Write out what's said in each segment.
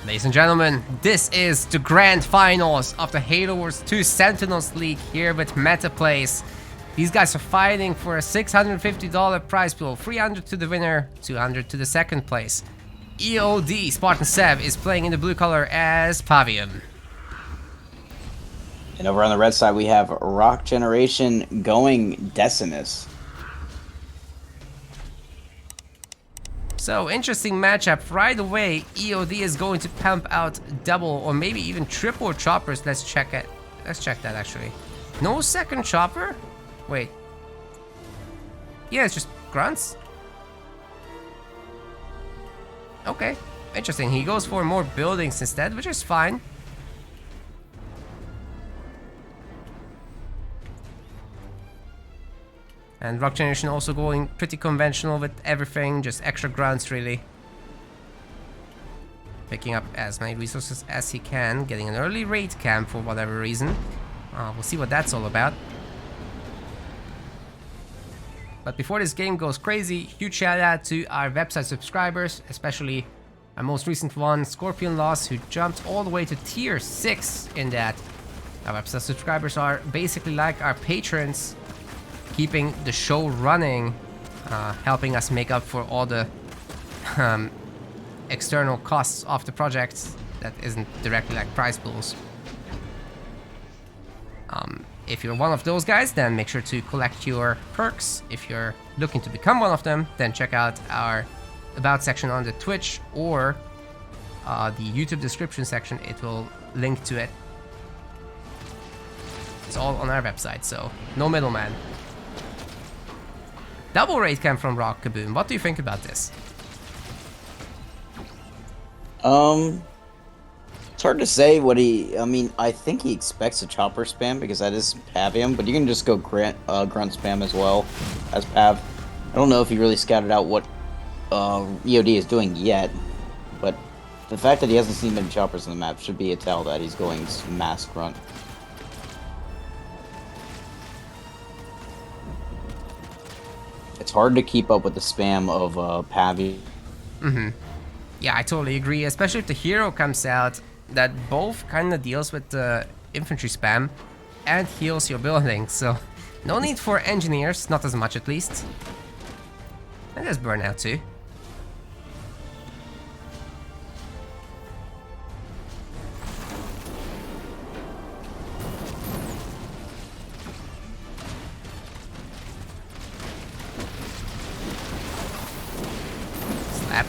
Ladies and gentlemen, this is the grand finals of the Halo Wars 2 Sentinels League here with MetaPlays. These guys are fighting for a $650 prize pool, $300 to the winner, $200 to the second place. EOD Spartan Sev is playing in the blue color as Pavium. And over on the red side, we have Rock Generation going Decimus. So, interesting matchup. Right away, EOD is going to pump out double or maybe even triple choppers. Let's check it. Let's check that actually. No second chopper? Wait. Yeah, it's just grunts. Okay, interesting. He goes for more buildings instead, which is fine. And Rock Generation also going pretty conventional with everything, just extra grunts really. Picking up as many resources as he can, getting an early raid camp for whatever reason. We'll see what that's all about. But before this game goes crazy, huge shout out to our website subscribers, especially our most recent one, Scorpion Loss, who jumped all the way to tier 6 in that. Our website subscribers are basically like our patrons, keeping the show running, helping us make up for all the external costs of the project that isn't directly like prize pools. If you're one of those guys, then make sure to collect your perks. If you're looking to become one of them, then check out our About section on the Twitch or the YouTube description section. It will link to it. It's all on our website, so no middleman. Double raid camp from Rock Kaboom. What do you think about this? It's hard to say what I mean, I think he expects a chopper spam because that is Pavium, but you can just go grunt spam as well as Pav. I don't know if he really scouted out what EOD is doing yet, but the fact that he hasn't seen many choppers on the map should be a tell that he's going mass grunt. It's hard to keep up with the spam of Pavi. Yeah, I totally agree, especially if the hero comes out that both kind of deals with the infantry spam and heals your building, so no need for engineers, not as much at least. And there's burnout too.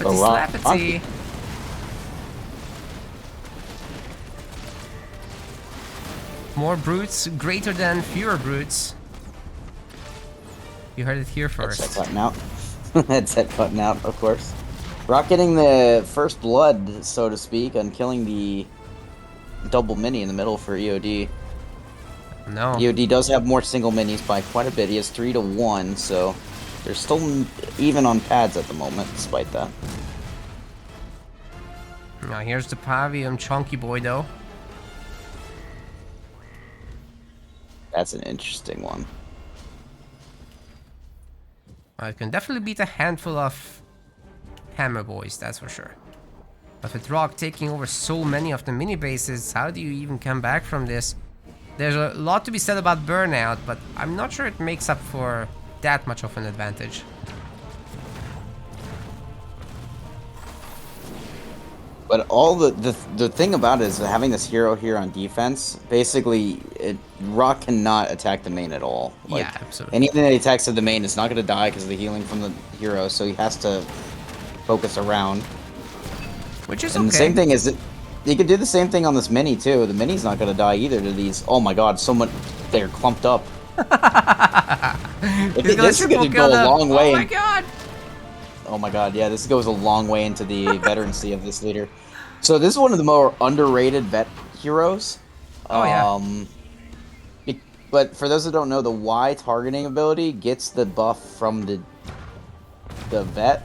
Slappity slappity. More brutes, greater than fewer brutes. You heard it here first. Headset button out. Headset button out, of course. Rock getting the first blood, so to speak, on killing the double mini in the middle for EOD. No. EOD does have more single minis by quite a bit. He has 3 to 1, so they're still even on pads at the moment, despite that. Now here's the Pavium chunky boy though. That's an interesting one. It can definitely beat a handful of hammer boys, that's for sure. But with Rock taking over so many of the mini bases, how do you even come back from this? There's a lot to be said about burnout, but I'm not sure it makes up for that much of an advantage. But all the thing about it is having this hero here on defense, basically, Rock cannot attack the main at all. Like, yeah, absolutely. Anything that he attacks at the main is not going to die because of the healing from the hero, so he has to focus around. Which is and okay. The same thing is that he could do the same thing on this mini too. The mini's not going to die either to these. Oh my god, so much they're clumped up. This is going to go a long way. Oh my god! Oh my god, yeah, this goes a long way into the veterancy of this leader. So this is one of the more underrated vet heroes. Oh yeah. But for those that don't know, the Y targeting ability gets the buff from the vet.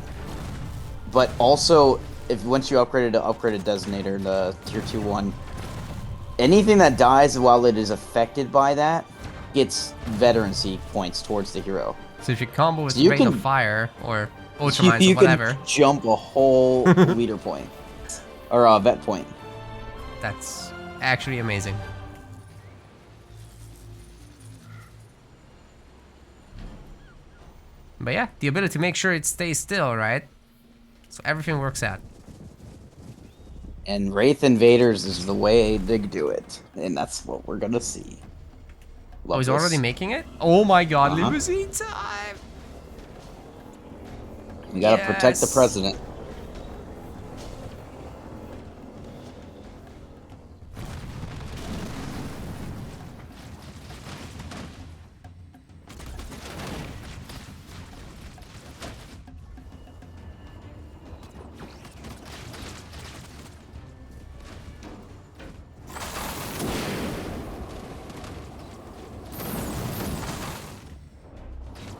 But also, once you upgrade it to upgraded designator, the tier 2-1, anything that dies while it is affected by that gets veterancy points towards the hero. So if you combo with Rain of Fire or Ultraminds or whatever, can jump a whole leader point. or vet point. That's actually amazing. But yeah, the ability to make sure it stays still, right? So everything works out. And Wraith Invaders is the way to do it, and that's what we're gonna see. Love Oh, he's this. already making it? Oh my god, Uh-huh. limousine time! You gotta protect the Yes. president.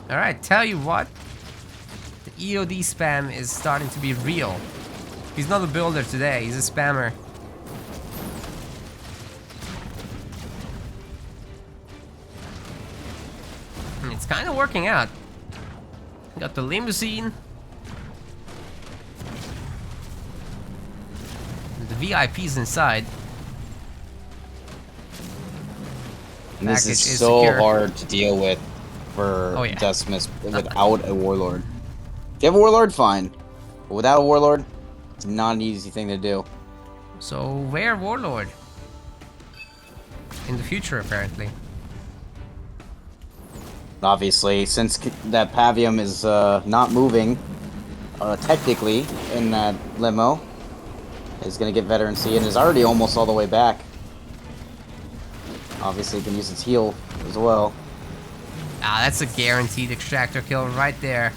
Alright, tell you what. The EOD spam is starting to be real. He's not a builder today, he's a spammer. And it's kind of working out. Got the limousine. The VIPs inside. And this Package is so secure. hard to deal with for Oh, yeah. Decimus without a warlord. If you have a warlord, fine. But without a warlord, it's not an easy thing to do. So where Warlord? In the future, apparently. Obviously, since that Pavium is not moving, technically, in that limo, is going to get Veteran C and is already almost all the way back. Obviously, it can use its heal as well. Ah, that's a guaranteed extractor kill right there.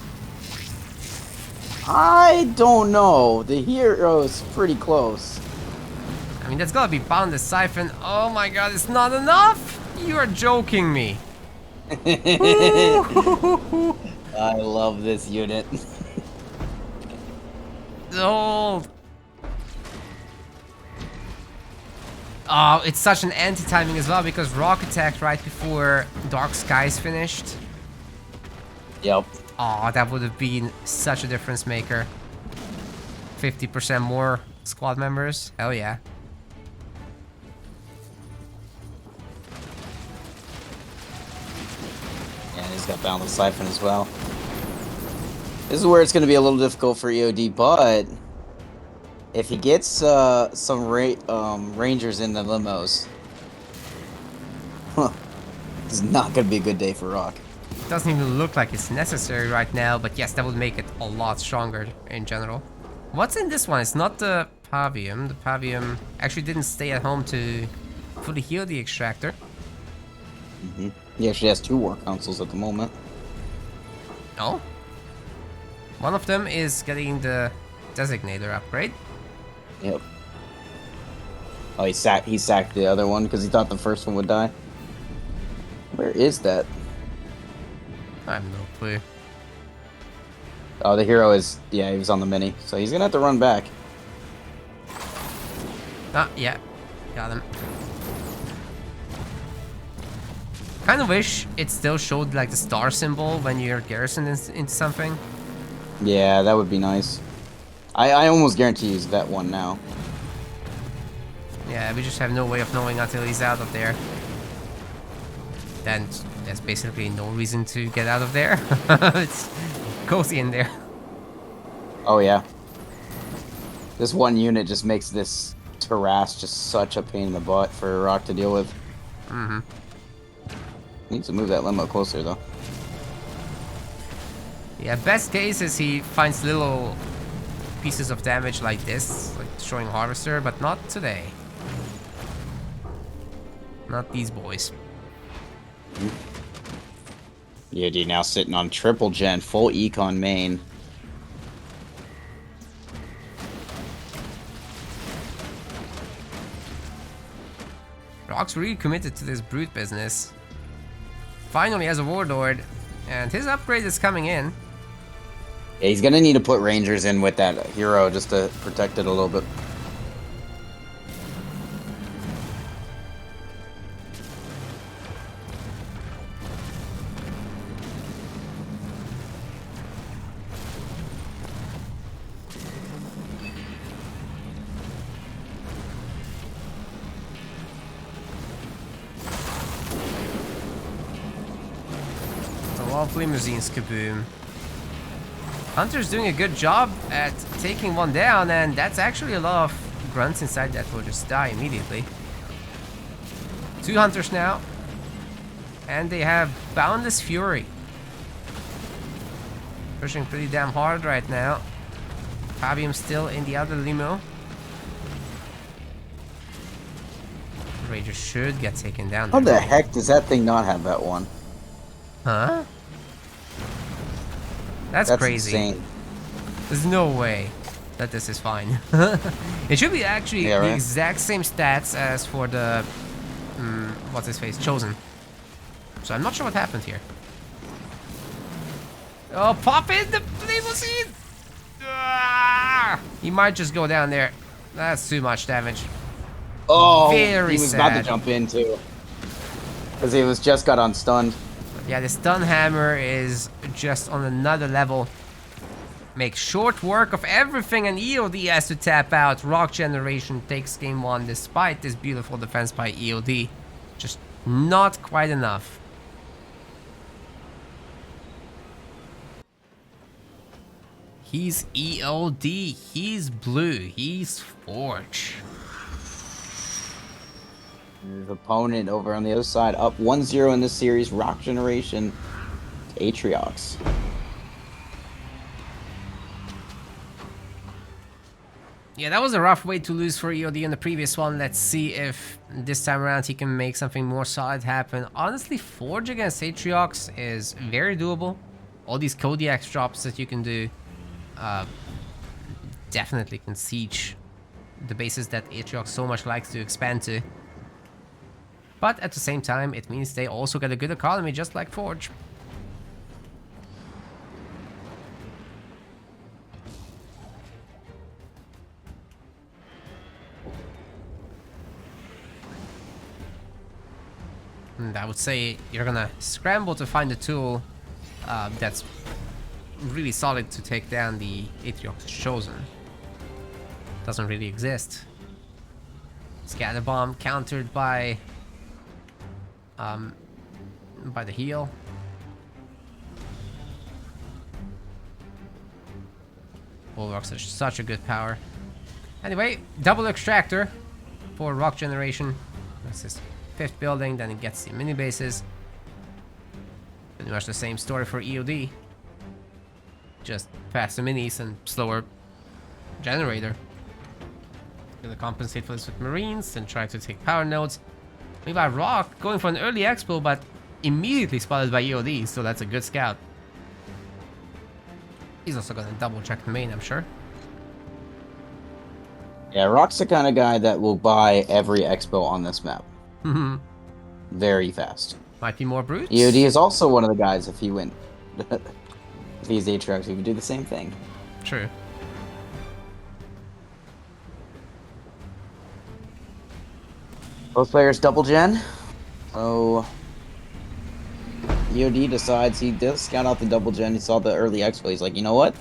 I don't know. The hero is pretty close. I mean, that's gotta be bound to siphon. Oh my god, it's not enough! You are joking me. I love this unit. Oh. Oh, it's such an anti-timing as well because Rock attacked right before Dark Skies finished. Yep. Oh, that would have been such a difference maker. 50% more squad members. Hell yeah. And he's got Boundless Siphon as well. This is where it's going to be a little difficult for EOD, but if he gets some Rangers in the limos, it's not going to be a good day for Rock. Doesn't even look like it's necessary right now, but yes, that would make it a lot stronger in general. What's in this one? It's not the Pavium. The Pavium actually didn't stay at home to fully heal the extractor. Mm-hmm. He actually has 2 War Councils at the moment. Oh? One of them is getting the Designator upgrade. Yep. Oh, he sacked the other one because he thought the first one would die. Where is that? I have no clue. Oh, the hero is... Yeah, he was on the mini. So he's going to have to run back. Ah, yeah. Got him. Kind of wish it still showed like the star symbol when you're garrisoned into something. Yeah, that would be nice. I almost guarantee he's vet 1 now. Yeah, we just have no way of knowing until he's out of there. Then there's basically no reason to get out of there. It's cozy in there. Oh, yeah. This one unit just makes this Terrace just such a pain in the butt for Rock to deal with. Mm-hmm. Needs to move that limo closer, though. Yeah, best case is he finds little pieces of damage like this, like destroying Harvester, but not today. Not these boys. EOD now sitting on triple gen, full econ main. Rock's really committed to this brute business. Finally has a Warlord, and his upgrade is coming in. Yeah, he's gonna need to put Rangers in with that hero just to protect it a little bit. of limousines, kaboom. Hunter's doing a good job at taking one down, and that's actually a lot of grunts inside that will just die immediately. 2 hunters now. And they have Boundless Fury. Pushing pretty damn hard right now. Fabium still in the other limo. Rager should get taken down. How the heck does that thing not have that one? Huh? That's crazy. Insane. There's no way that this is fine. It should be actually the exact same stats as for the what's his face, Chosen. So I'm not sure what happened here. Oh, pop in the limousine! Ah! He might just go down there. That's too much damage. Oh, very he was sad. about to jump in too. Because he was just got unstunned. Yeah, the stun hammer is just on another level. Makes short work of everything, and EOD has to tap out. Rock Generation takes game 1 despite this beautiful defense by EOD. Just not quite enough. He's EOD, he's blue, he's Forge. His opponent over on the other side, up 1-0 in this series, Rock Generation, Atriox. Yeah, that was a rough way to lose for EOD in the previous one. Let's see if this time around he can make something more solid happen. Honestly, Forge against Atriox is very doable. All these Kodiaks drops that you can do definitely can siege the bases that Atriox so much likes to expand to. But at the same time, it means they also get a good economy just like Forge. And I would say you're gonna scramble to find a tool that's really solid to take down the Atriox Chosen. Doesn't really exist. Scatter Bomb countered by the heal. Bulwarks are such a good power. Anyway, double extractor for Rock Generation. That's his 5th building, then it gets the mini bases. Pretty much the same story for EOD. Just faster minis and slower generator. Gonna compensate for this with Marines and try to take power nodes. Meanwhile, Rock going for an early expo, but immediately spotted by EOD, so that's a good scout. He's also gonna double check the main, I'm sure. Yeah, Rock's the kind of guy that will buy every expo on this map. Very fast. Might be more brutes. EOD is also one of the guys, if he went... if he's Atriox, he would do the same thing. True. Both players double gen. So... EOD decides he does scout out the double gen. He saw the early expo. He's like, you know what?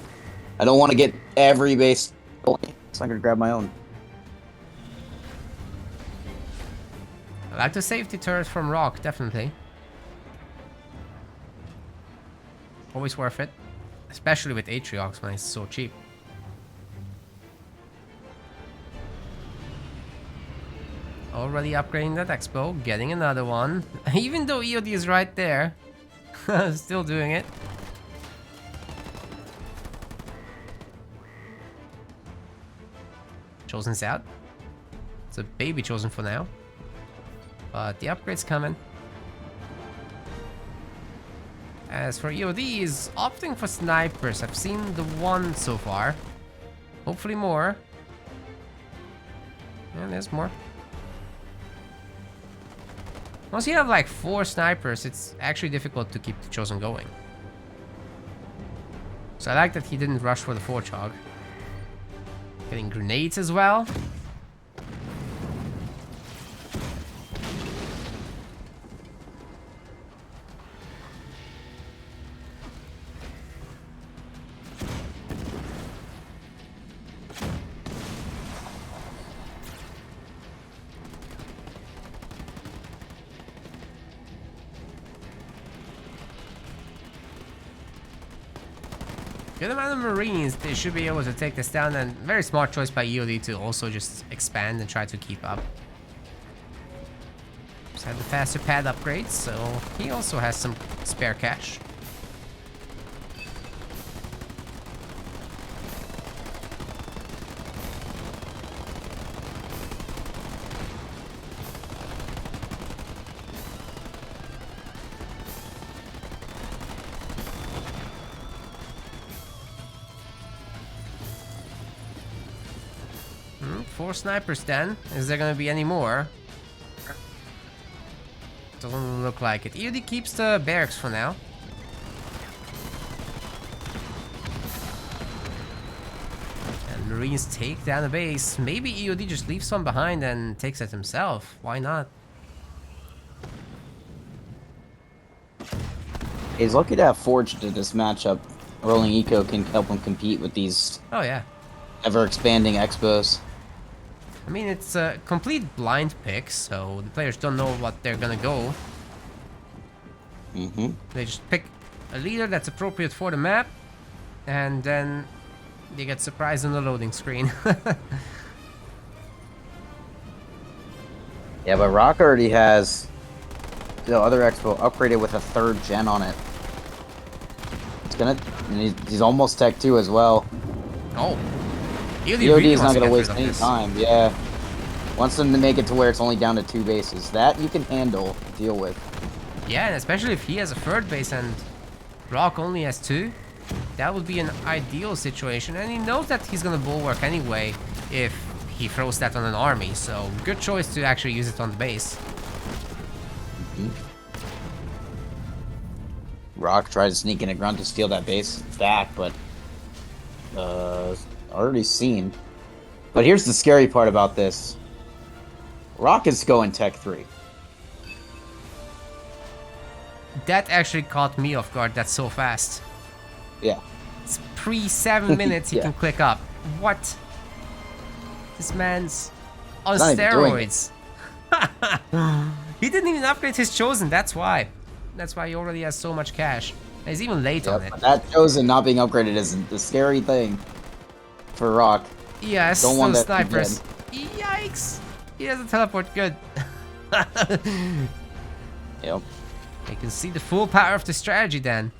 I don't want to get every base, so I'm gonna grab my own. I like the safety turret from Rock, definitely. Always worth it. Especially with Atriox when it's so cheap. Already upgrading that expo, getting another one. Even though EOD is right there. Still doing it. Chosen's out. It's a baby Chosen for now. But the upgrade's coming. As for EOD, he's opting for snipers. I've seen the one so far. Hopefully more. And there's more. Once you have like 4 snipers, it's actually difficult to keep the Chosen going. So I like that he didn't rush for the 4-chog. Getting grenades as well. good amount of Marines. They should be able to take this down, and very smart choice by EOD to also just expand and try to keep up. Just had the faster pad upgrades, so he also has some spare cash. Four snipers then. Is there gonna be any more? Doesn't look like it. EOD keeps the barracks for now. And Marines take down the base. Maybe EOD just leaves one behind and takes it himself. Why not? He's lucky to have Forged in this matchup. Rolling Eco can help him compete with these Oh yeah. ever-expanding expos. I mean, it's a complete blind pick, so the players don't know what they're gonna go. They just pick a leader that's appropriate for the map, and then they get surprised on the loading screen. Yeah, but Rock already has the other expo upgraded with a 3rd gen on it. It's gonna... And he's almost Tech 2 as well. Oh. EOD is not going to waste any time, yeah. Wants them to make it to where it's only down to 2 bases. That you can handle, deal with. Yeah, and especially if he has a 3rd base and Rock only has 2, that would be an ideal situation. And he knows that he's going to bulwark anyway if he throws that on an army. So, good choice to actually use it on the base. Rock tried to sneak in a grunt to steal that base back, but... already seen. But here's the scary part about this. Rock is going Tech 3. That actually caught me off guard. That's so fast. Yeah. It's pre-7 minutes he Yeah. can click up. What? This man's on Not even doing it. steroids. He didn't even upgrade his Chosen, that's why. That's why he already has so much cash. And he's even late on it. That Chosen not being upgraded is the scary thing for Rock. Yes, Don't want those that to snipers. Yikes! He has a teleport, good. Yep. You can see the full power of the strategy then.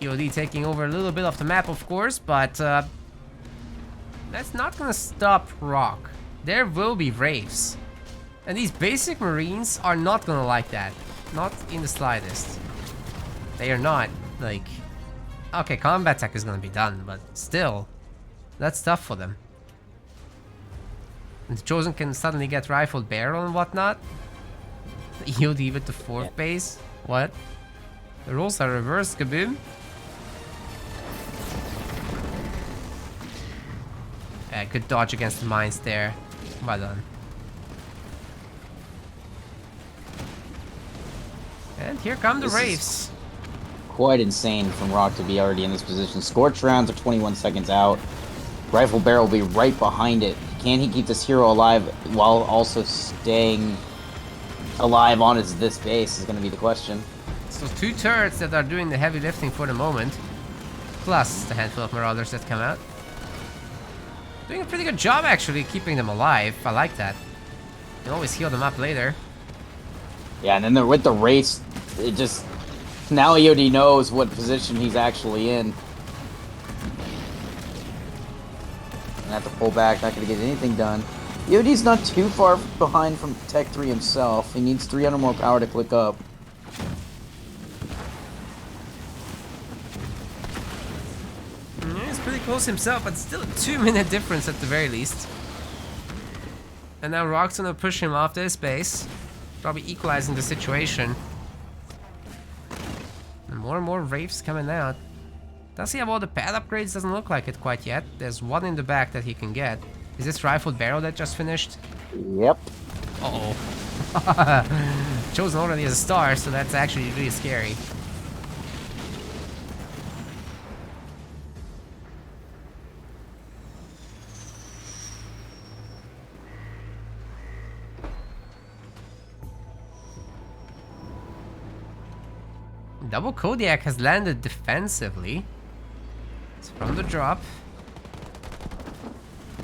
EOD taking over a little bit of the map, of course, but that's not gonna stop Rock. There will be Wraiths. And these basic Marines are not gonna like that. Not in the slightest. They are not, like... Okay, combat tech is gonna be done, but still, that's tough for them. And the Chosen can suddenly get rifled barrel and whatnot. EOD with the 4th base. What? The roles are reversed, kaboom. Good dodge against the mines there. Well done. And here come the Wraiths. Quite insane from Rock to be already in this position. Scorch rounds are 21 seconds out. Rifle barrel will be right behind it. Can he keep this hero alive while also staying alive on this base is going to be the question. So 2 turrets that are doing the heavy lifting for the moment. Plus the handful of Marauders that come out. Doing a pretty good job actually keeping them alive. I like that. You can always heal them up later. Yeah, and then with the race, it just... Now EOD knows what position he's actually in. Gonna have to pull back, not gonna get anything done. EOD's not too far behind from Tech 3 himself. He needs 300 more power to click up. He's pretty close himself, but still a 2-minute difference at the very least. And now Rock's gonna push him off this base. Probably equalizing the situation. And more Wraiths coming out. Does he have all the pad upgrades? Doesn't look like it quite yet. There's one in the back that he can get. Is this rifled barrel that just finished? Yep. Uh-oh. Chosen already as a star, so that's actually really scary. Double Kodiak has landed defensively. from the drop.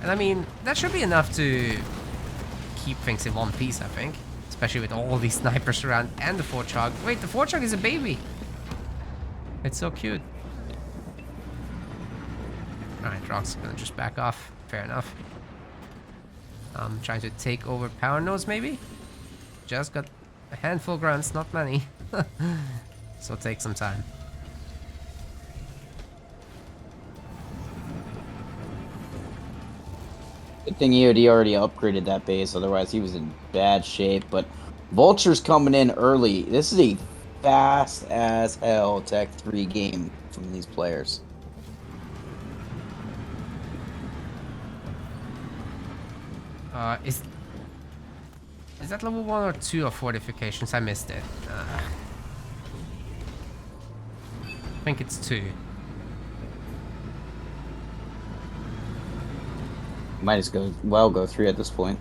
And I mean, that should be enough to keep things in one piece, I think. Especially with all these snipers around and the Forchog. Wait, the Forchog is a baby. It's so cute. Alright, Rock's gonna just back off. Fair enough. I'm trying to take over power nodes, maybe? Just got a handful of grunts, not many. So take some time. Good thing EOD already upgraded that base, otherwise he was in bad shape. But Vulture's coming in early. This is a fast as hell Tech 3 game from these players. Is that level 1 or 2 of fortifications? I missed it. I think it's 2. Might as go 3 at this point.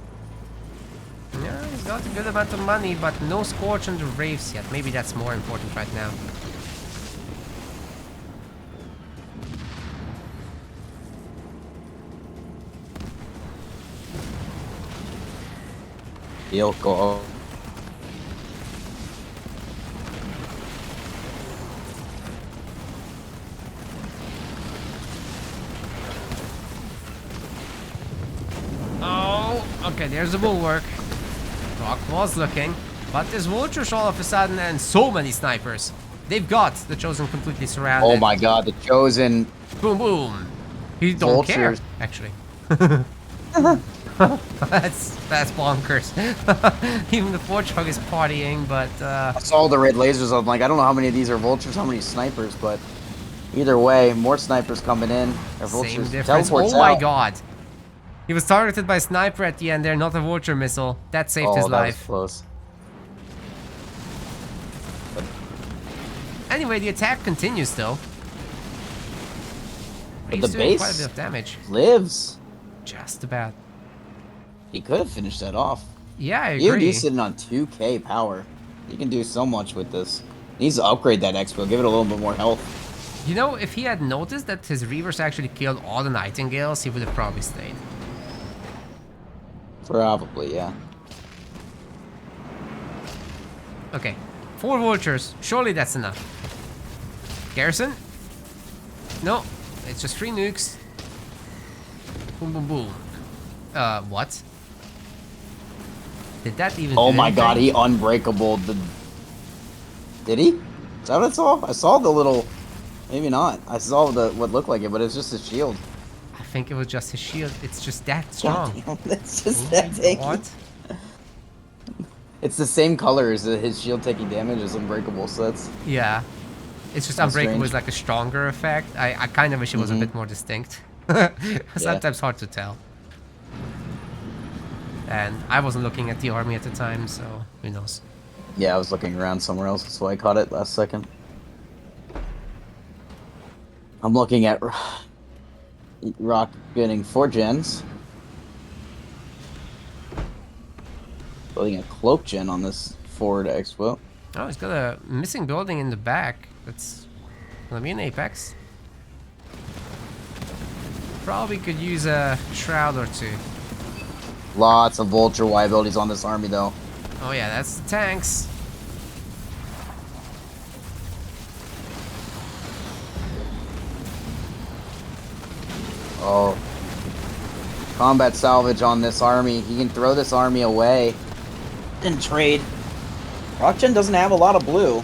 Yeah, he's got a good amount of money, but no Scorch on the Wraiths yet. Maybe that's more important right now. He'll go. Oh, okay, there's the bulwark. Rock was looking, but there's vultures all of a sudden and so many snipers. They've got the Chosen completely surrounded. Oh my god, the Chosen. Boom, boom. He don't care, Vultures. actually. That's bonkers. Even the Forchog is partying, but I saw the red lasers. I'm like, I don't know how many of these are vultures, how many snipers, but either way, more snipers coming in. Or same vultures. difference. Teleports Oh my out. god. He was targeted by a sniper at the end there, not a vulture missile. That saved his that life. was close. Anyway, the attack continues though. But He's the doing base quite a bit of damage. lives. Just about. He could have finished that off. Yeah, I agree. EOD's sitting on 2k power. He can do so much with this. He needs to upgrade that expo, give it a little bit more health. You know, if he had noticed that his Reavers actually killed all the Nightingales, he would have probably stayed. Probably, yeah. Okay, 4 vultures. Surely that's enough. Garrison? No, it's just 3 nukes. Boom, boom, boom. What? Did that even Oh do my anything? god, he unbreakable. Did he? Is that what I saw? I saw the little... Maybe not. I saw what looked like it, but it's just his shield. I think it was just his shield. It's just that strong. God damn, it's just Oh that my tanky. God. It's the same color as his shield taking damage is unbreakable, so that's... Yeah. It's just That's Unbreakable strange. is like a stronger effect. I kind of wish it was a bit more distinct. Sometimes hard to tell. And I wasn't looking at the army at the time, so who knows. Yeah, I was looking around somewhere else, that's why I caught it last second. I'm looking at Rock getting 4 gens. Building a cloak gen on this forward expo. Oh, he's got a missing building in the back. That's gonna be an Apex. Probably could use a Shroud or 2. Lots of vulture Y abilities on this army though. Oh yeah, that's the tanks. Oh. Combat salvage on this army. He can throw this army away and trade. Rockgen doesn't have a lot of blue.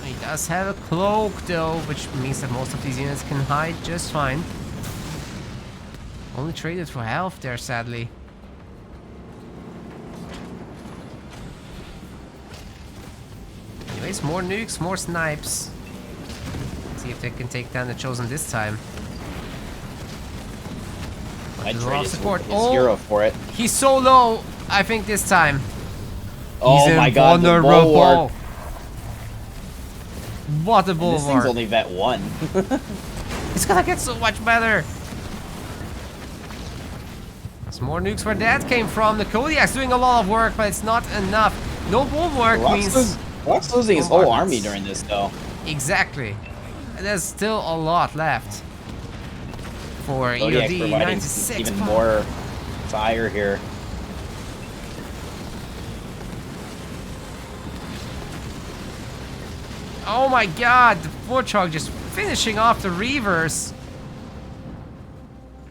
He does have a cloak though, which means that most of these units can hide just fine. Only traded for health there, sadly. Anyways, more nukes, more snipes. See if they can take down the Chosen this time. But I there's a lot of traded support. his Oh, hero for it. he's so low. I think this time. Oh He's my god, the invulnerable. bulwark. What a This thing's bulwark. only vet 1. It's gonna get so much better. There's more nukes where that came from. The Kodiak's doing a lot of work, but it's not enough. No bulwark means... Rock's losing his whole bombardments. army during this though. Exactly. there's still a lot left for Zodiac's EOD. providing 96 even pop. more fire here. Oh my god, the Warthog just finishing off the Reavers.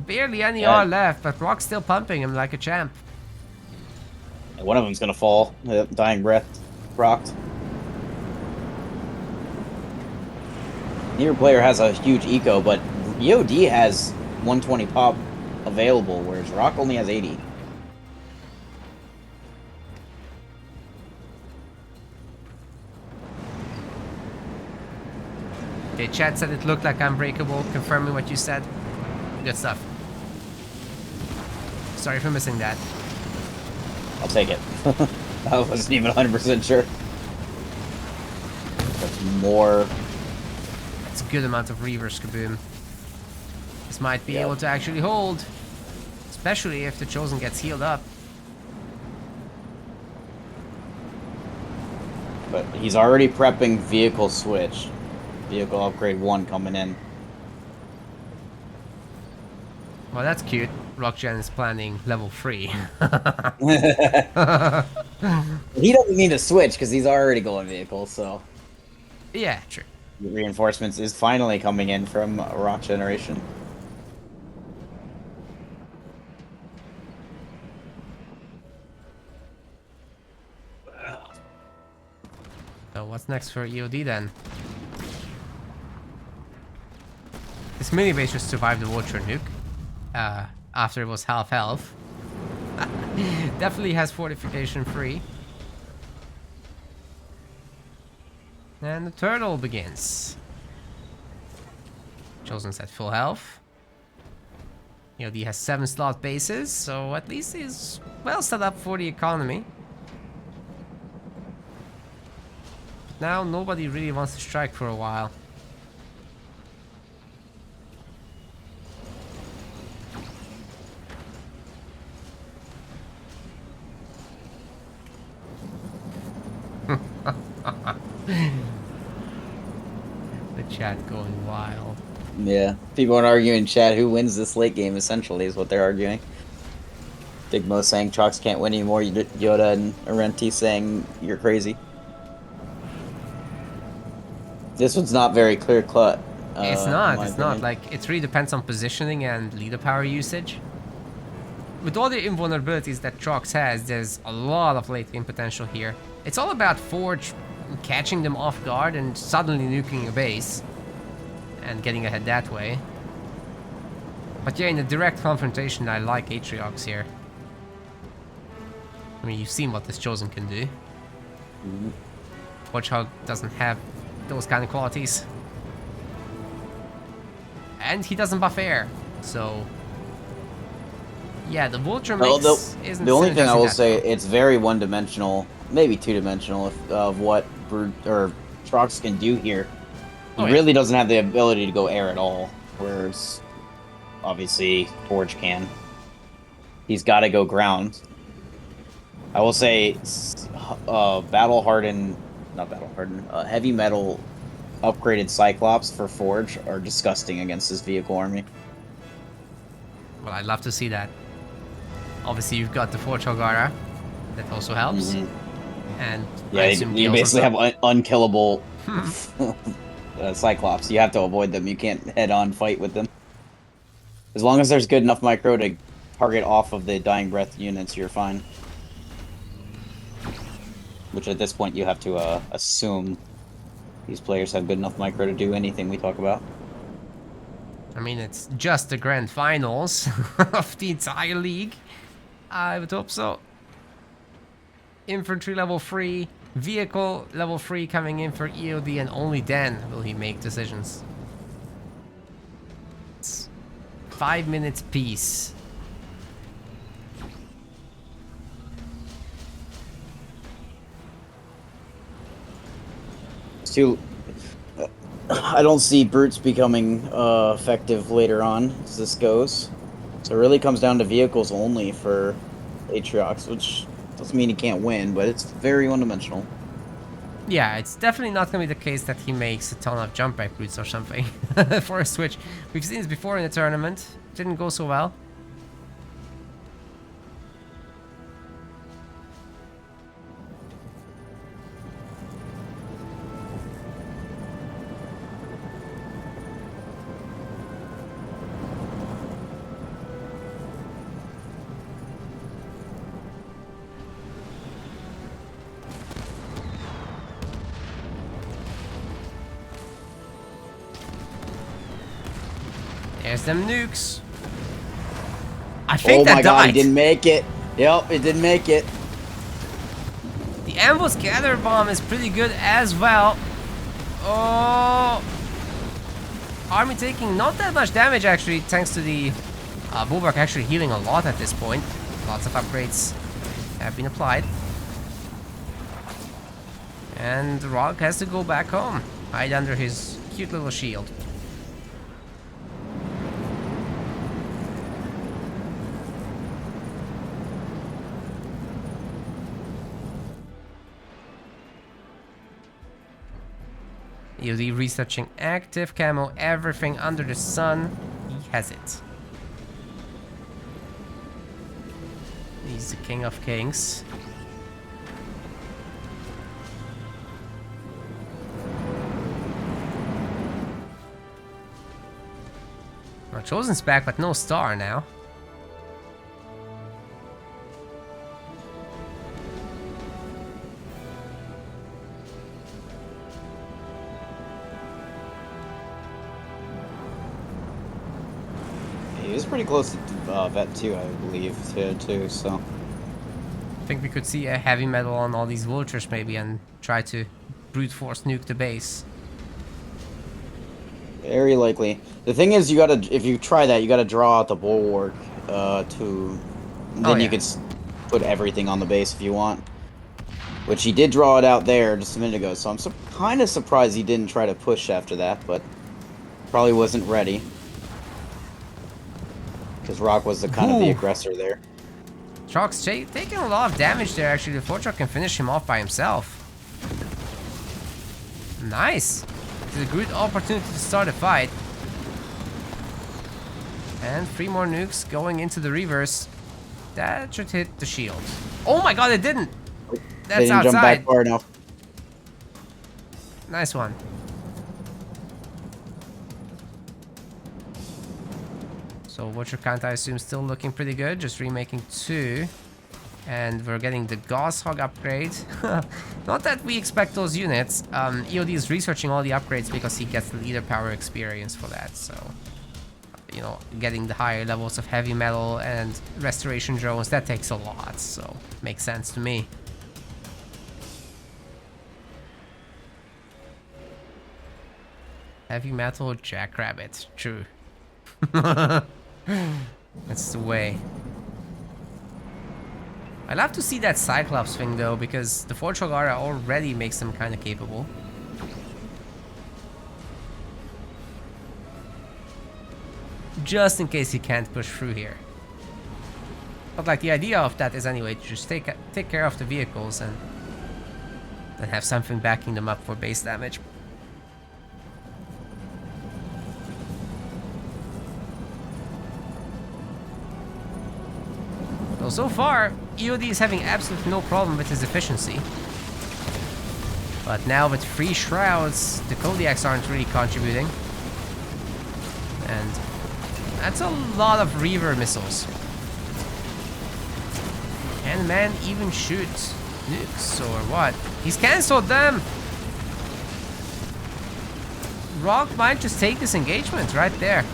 Barely any R left, but Rock's still pumping him like a champ. And one of them's gonna fall. Dying breath. Rocked. Neither player has a huge eco, but EOD has 120 pop available, whereas Rock only has 80. Okay, chat said it looked like Unbreakable, confirming what you said. Good stuff. Sorry for missing that. I'll take it. I wasn't even 100% sure. That's more. It's a good amount of Reavers, Kaboom. This might be able to actually hold. Especially if the Chosen gets healed up. But he's already prepping vehicle switch. Vehicle upgrade 1 coming in. Well, that's cute. Rockgen is planning level 3. He doesn't need to switch because he's already going vehicle, so. Yeah, true. Reinforcements is finally coming in from Rock Generation. So what's next for EOD then? This mini base just survived the Vulture nuke. After it was half health. Definitely has fortification free. And the turtle begins. Chosen's at full health. EOD has 7 slot bases, so at least he's well set up for the economy. But now nobody really wants to strike for a while. The chat going wild. Yeah. People are arguing in chat who wins this late game, essentially, is what they're arguing. Digmo saying Chalks can't win anymore, Yoda and Arenti saying you're crazy. This one's not very clear cut. It's not. Like, it really depends on positioning and leader power usage. With all the invulnerabilities that Trox has, there's a lot of late game potential here. It's all about Forge catching them off guard and suddenly nuking a base and getting ahead that way. But yeah, in a direct confrontation, I like Atriox here. I mean, you've seen what this Chosen can do. Warthog doesn't have those kind of qualities. And he doesn't buff air, so... Yeah, the Vulture mix isn't... The only thing I will say, well. it's very one-dimensional, maybe two-dimensional, of what Trox can do here. He really doesn't have the ability to go air at all, whereas obviously Forge can. He's got to go ground. I will say, heavy metal upgraded Cyclops for Forge are disgusting against this vehicle army. Well, I'd love to see that. Obviously, you've got the Forge Hogara. That also helps. And yeah, you basically have unkillable Cyclops. You have to avoid them. You can't head-on fight with them. As long as there's good enough micro to target off of the Dying Breath units, you're fine. Which at this point you have to assume these players have good enough micro to do anything we talk about. I mean, it's just the grand finals of the entire league. I would hope so. Infantry level 3, vehicle level 3 coming in for EOD, and only then will he make decisions. It's 5 minutes piece. I don't see brutes becoming effective later on as this goes. So it really comes down to vehicles only for Atriox, which doesn't mean he can't win, but it's very one-dimensional. Yeah, it's definitely not going to be the case that he makes a ton of jump back boots or something for a switch. We've seen this before in the tournament. Didn't go so well. There's them nukes. I think that my god, died. he didn't make it. Yep, it didn't make it. The ambush gather bomb is pretty good as well. Oh, army taking not that much damage actually, thanks to the bulwark actually healing a lot at this point. Lots of upgrades have been applied. And Rock has to go back home, hide under his cute little shield. EOD researching active camo, everything under the sun. He has it. He's the king of kings. Well, Chosen's back, but no star now. He was pretty close to Vet 2, I believe, too, so... I think we could see a heavy metal on all these vultures maybe and try to brute force nuke the base. Very likely. The thing is, you gotta, if you try that, you gotta draw out the bulwark, then you could put everything on the base if you want. Which he did draw it out there just a minute ago, so I'm kind of surprised he didn't try to push after that, but probably wasn't ready. Because Rock was the kind of the aggressor there. Rock's taking a lot of damage there actually. The Fortruck can finish him off by himself. Nice. It's a good opportunity to start a fight. And 3 more nukes going into the reverse. That should hit the shield. Oh my god, it didn't! That's they didn't outside. jump back far enough. Nice one. So Vulture count, I assume, still looking pretty good. Just remaking 2. And we're getting the Gauss-Hog upgrade. Not that we expect those units. EOD is researching all the upgrades because he gets the leader power experience for that. So, you know, getting the higher levels of heavy metal and restoration drones, that takes a lot. So, makes sense to me. Heavy metal jackrabbit. True. That's the way. I love to see that Cyclops thing though, because the Fortrogara already makes them kind of capable. Just in case he can't push through here. But like the idea of that is anyway to just take care of the vehicles and then have something backing them up for base damage. So far, EOD is having absolutely no problem with his efficiency. But now with 3 shrouds, the Kodiaks aren't really contributing. And that's a lot of Reaver missiles. Can man even shoot nukes or what? He's cancelled them! Rock might just take this engagement right there.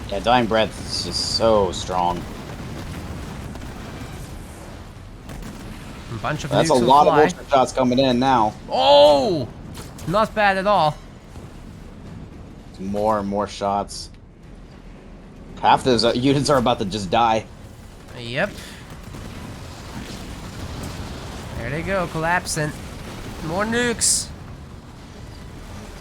Yeah, Dying Breath is just so strong. A bunch of That's a nukes will lot fly. of vulture shots coming in now. Oh! Not bad at all. More and more shots. Half those units are about to just die. Yep. There they go, collapsing. More nukes.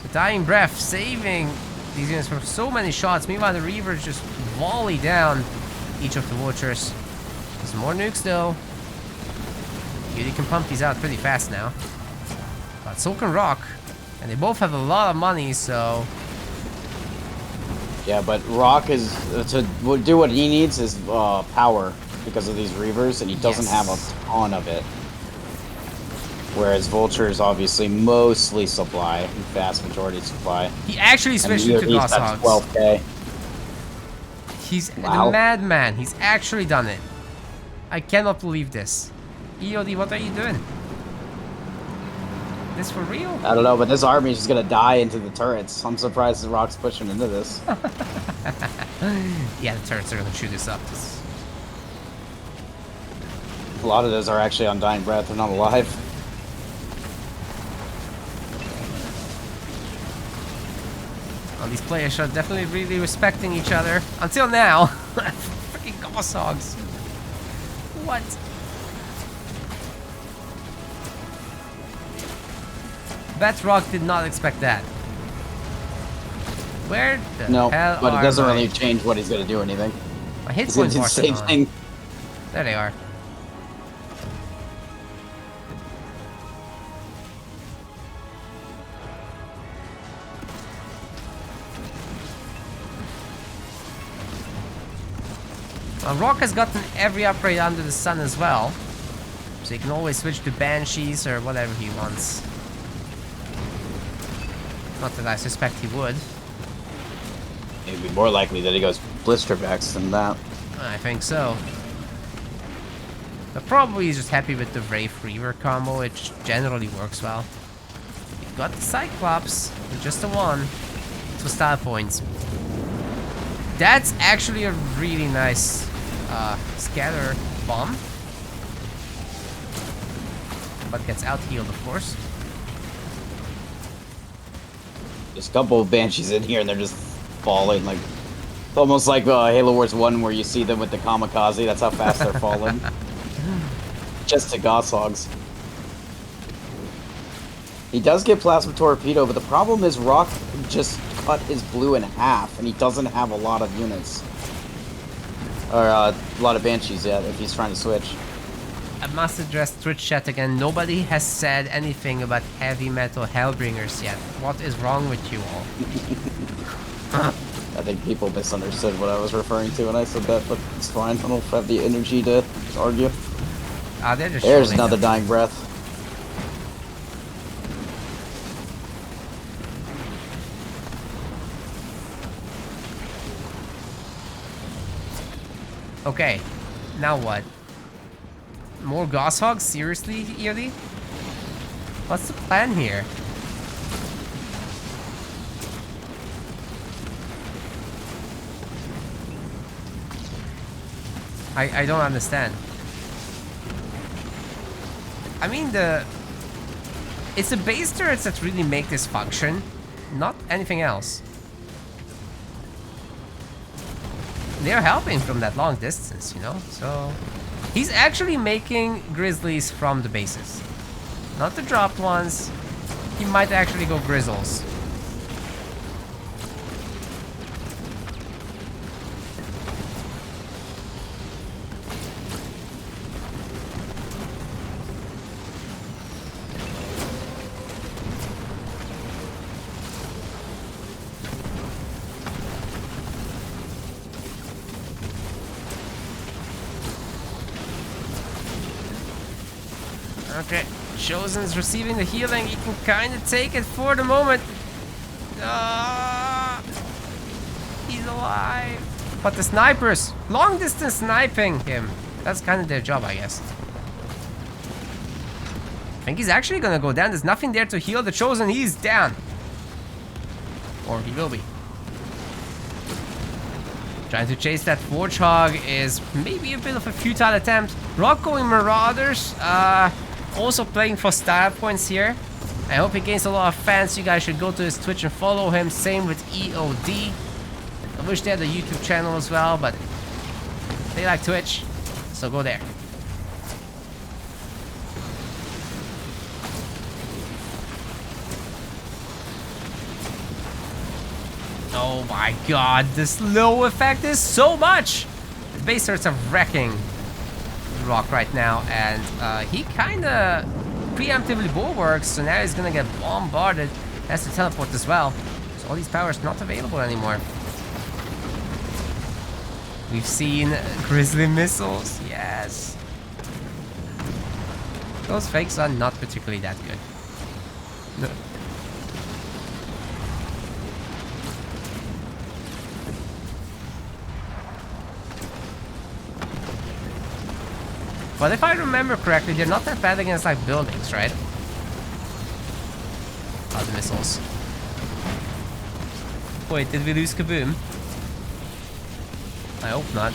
The Dying Breath saving these units from so many shots. Meanwhile, the Reavers just volley down each of the Vultures. There's more nukes though. You can pump these out pretty fast now. But so can Rock. And they both have a lot of money, so... Yeah, but Rock is... to do what he needs is power because of these Reavers, and he doesn't have a ton of it. Whereas Vulture is obviously mostly supply, vast majority supply. He actually switched to Gosshogs. 12k. He's the madman. He's actually done it. I cannot believe this. EOD, what are you doing? This for real? I don't know, but this army is just gonna die into the turrets. I'm surprised the Rock's pushing into this. Yeah, the turrets are gonna chew this up. A lot of those are actually on dying breath. They're not alive. Well, these players are definitely really respecting each other. Until now. Freaking Gosshogs. What? Bet Rock did not expect that. Where the hell but it doesn't are really change what he's gonna do or anything. My hit He's gonna points do the same thing. There they are. Well, Rock has gotten every upgrade under the sun as well. So he can always switch to Banshees or whatever he wants. Not that I suspect he would. It'd be more likely that he goes Blisterbacks than that. I think so. But probably he's just happy with the Wraith Reaver combo, which generally works well. You've got the Cyclops, with just the one, for style points. That's actually a really nice scatter bomb. But gets out-healed, of course. There's a couple of Banshees in here and they're just falling like... It's almost like Halo Wars 1 where you see them with the Kamikaze. That's how fast they're falling. Just to Gosshogs. He does get Plasma Torpedo, but the problem is Rock just cut his blue in half and he doesn't have a lot of units. Or a lot of Banshees yet if he's trying to switch. I must address Twitch chat again. Nobody has said anything about heavy metal Hellbringers yet. What is wrong with you all? I think people misunderstood what I was referring to when I said that, but it's fine. I don't have the energy to argue. Ah, they're just There's another dying breath. Okay, now what? More Gosshogs? Seriously, EOD? What's the plan here? I don't understand. I mean, it's the base turrets that really make this function, not anything else. They're helping from that long distance, you know? So, he's actually making Grizzlies from the bases. Not the dropped ones. He might actually go Grizzles. Okay, Chosen is receiving the healing. He can kind of take it for the moment. He's alive. But the snipers, long distance sniping him. That's kind of their job, I guess. I think he's actually gonna go down. There's nothing there to heal the Chosen. He's down. Or he will be. Trying to chase that Warthog is maybe a bit of a futile attempt. Rock going Marauders. Also playing for style points here. I hope he gains a lot of fans. You guys should go to his Twitch and follow him. Same with EOD. I wish they had a YouTube channel as well, but they like Twitch, so go there. Oh my god, the slow effect is so much! The base turrets are wrecking Rock right now, and he kind of preemptively bulwarks, so now he's gonna get bombarded. Has to teleport as well. So all these powers not available anymore. We've seen Grizzly missiles, yes. Those fakes are not particularly that good. No. But if I remember correctly, they're not that bad against like buildings, right? Oh, the missiles. Wait, did we lose Kaboom? I hope not.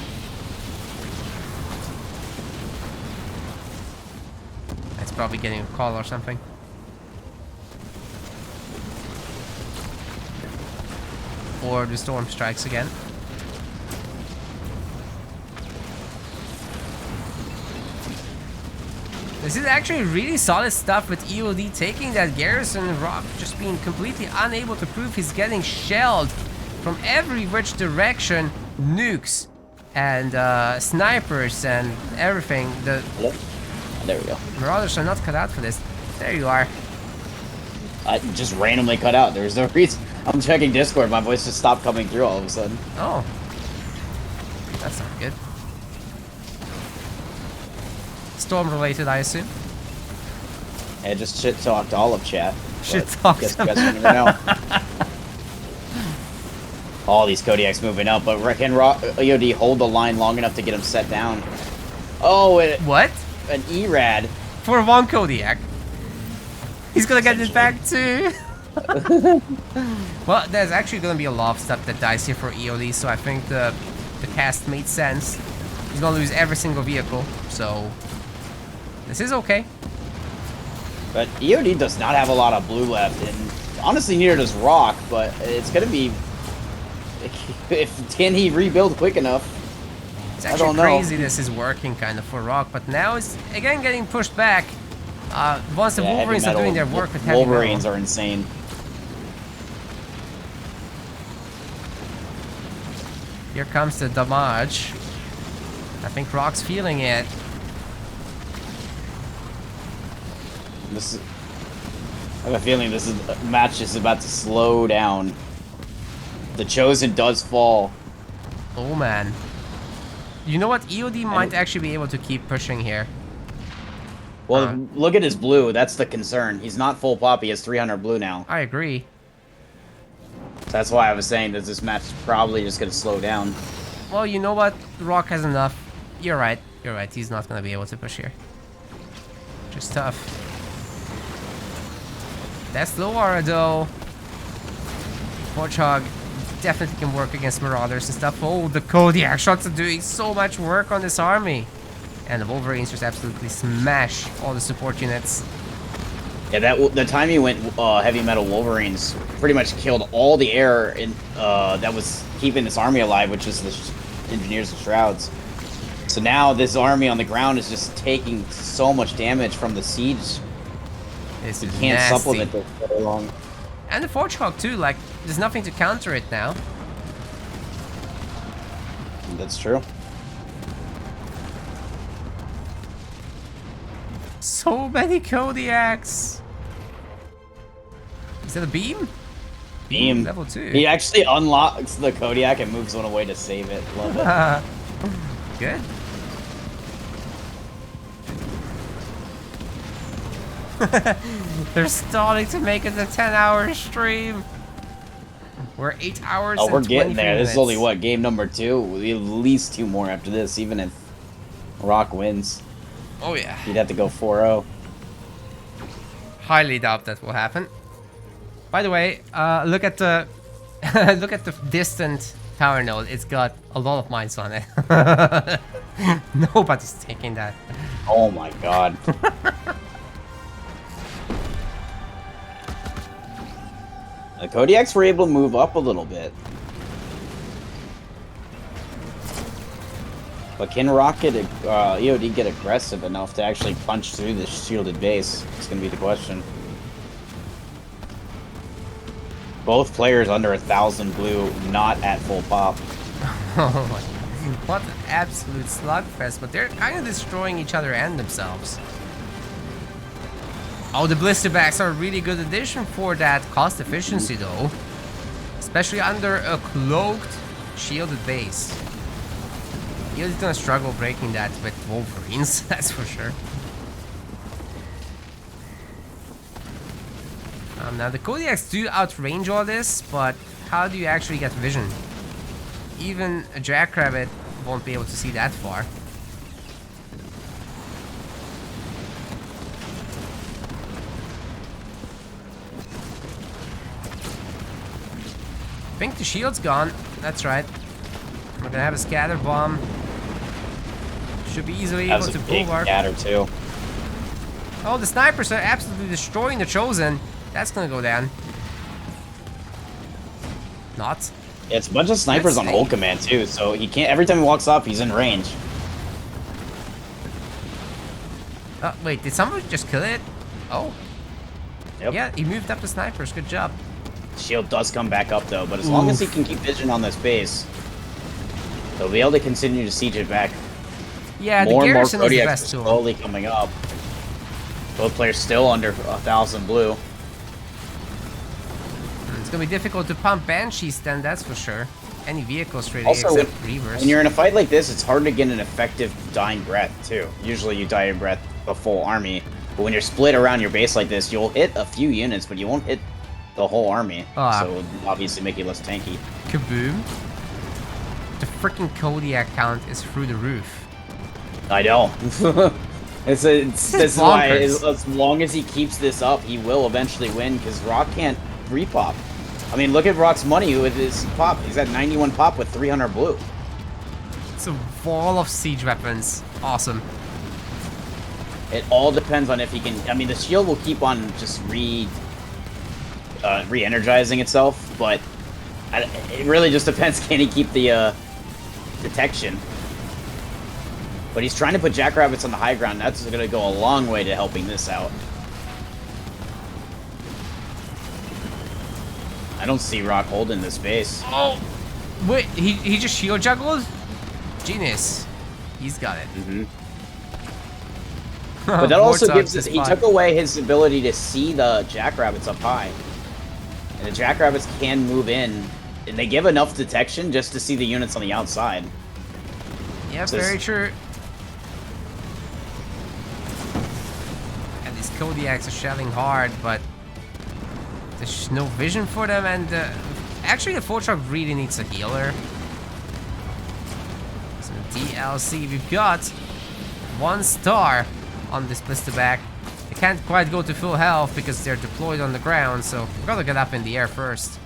It's probably getting a call or something. Or the storm strikes again. This is actually really solid stuff with EOD taking that garrison and Rock just being completely unable to prove he's getting shelled from every which direction. Nukes and snipers and everything. The There we go. Marauders are not cut out for this. There you are. I just randomly cut out. There's no reason. I'm checking Discord. My voice just stopped coming through all of a sudden. Oh. That's not good. Storm related, I assume. Yeah, just shit talked all of chat. Shit talked. Guess you guys don't even know. All these Kodiaks moving up, but can EOD hold the line long enough to get him set down? Oh, What? An ERAD. For one Kodiak. He's gonna get this back too. Well, there's actually gonna be a lot of stuff that dies here for EOD, so I think the cast made sense. He's gonna lose every single vehicle, so this is okay. But EOD does not have a lot of blue left, and honestly neither does Rock, but it's gonna be... Can he rebuild quick enough? It's actually crazy this is working kind of for Rock, but now it's again getting pushed back. Once the Wolverines are doing their work with heavy Wolverines metal. are insane. Here comes the damage. I think Rock's feeling it. This is, I have a feeling this match is about to slow down. The Chosen does fall. Oh man. You know what? EOD might actually be able to keep pushing here. Well, look at his blue. That's the concern. He's not full pop. He has 300 blue now. I agree. So that's why I was saying that this match is probably just going to slow down. Well, you know what? Rock has enough. You're right. You're right. He's not going to be able to push here. Just tough. That's low aura though. Warthog definitely can work against Marauders and stuff. Oh, the Kodiak shots are doing so much work on this army. And the Wolverines just absolutely smash all the support units. Yeah, the time he went heavy metal Wolverines pretty much killed all the air in, that was keeping this army alive, which is the Engineers and Shrouds. So now this army on the ground is just taking so much damage from the siege. This You is can't nasty. supplement it very long. And the Warthog too, like, there's nothing to counter it now. That's true. So many Kodiaks! Is that a beam? Beam. Level 2. He actually unlocks the Kodiak and moves one away to save it. Love it. Good. They're stalling to make it a 10-hour stream. We're 8 hours Oh, and we're getting 23 there. minutes. This is only, what, game number 2? We have at least 2 more after this, even if Rock wins. Oh yeah. He'd have to go 4-0. Highly doubt that will happen. By the way, look at the look at the distant tower node. It's got a lot of mines on it. Nobody's taking that. Oh my god. The Kodiaks were able to move up a little bit. But can Rock get EOD get aggressive enough to actually punch through this shielded base? It's going to be the question. Both players under 1,000 blue, not at full pop. Oh my god. What an absolute slugfest, but they're kind of destroying each other and themselves. Oh, the blister backs are a really good addition for that cost efficiency though. Especially under a cloaked, shielded base. EOD's gonna struggle breaking that with Wolverines, that's for sure. Now the Kodiaks do outrange all this, but how do you actually get vision? Even a Jackrabbit won't be able to see that far. I think the shield's gone. That's right. We're gonna have a scatter bomb. Should be easily able to bulwark. Scatter too. Oh, the snipers are absolutely destroying the Chosen. That's gonna go down. Not. Yeah, it's a bunch of snipers on hold command too, so he can't. Every time he walks up, he's in range. Oh, wait, did someone just kill it? Oh. Yep. Yeah, he moved up the snipers. Good job. Shield does come back up though, but as long as he can keep vision on this base, they'll be able to continue to siege it back. Yeah, more the and more garrison is the Kodiaks best are tool. slowly coming up. Both players still under 1,000 blue. It's gonna be difficult to pump Banshees then, that's for sure. Any vehicles really, Also, except Reavers. when you're in a fight like this, it's hard to get an effective dying breath too. Usually you die in breath the full army, but when you're split around your base like this, you'll hit a few units, but you won't hit the whole army. So it would obviously make you less tanky. Kaboom. The freaking Kodiak count is through the roof. I know. This is why, as long as he keeps this up, he will eventually win, because Rock can't repop. I mean, look at Rock's money with his pop. He's at 91 pop with 300 blue. It's a wall of siege weapons. Awesome. It all depends on if he can... I mean, the shield will keep on just re-energizing itself, but it really just depends. Can he keep the detection? But he's trying to put Jackrabbits on the high ground. That's going to go a long way to helping this out. I don't see Rock holding this base. Oh! Wait, he just shield juggled? Genius. He's got it. Mm-hmm. But that also gives us... He took away his ability to see the Jackrabbits up high. And the Jackrabbits can move in. And they give enough detection just to see the units on the outside. Yeah, so very true. And these Kodiaks are shelling hard, but there's no vision for them, and actually the full truck really needs a healer. So DLC, we've got 1 star on this blister back. They can't quite go to full health because they're deployed on the ground, so we've got to get up in the air first,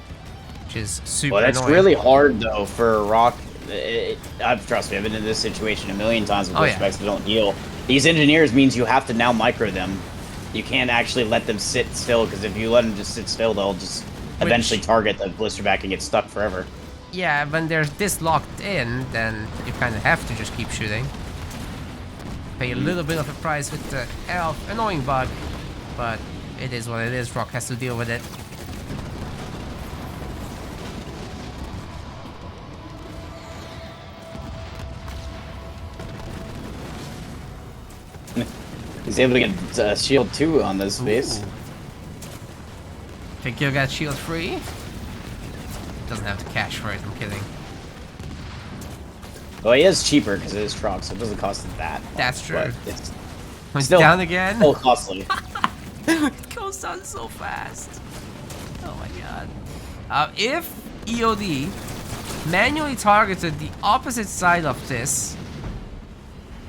which is super annoying. Well, that's really hard though for Rock. Trust me, I've been in this situation a million times with respects that don't heal. These engineers means you have to now micro them. You can't actually let them sit still, because if you let them just sit still, they'll just eventually target the blister back and get stuck forever. Yeah, when they're this locked in, then you kind of have to just keep shooting. Pay a little bit of a price with the elf, annoying bug, but it is what it is. Rock has to deal with it. He's able to get shield 2 on this base. Think you'll get shield 3? Doesn't have to cash for it, I'm kidding. Well, he is cheaper because it is truck, so it doesn't cost him that much. That's true. It's still down again? Still costly. It goes down so fast. Oh my god. If EOD manually targeted the opposite side of this,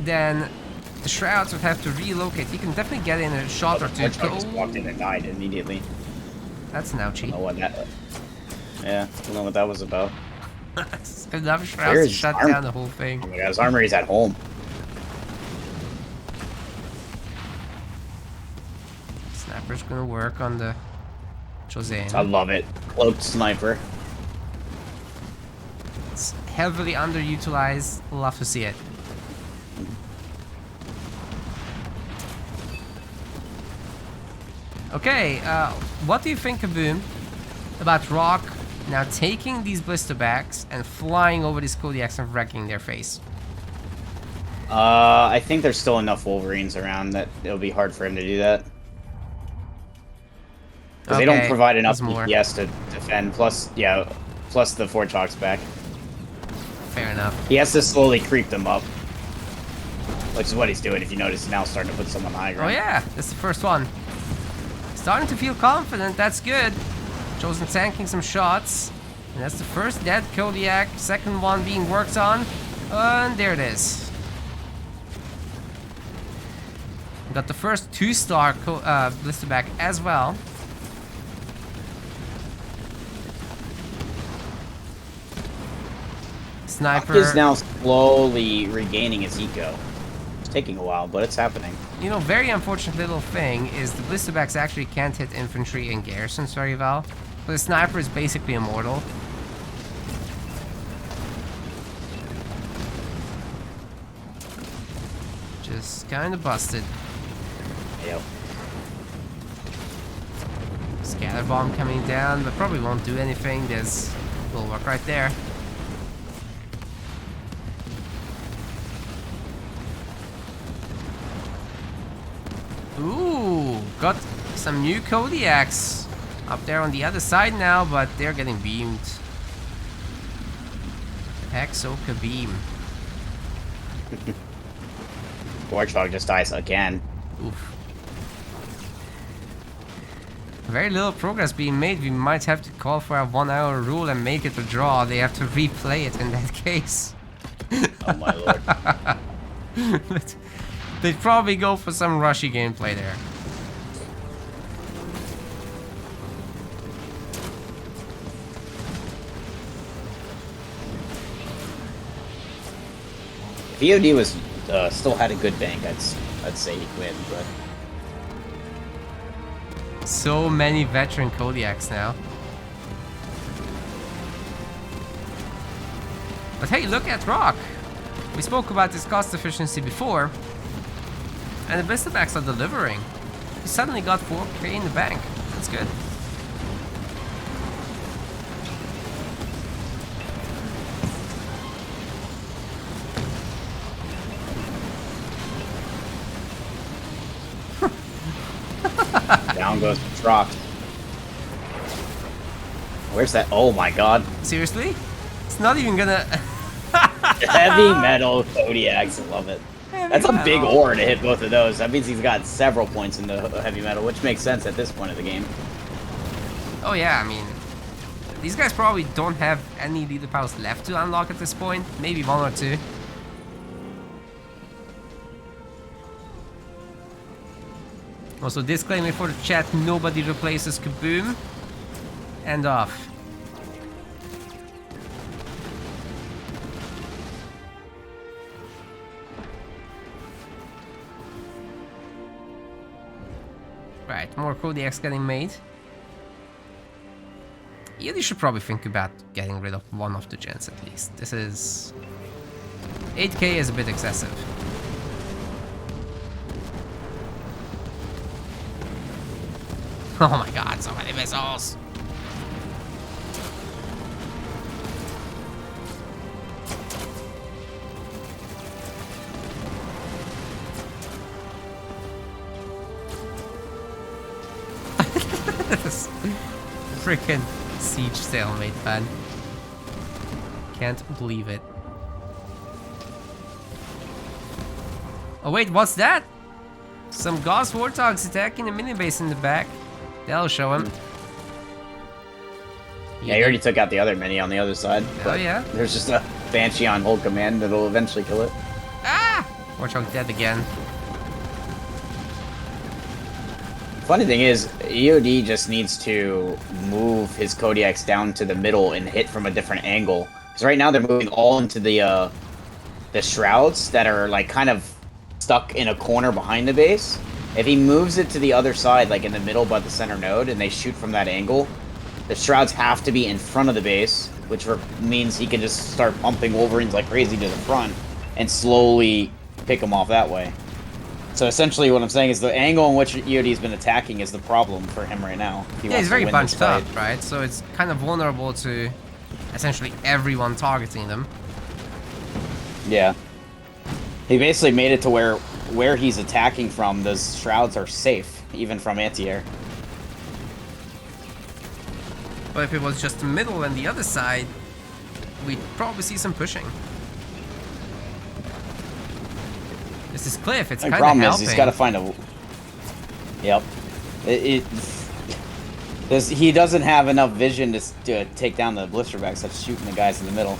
then the Shrouds would have to relocate. You can definitely get in a shot or two. Just walked in and died immediately. That's an ouchie. I don't know what that... Yeah, I don't know what that was about. Enough Shrouds to shut down the whole thing. Oh my god, his armory's at home. Snapper's gonna work on the Josane. I love it. Cloaked sniper. It's heavily underutilized. Love to see it. Okay, what do you think, Kaboom, about Rock Now taking these blisterbacks and flying over these Kodiaks and wrecking their face. I think there's still enough Wolverines around that it'll be hard for him to do that. Because they don't provide enough DPS to defend, plus the Forge Hawk's back. Fair enough. He has to slowly creep them up. Which is what he's doing, if you notice, he's now starting to put some on the high ground. Oh yeah, that's the first one. Starting to feel confident, that's good. Chosen tanking some shots. And that's the first dead Kodiak, second one being worked on. And there it is. Got the first 2-star blisterback as well. Sniper is now slowly regaining his eco. It's taking a while, but it's happening. You know, very unfortunate little thing is the blisterbacks actually can't hit infantry and garrisons very well. But the sniper is basically immortal. Just kind of busted. Yep. Scatter bomb coming down, but probably won't do anything. There's bulwark right there. Ooh, got some new Kodiaks up there on the other side now, but they're getting beamed. Hexoka beam. Warthog just dies again. Oof. Very little progress being made. We might have to call for a 1-hour rule and make it a draw. They have to replay it in that case. Oh my lord. They'd probably go for some rushy gameplay there. If EOD was still had a good bank, I'd say he'd win, but so many veteran Kodiaks now. But hey, look at Rock. We spoke about this cost efficiency before, and the blisterbacks are delivering. He suddenly got 4k in the bank. That's good. down goes Rock. Where's that? Oh my god. Seriously? It's not even gonna... Heavy metal Kodiaks, I love it. That's a big ore to hit both of those. That means he's got several points in the heavy metal, which makes sense at this point of the game. Oh yeah, I mean, these guys probably don't have any leader powers left to unlock at this point. Maybe 1 or 2. Also, disclaimer for the chat, nobody replaces Kaboom. And off. Right, more Kodiaks getting made. Yeah, you should probably think about getting rid of one of the gens at least. This is... 8k is a bit excessive. Oh my god, so many missiles! This freaking siege stalemate, man. Can't believe it. Oh wait, what's that? Some Gauss Warthogs attacking the mini base in the back. That'll show him. Yeah, he already took out the other mini on the other side. Oh yeah? There's just a Banshee on hold command that'll eventually kill it. Ah! Warthog dead again. Funny thing is, EOD just needs to move his Kodiaks down to the middle and hit from a different angle. Because right now they're moving all into the shrouds that are like kind of stuck in a corner behind the base. If he moves it to the other side, like in the middle by the center node, and they shoot from that angle, the shrouds have to be in front of the base, which means he can just start pumping Wolverines like crazy to the front and slowly pick them off that way. So essentially, what I'm saying is the angle in which EOD's been attacking is the problem for him right now. If he Yeah, wants he's to very win this bunched fight. up, right? So it's kind of vulnerable to essentially everyone targeting them. Yeah. He basically made it to where he's attacking from, those shrouds are safe, even from anti-air. But if it was just the middle and the other side, we'd probably see some pushing. This is Cliff, it's The kind of problem helping. is he's got to find a... Yep. He doesn't have enough vision to take down the blisterbacks that's shooting the guys in the middle.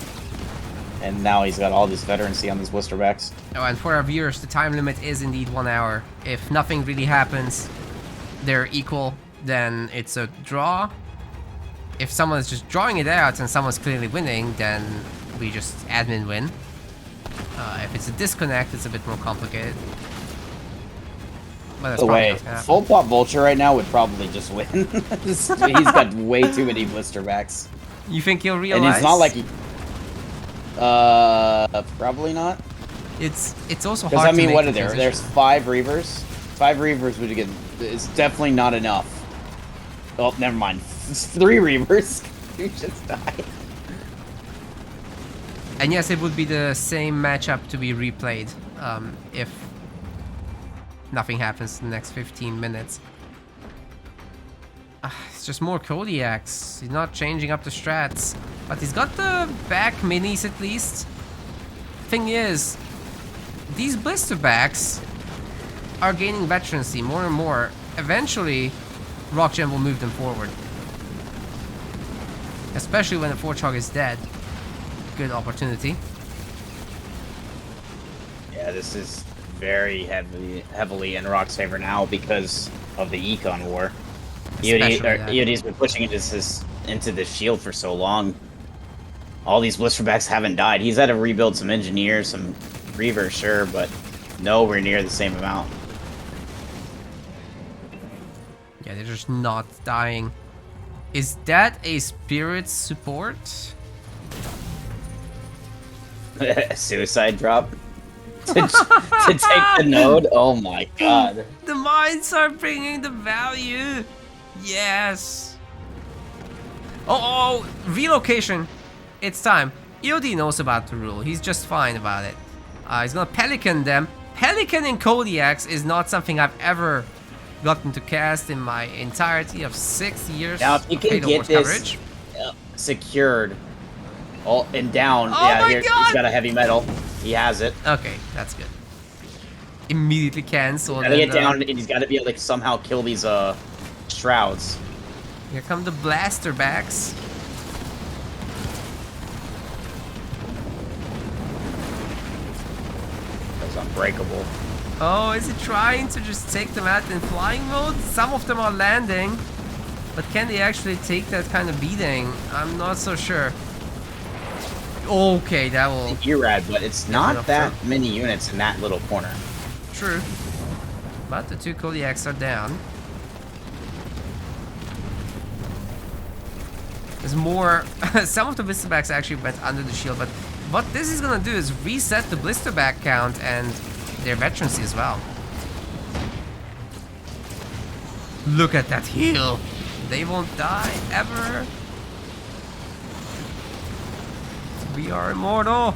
And now he's got all this veterancy on these blisterbacks. Oh, and for our viewers, the time limit is indeed 1 hour. If nothing really happens, they're equal, then it's a draw. If someone is just drawing it out and someone's clearly winning, then we just admin win. If it's a disconnect, it's a bit more complicated. But that's By the probably way, not gonna happen. full pop vulture right now would probably just win. He's got way too many blisterbacks. You think he'll realize? And it's not like he... probably not. It's also hard Because, I to mean, make what the are there? transition. There's 5 Reavers. 5 Reavers would get... It's definitely not enough. Oh, never mind. It's 3 Reavers. You just died. And yes, it would be the same matchup to be replayed if nothing happens in the next 15 minutes. It's just more Kodiaks. He's not changing up the strats. But he's got the back minis at least. Thing is, these blisterbacks are gaining veterancy more and more. Eventually, Rockgen will move them forward. Especially when the Forge is dead. Good opportunity. Yeah, this is very heavily in Rock's favor now because of the Econ war. EOD's been pushing into the shield for so long. All these blisterbacks haven't died. He's had to rebuild some engineers, some Reavers, sure, but nowhere near the same amount. Yeah, they're just not dying. Is that a spirit support? Suicide drop? to take the node? Oh my god. The mines are bringing the value. Yes. Oh, relocation. It's time. EOD knows about the rule. He's just fine about it. He's gonna Pelican them. Pelican in Kodiaks is not something I've ever gotten to cast in my entirety of 6 years. Now, if you can get this coverage. secured and down, Oh yeah, my here, God! he's got a heavy metal. He has it. Okay, that's good. Immediately cancel. Gotta get down, and he's got to be able to somehow kill these shrouds. Here come the blaster backs. That's unbreakable. Oh, is it trying to just take them out in flying mode? Some of them are landing, but can they actually take that kind of beating? I'm not so sure. Okay, that will... ERAD, but it's not enough that time. many units in that little corner. True. But the 2 Kodiaks are down. There's more... Some of the blisterbacks actually went under the shield, but what this is gonna do is reset the blisterback count and their veterancy as well. Look at that heal. They won't die ever. We are immortal.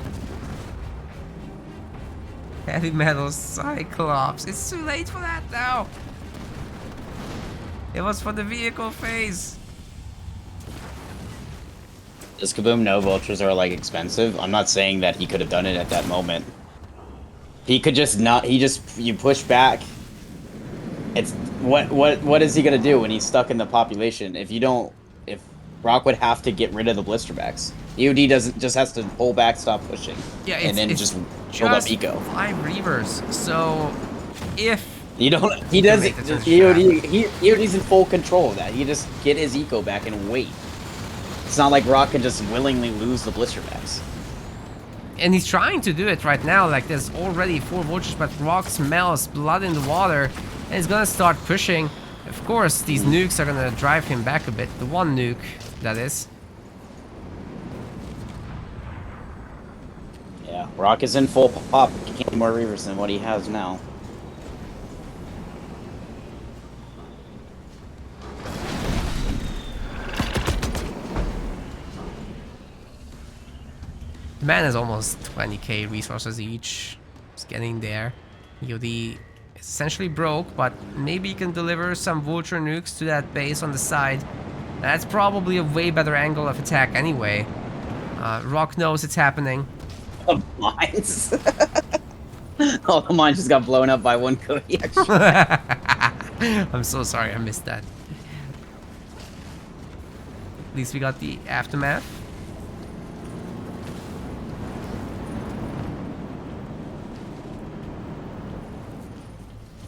Heavy metal Cyclops. It's too late for that now. It was for the vehicle phase. Does Kaboom know vultures are like expensive? I'm not saying that he could have done it at that moment. He could just not. You push back. It's what is he gonna do when he's stuck in the population? If Rock would have to get rid of the blisterbacks. EOD just has to pull back, stop pushing, Yeah, and then it's just build up eco. 5 Reavers. So if He does make the EOD's in full control of that. He just get his eco back and wait. It's not like Rock can just willingly lose the blisterbacks. and he's trying to do it right now, like there's already 4 vultures, but Rock smells blood in the water and he's gonna start pushing. Of course, these nukes are gonna drive him back a bit. The 1 nuke, that is. Yeah, Rock is in full pop. He can't do more Reavers than what he has now. Man is almost 20k resources each. It's getting there. EOD is essentially broke, but maybe he can deliver some vulture nukes to that base on the side. That's probably a way better angle of attack anyway. Rock knows it's happening. The mines. Oh, the mine just got blown up by one Cody, actually. I'm so sorry I missed that. At least we got the aftermath.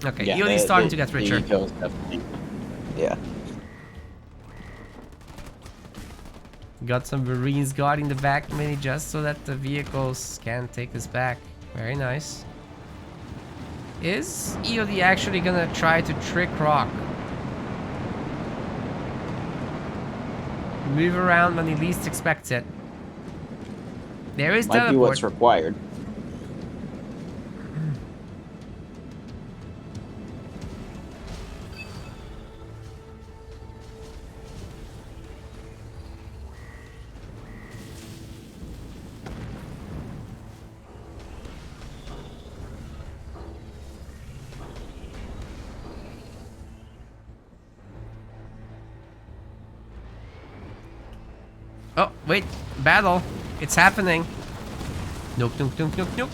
Okay, Yeah, EOD's starting to get richer. Yeah. Got some Marines guarding the back mini just so that the vehicles can take us back. Very nice. Is EOD actually gonna try to trick Rock? Move around when he least expects it. There is Might teleport. be what's required. Oh, wait. Battle. It's happening. Nope, nope, nope, nope, nope.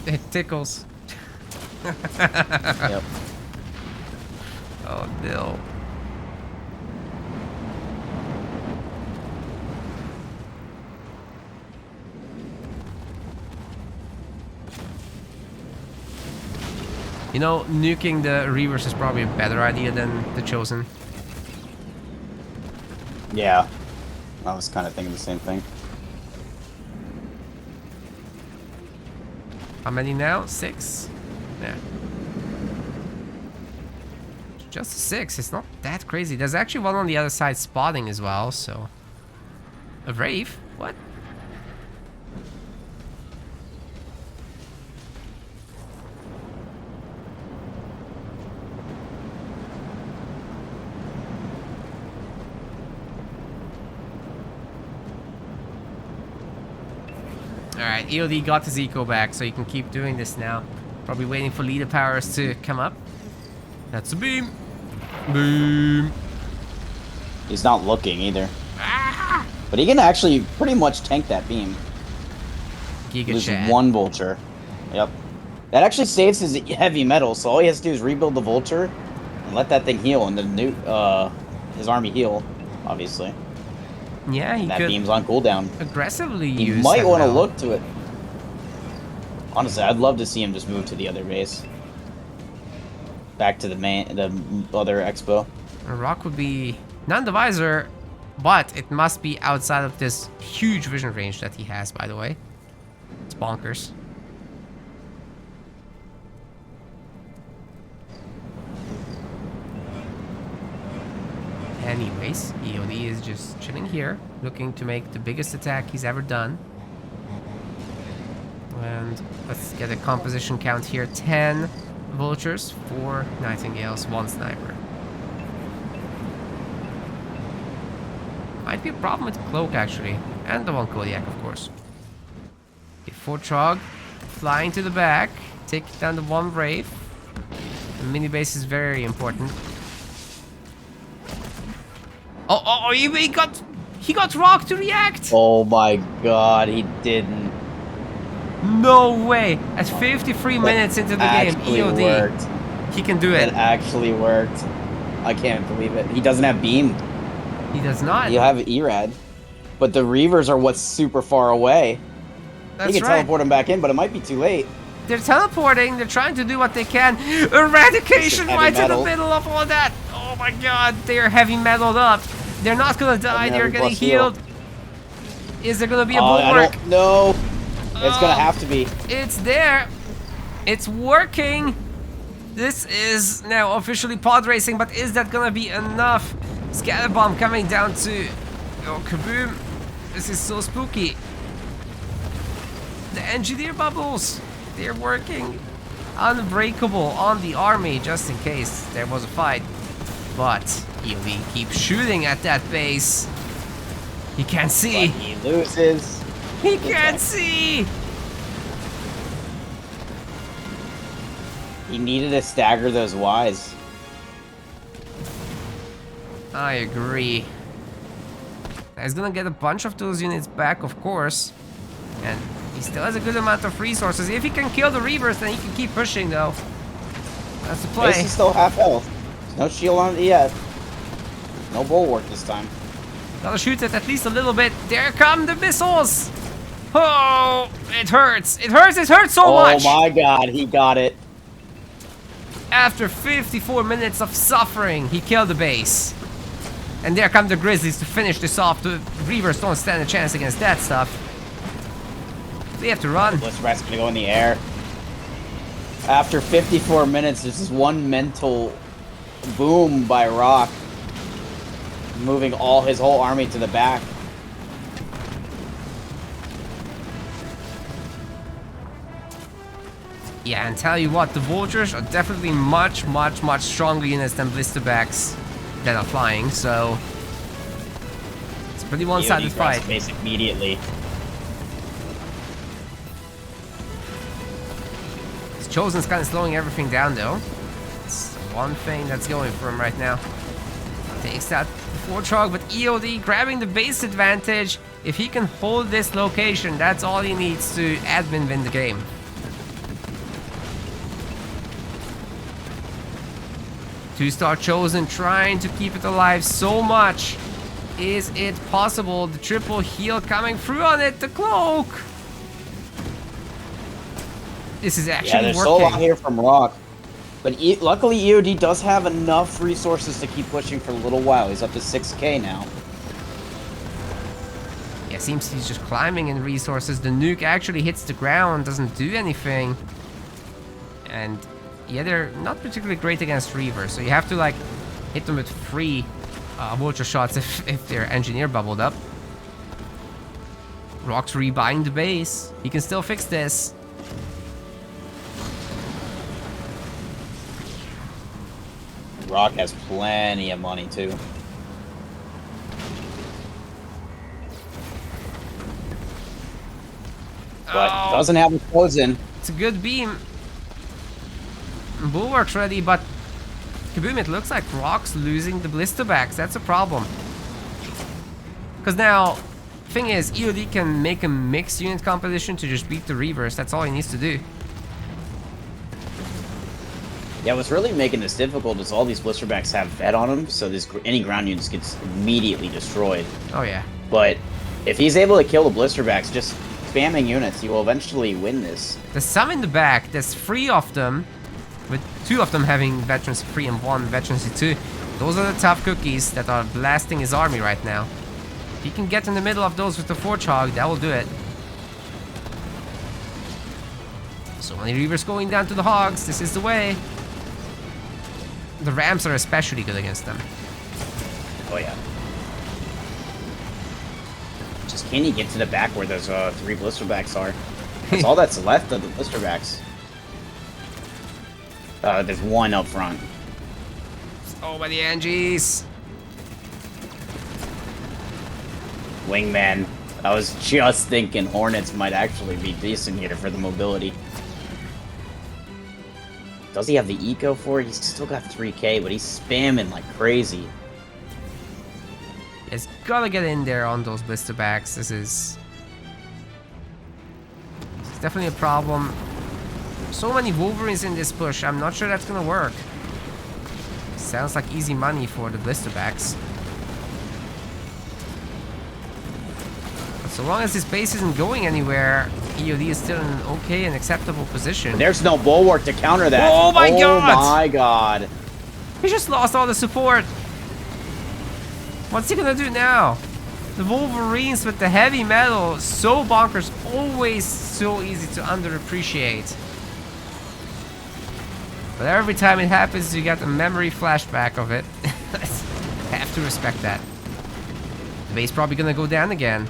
It tickles. Yep. Oh, no. You know, nuking the Reavers is probably a better idea than the Chosen. Yeah. I was kind of thinking the same thing. How many now? 6? Yeah. Just 6. It's not that crazy. There's actually one on the other side spotting as well, so... A Wraith? What? Alright, EOD got his eco back, so he can keep doing this now. Probably waiting for leader powers to come up. That's a beam. Boom. He's not looking either. Ah! But he can actually pretty much tank that beam. Giga There's Chad. one vulture. Yep. That actually saves his heavy metal, so all he has to do is rebuild the vulture and let that thing heal, and then his army heal, obviously. Yeah, he And that could beam's on cooldown. aggressively He use might that want to metal. look to it. Honestly, I'd love to see him just move to the other base. Back to the other expo. Rock would be not the visor, but it must be outside of this huge vision range that he has, by the way. It's bonkers. Anyways, EOD is just chilling here, looking to make the biggest attack he's ever done. And let's get a composition count here. 10 vultures, 4 nightingales, 1 sniper. Might be a problem with Cloak, actually. And the 1 Kodiak, of course. Okay, 4 Trog. Flying to the back. Take down the 1 Wraith. The mini base is very important. Oh, he got Rock to react! Oh my god, he didn't. No way! At 53 minutes into the game, EOD. Worked. He can do it. It actually worked. I can't believe it. He doesn't have beam. He does not. You have ERAD. But the Reavers are what's super far away. That's He can right. teleport him back in, but it might be too late. They're teleporting. They're trying to do what they can. Eradication Heavy right in the metal. middle of all that. Oh my god, they're heavy metaled up. They're not gonna die. Heavy They're metal getting plus heal. healed. Is there gonna be a I bulwark? don't know. It's gonna have to be. It's there. It's working. This is now officially pod racing, but is that gonna be enough? Scatter bomb coming down to... Oh, kaboom. This is so spooky. The engineer bubbles. They're working. Unbreakable on the army, just in case there was a fight. But EOD keeps shooting at that base. He can't see. But he loses. He can't see! He needed to stagger those Ys. I agree. He's gonna get a bunch of those units back, of course. And he still has a good amount of resources. If he can kill the Reavers, then he can keep pushing, though. That's the play. Base is still half health. No shield on it yet. No bulwark this time. Gotta shoot it at least a little bit. There come the missiles! Oh, it hurts. It hurts. It hurts so much. Oh my god, he got it. After 54 minutes of suffering, he killed the base. And there come the Grizzlies to finish this off. The Reavers don't stand a chance against that stuff. They have to run. Blitzcrank's gonna go in the air. After 54 minutes, there's this one mental boom by Rock, moving his whole army to the back. Yeah, and tell you what, the Vultures are definitely much stronger units than Blisterbacks that are flying, so it's a pretty one-sided fight. Base immediately. Chosen's kind of slowing everything down, though. It's one thing that's going for him right now. Takes out the Warthog, but EOD grabbing the base advantage. If he can hold this location, that's all he needs to admin win the game. Two-star Chosen trying to keep it alive so much. Is it possible? The triple heal coming through on it. The cloak. This is actually working. Yeah, there's so long here from Rock. But luckily EOD does have enough resources to keep pushing for a little while. He's up to 6k now. Yeah, seems he's just climbing in resources. The nuke actually hits the ground, doesn't do anything. And yeah, they're not particularly great against Reavers, so you have to like hit them with free vulture shots if their engineer bubbled up. Rock's rebuying the base. He can still fix this. Rock has plenty of money too. But doesn't have the close in. It's a good beam. Bulwark's ready, but kaboom, it looks like Rock's losing the Blisterbacks. That's a problem. Because now, thing is, EOD can make a mixed unit composition to just beat the Reavers. That's all he needs to do. Yeah, what's really making this difficult is all these Blisterbacks have vet on them, so any ground units gets immediately destroyed. Oh yeah. But if he's able to kill the Blisterbacks, just spamming units, he will eventually win this. There's some in the back. There's 3 of them, with 2 of them having Veterancy 3 and 1 Veterancy 2. Those are the tough cookies that are blasting his army right now. If he can get in the middle of those with the Warthog, that will do it. So many Reavers going down to the Hogs. This is the way. The Rams are especially good against them. Oh yeah. Just can he get to the back where those 3 Blisterbacks are? That's all that's left of the Blisterbacks. There's 1 up front. Oh, by the Angies. Wingman. I was just thinking Hornets might actually be decent here for the mobility. Does he have the eco for it? He's still got 3k, but he's spamming like crazy. He's gotta get in there on those Blisterbacks. This is definitely a problem. So many Wolverines in this push. I'm not sure that's gonna work. Sounds like easy money for the Blisterbacks. But so long as this base isn't going anywhere, EOD is still in an okay and acceptable position. There's no bulwark to counter that. Oh my god! Oh my god. He just lost all the support. What's he gonna do now? The Wolverines with the heavy metal, so bonkers, always so easy to underappreciate. But every time it happens, you get a memory flashback of it. Have to respect that. The base probably gonna go down again.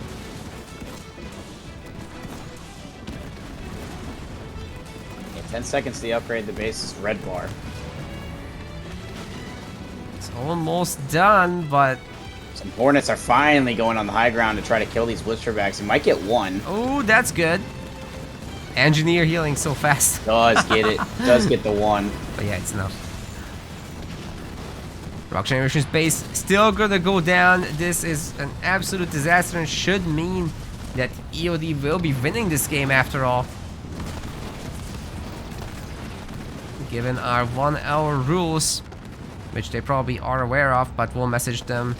Yeah, 10 seconds to upgrade the base's red bar. It's almost done, but Some Hornets are finally going on the high ground to try to kill these blisterbacks. He might get one. Oh, that's good. Engineer healing so fast. Does get it. Does get the one. But yeah, it's enough. Rock Generation's base still gonna go down. This is an absolute disaster and should mean that EOD will be winning this game after all. Given our 1 hour rules, which they probably are aware of, but we'll message them.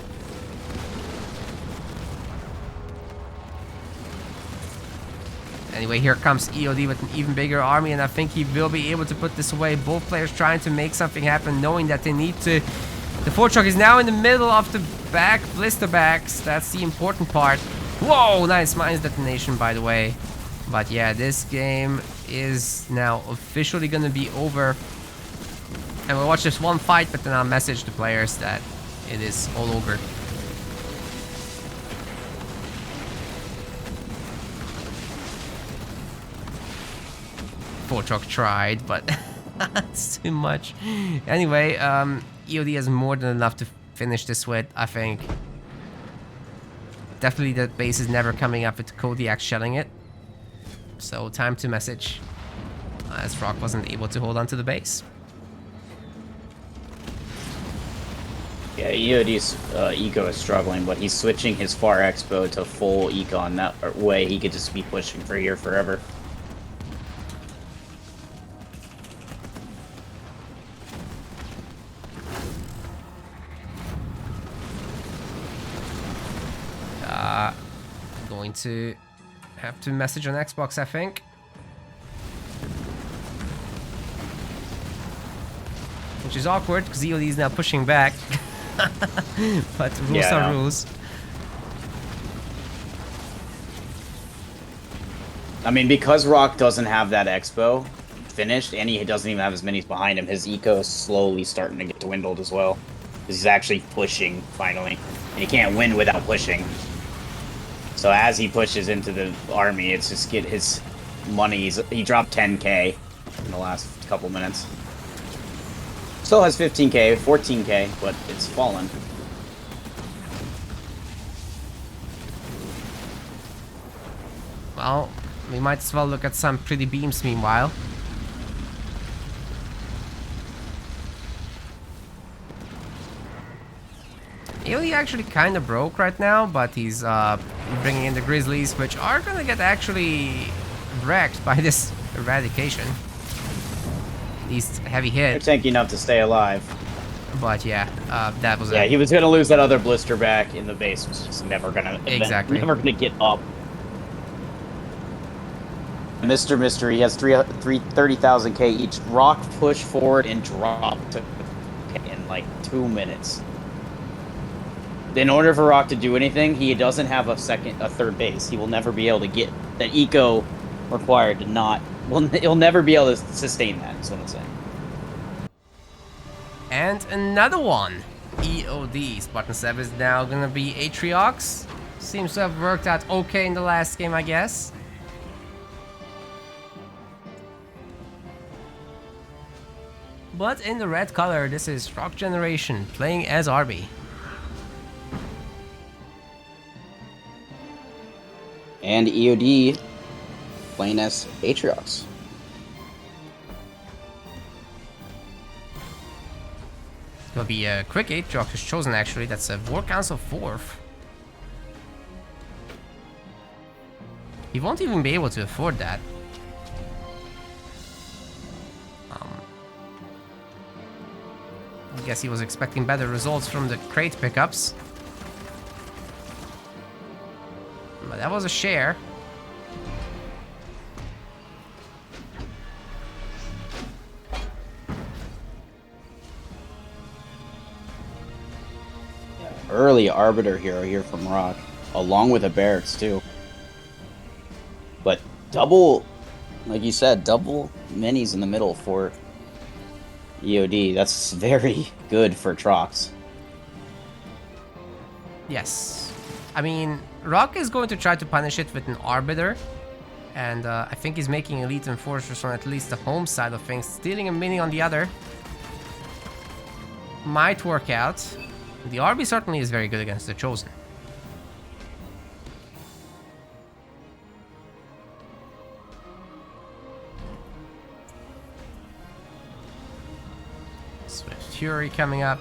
Anyway, here comes EOD with an even bigger army, and I think he will be able to put this away. Both players trying to make something happen, knowing that they need to. The 4 truck is now in the middle of the back blisterbacks. That's the important part. Whoa, nice mines detonation, by the way. But yeah, this game is now officially gonna be over. And we'll watch this one fight, but then I'll message the players that it is all over. Four truck tried, but it's too much. Anyway, EOD has more than enough to finish this with, I think. Definitely that base is never coming up with Kodiak shelling it. So time to message, as Rock wasn't able to hold on to the base. Yeah, EOD's eco is struggling, but he's switching his far expo to full econ. That way he could just be pushing for here forever. Going to have to message on Xbox, I think. Which is awkward, because EOD is now pushing back. But rules are rules. I mean, because Rock doesn't have that expo finished, and he doesn't even have his minis behind him, his eco is slowly starting to get dwindled as well. Because he's actually pushing, finally. And he can't win without pushing. So as he pushes into the army, it's just get his money. He dropped 10k in the last couple minutes. Still has 15k, 14k, but it's fallen. Well, we might as well look at some pretty beams meanwhile. EOD actually kind of broke right now, but he's bringing in the Grizzlies, which are gonna get actually wrecked by this eradication. At least heavy hit. They're tanky enough to stay alive. But yeah, that was he was gonna lose that other blister back in the base, which is never gonna never gonna get up. Mr. Mystery, he has 30,000k each. Rock push forward and drop in like 2 minutes. In order for Rock to do anything, he doesn't have a third base. He will never be able to get that eco required to not. Well, he'll never be able to sustain that. Is what I'm saying. And another one. EOD. Spartan 7 is now gonna be Atriox. Seems to have worked out okay in the last game, I guess. But in the red color, this is Rock Generation playing as Arby. And EOD playing as Atriox. It'll be a quick Atriox is chosen actually. That's a War Council 4th. He won't even be able to afford that. I guess he was expecting better results from the crate pickups. But that was a share. Early Arbiter hero here from Rock, along with a Barracks too. But double, like you said, double minis in the middle for EOD. That's very good for Trox. Yes. I mean, Rock is going to try to punish it with an Arbiter. And I think he's making Elite Enforcers on at least the home side of things. Stealing a mini on the other. Might work out. The RB certainly is very good against the Chosen. Swift Fury coming up.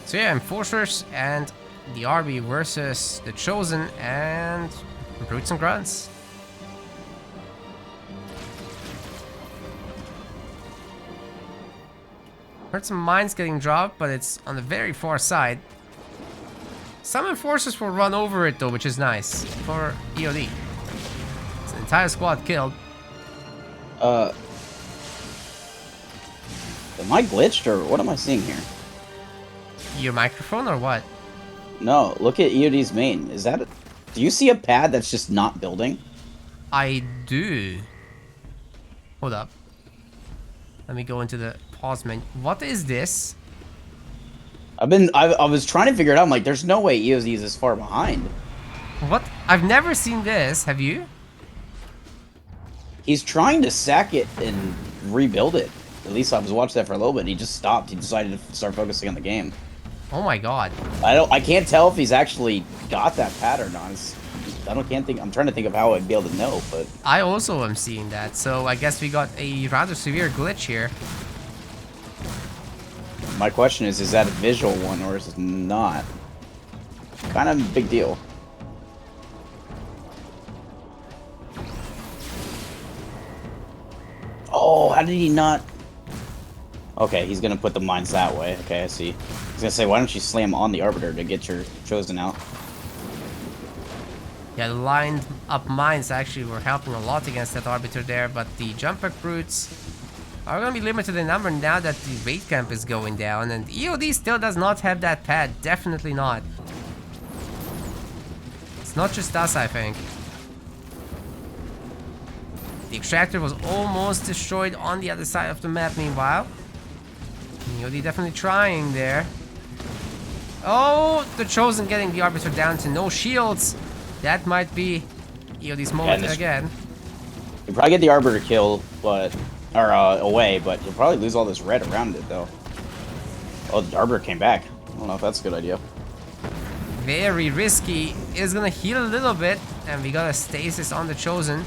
So yeah, Enforcers and the RB versus the Chosen and Brutes and Grunts. Heard some mines getting dropped, but it's on the very far side. Some Enforcers will run over it though, which is nice for EOD. It's an entire squad killed. Am I glitched or what am I seeing here? Your microphone or what? No, look at EOD's main. Is that do you see a pad that's just not building? I do. Hold up. Let me go into the pause menu. What is this? I was trying to figure it out. I'm like, there's no way EOD is this far behind. What? I've never seen this. Have you? He's trying to sack it and rebuild it. At least I was watching that for a little bit. He just stopped. He decided to start focusing on the game. Oh my god. I can't tell if he's actually got that pad or not. I'm trying to think of how I'd be able to know, but I also am seeing that. So I guess we got a rather severe glitch here. my question is that a visual one or is it not? Kind of a big deal. Oh, how did he not? Okay, he's gonna put the mines that way. Okay, I see. I was gonna say, why don't you slam on the Arbiter to get your Chosen out? Yeah, the lined up mines actually were helping a lot against that Arbiter there, but the jump back brutes are gonna be limited in number now that the raid camp is going down, and EOD still does not have that pad. Definitely not. It's not just us, I think. The extractor was almost destroyed on the other side of the map meanwhile. EOD definitely trying there. Oh, the Chosen getting the Arbiter down to no shields. That might be EOD's moment again. You'll probably get the Arbiter kill, but away, but you'll probably lose all this red around it, though. Oh, the Arbiter came back. I don't know if that's a good idea. Very risky. Is gonna heal a little bit, and we got a stasis on the Chosen.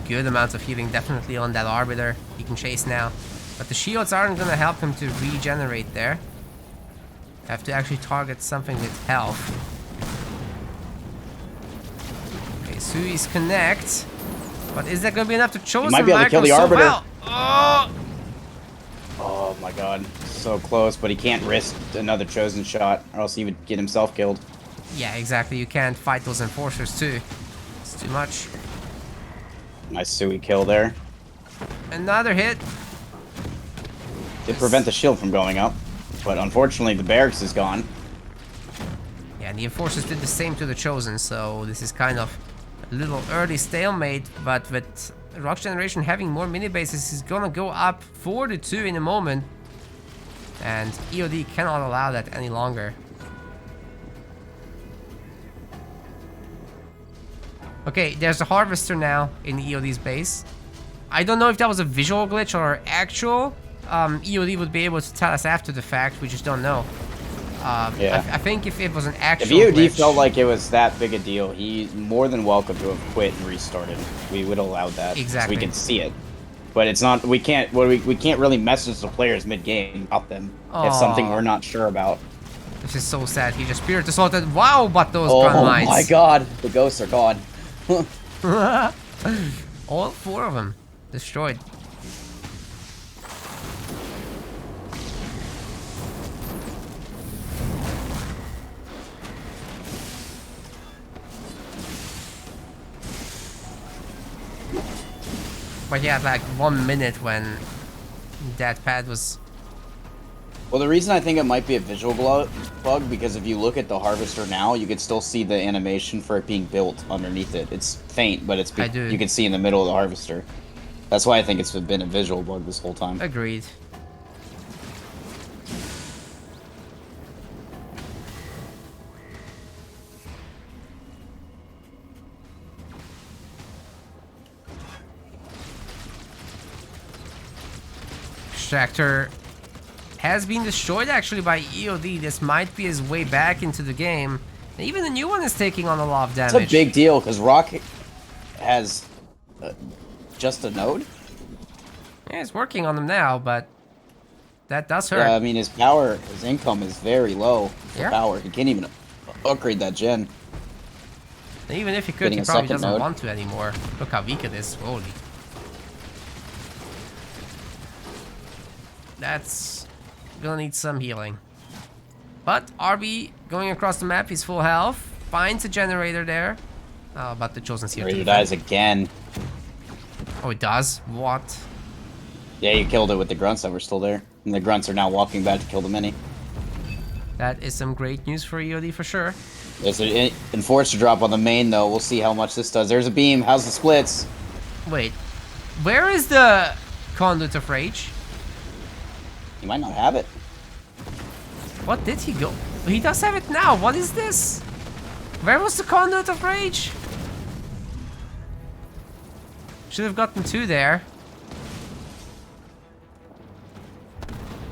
Good amount of healing definitely on that Arbiter. He can chase now. But the shields aren't gonna help him to regenerate there. Have to actually target something with health. Okay, Sui's connect. But is that gonna be enough to Chosen? He might be able to kill the Arbiter. Well? Oh! Oh my god. So close, but he can't risk another Chosen shot, or else he would get himself killed. Yeah, exactly. You can't fight those Enforcers too. It's too much. Nice Sui kill there. Another hit. Did prevent the shield from going up, but unfortunately the barracks is gone. Yeah, and the Enforcers did the same to the Chosen, so this is kind of a little early stalemate, but with Rock Generation having more mini bases, he's gonna go up 4-2 in a moment, and EOD cannot allow that any longer. Okay, there's a Harvester now in EOD's base. I don't know if that was a visual glitch or actual. EOD would be able to tell us after the fact, we just don't know. Yeah. I think if it was an actual If EOD glitch, felt like it was that big a deal, he's more than welcome to have quit and restarted. We would allow that. Exactly. So we can see it. But it's not, we can't really message the players mid-game about them. If something we're not sure about. This is so sad. He just Spirit Assaulted. Wow, but those gun mines. Oh my god, the ghosts are gone. All 4 of them destroyed. But he had like 1 minute when that pad was... Well, the reason I think it might be a visual bug, because if you look at the Harvester now, you can still see the animation for it being built underneath it. It's faint, but it's you can see in the middle of the Harvester. That's why I think it's been a visual bug this whole time. Agreed. extractor has been destroyed actually by EOD. This might be his way back into the game. And even the new one is taking on a lot of damage. It's a big deal because Rock has just a node. Yeah, it's working on them now, but that does hurt. Yeah, I mean his income is very low for power. He can't even upgrade that gen. And even if he could, he probably doesn't want to anymore. Look how weak it is. Holy. That's gonna need some healing. But RB going across the map, he's full health. Finds a generator there. Oh, but the Chosen's here. Generator dies again. Oh, it does? What? Yeah, you killed it with the grunts that were still there. And the grunts are now walking back to kill the mini. That is some great news for EOD for sure. There's an Enforcer drop on the main though. We'll see how much this does. There's a beam. How's the splits? Wait. Where is the Conduit of Rage? He might not have it. What did he go? He does have it now. What is this? Where was the Conduit of Rage? Should have gotten 2 there.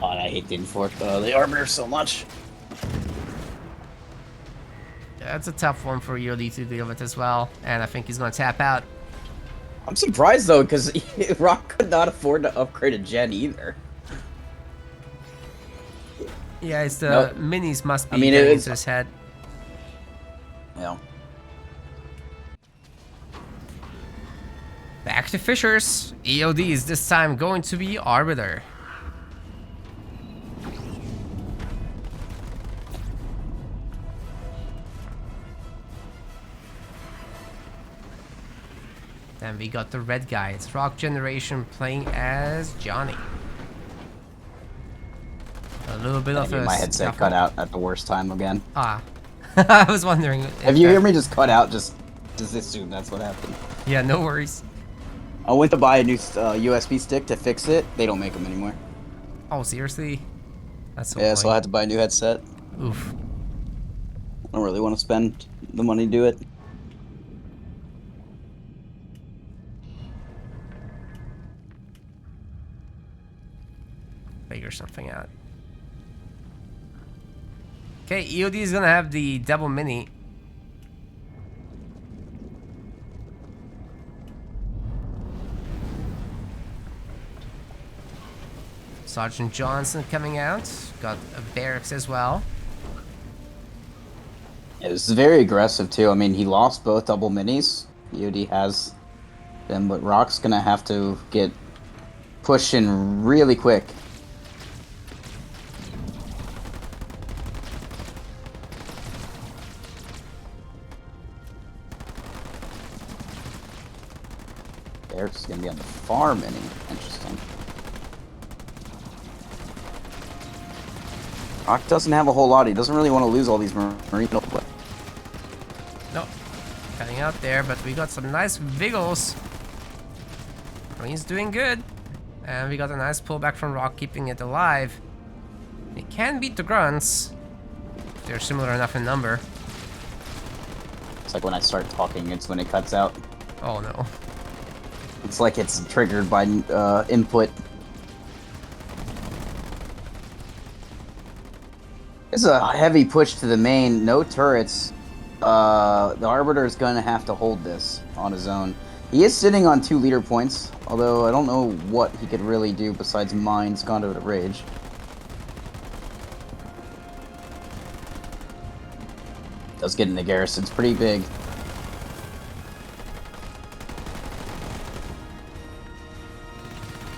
Oh, I hate the the Arbiter so much. Yeah, that's a tough one for EOD to deal with as well. And I think he's going to tap out. I'm surprised though, because Rock could not afford to upgrade a gen either. Yeah, it's the minis must be getting into his head. Yeah. Back to Fishers. EOD is this time going to be Arbiter. Then we got the red guy. It's Rock Generation playing as Johnny. A little bit of a... My headset cut out at the worst time again. Ah. I was wondering... If you hear me just cut out, just assume that's what happened. Yeah, no worries. I went to buy a new USB stick to fix it. They don't make them anymore. Oh, seriously? That's so yeah, so I had to buy a new headset. Oof. I don't really want to spend the money to do it. Figure something out. Okay, EOD is gonna have the double mini. Sergeant Johnson coming out. Got a barracks as well. Yeah, this is very aggressive too. I mean, he lost both double minis. EOD has them, but Rock's gonna have to get pushed in really quick. Barracks is gonna be on the far mini. Interesting. Rock doesn't have a whole lot. He doesn't really want to lose all these marine. No, cutting out there, but we got some nice Viggles. Marine's doing good. And we got a nice pullback from Rock, keeping it alive. They can beat the grunts. They're similar enough in number. It's like when I start talking, it's when it cuts out. Oh no. It's like it's triggered by input. It's a heavy push to the main. No turrets. The Arbiter is going to have to hold this on his own. He is sitting on 2 leader points, although I don't know what he could really do besides Mine's Conduit of Rage. Does get in the garrison. It's pretty big.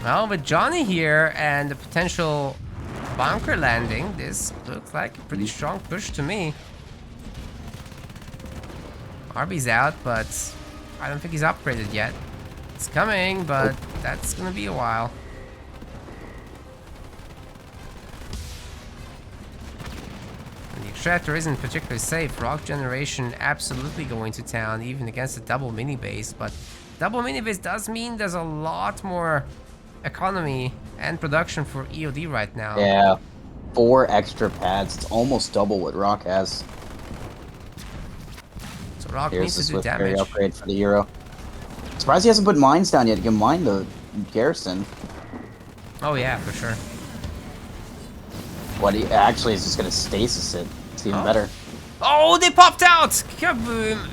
Well, with Johnny here and the potential bunker landing, this looks like a pretty strong push to me. RB's out, but I don't think he's upgraded yet. It's coming, but that's gonna be a while. And the extractor isn't particularly safe. Rock Generation absolutely going to town, even against a double mini base, but double mini base does mean there's a lot more economy and production for EOD right now. Yeah, 4 extra pads. It's almost double what Rock has. So Rock Here's needs the to do damage. upgrade for the Euro. Surprised he hasn't put mines down yet to get mine the garrison. Oh yeah, for sure. What he actually is just gonna stasis it. It's even better. Oh, they popped out! Kaboom!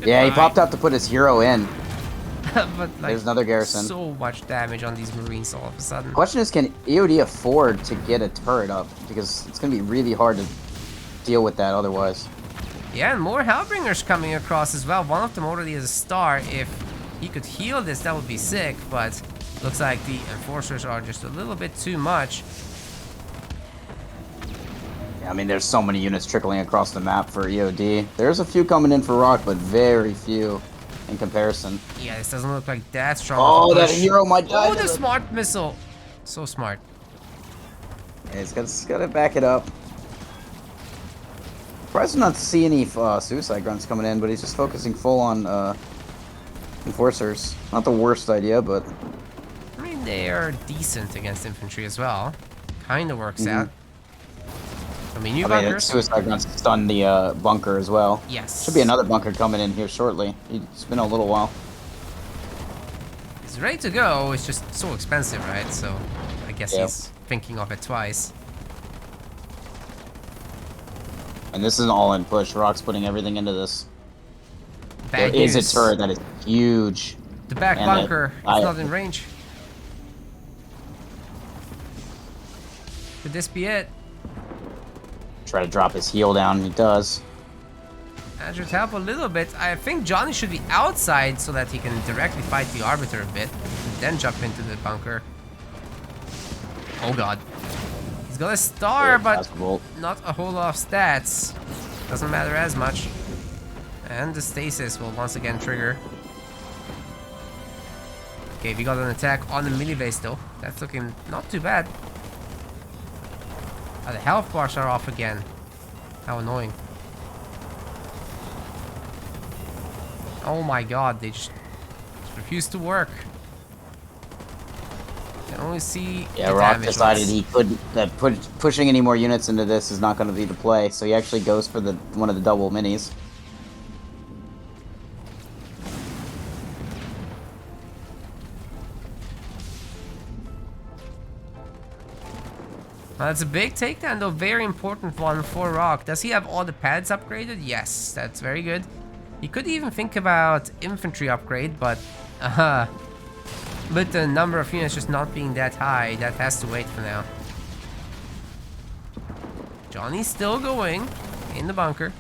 Yeah, he Goodbye. popped out to put his hero in. But like, There's another garrison. so much damage on these Marines all of a sudden. Question is, can EOD afford to get a turret up? Because it's gonna be really hard to deal with that otherwise. Yeah, and more Hellbringers coming across as well. One of them already is a star. If he could heal this, that would be sick, but looks like the Enforcers are just a little bit too much. Yeah, I mean, there's so many units trickling across the map for EOD. There's a few coming in for Rock, but very few in comparison. Yeah, this doesn't look like that strong. Oh, of a that push. hero might die. Oh, the smart missile. So smart. Yeah, he's gotta back it up. Surprised to not see any suicide grunts coming in, but he's just focusing full on Enforcers. Not the worst idea, but... I mean, they are decent against infantry as well. Kind of works out. I mean, new bunkers. Suicide grunts stun the bunker as well. Yes. Should be another bunker coming in here shortly. It's been a little while. It's ready to go. It's just so expensive, right? So I guess Yep. he's thinking of it twice. And this is an all-in push. Rock's putting everything into this. Bad There is news. a turret that is huge. The back and bunker is I- not in range. Could this be it? Try to drop his heel down. He does. That should help a little bit. I think Johnny should be outside so that he can directly fight the Arbiter a bit, and then jump into the bunker. Oh god. He's got a star, Yeah, but possible. not a whole lot of stats. Doesn't matter as much. And the stasis will once again trigger. Okay, we got an attack on the mini base though. That's looking not too bad. Oh, the health bars are off again. How annoying. Oh my god, they just refuse to work. Can only see Yeah, the Rock damage decided ones. he couldn't. That pushing any more units into this is not going to be the play. So he actually goes for the one of the double minis. That's a big takedown though, very important one for Rock. Does he have all the pads upgraded? Yes, that's very good. He could even think about infantry upgrade, but with the number of units just not being that high, that has to wait for now. Johnny's still going in the bunker.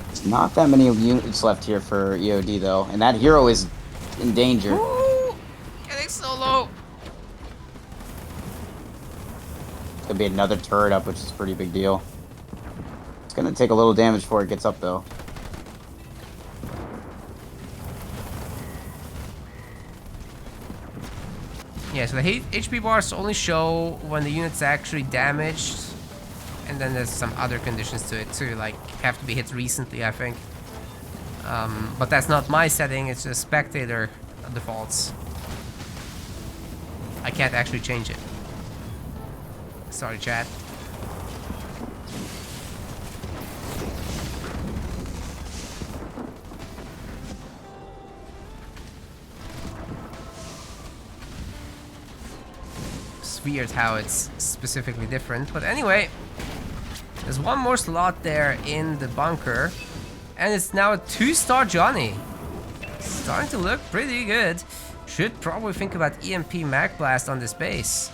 There's not that many units left here for EOD though, and that hero is in danger. Ooh, getting so low. It's gonna be another turret up, which is a pretty big deal. It's gonna take a little damage before it gets up though. Yeah, so the HP bars only show when the unit's actually damaged, and then there's some other conditions to it too, like have to be hit recently, I think. But that's not my setting, it's just spectator defaults. I can't actually change it. Sorry, chat. It's weird how it's specifically different, but anyway, there's one more slot there in the bunker, and it's now a 2-star Johnny. Starting to look pretty good. Should probably think about EMP Mag Blast on this base.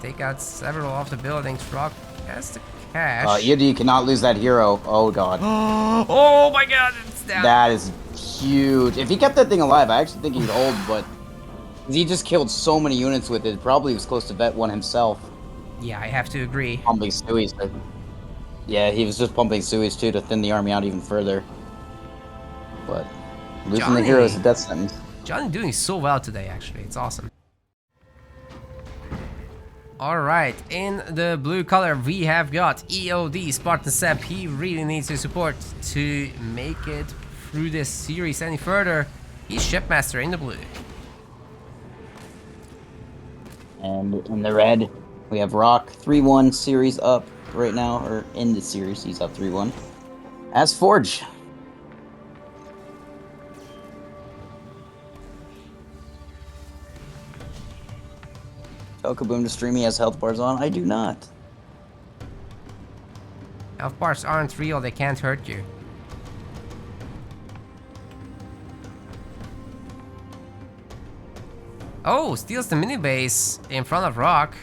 Take out several of the buildings. Rock has the cash. EOD cannot lose that hero. Oh god. Oh my god, it's down. That is huge. If he kept that thing alive, I actually think he'd hold, but he just killed so many units with it. Probably was close to vet one himself. Yeah, I have to agree. Pumping Sui's. Yeah, he was just pumping Sui's too to thin the army out even further. But losing Johnny. the hero is a death sentence. Johnny doing so well today, actually. It's awesome. Alright, in the blue color, we have got EOD, Spartan Sep. He really needs your support to make it through this series any further. He's Shipmaster in the blue. And in the red, we have Rock 3-1 series up right now, or in the series, he's up 3-1. As Forge. Tell Kaboom to stream he has health bars on. I do not. Health bars aren't real, they can't hurt you. Oh, steals the mini base in front of Rock.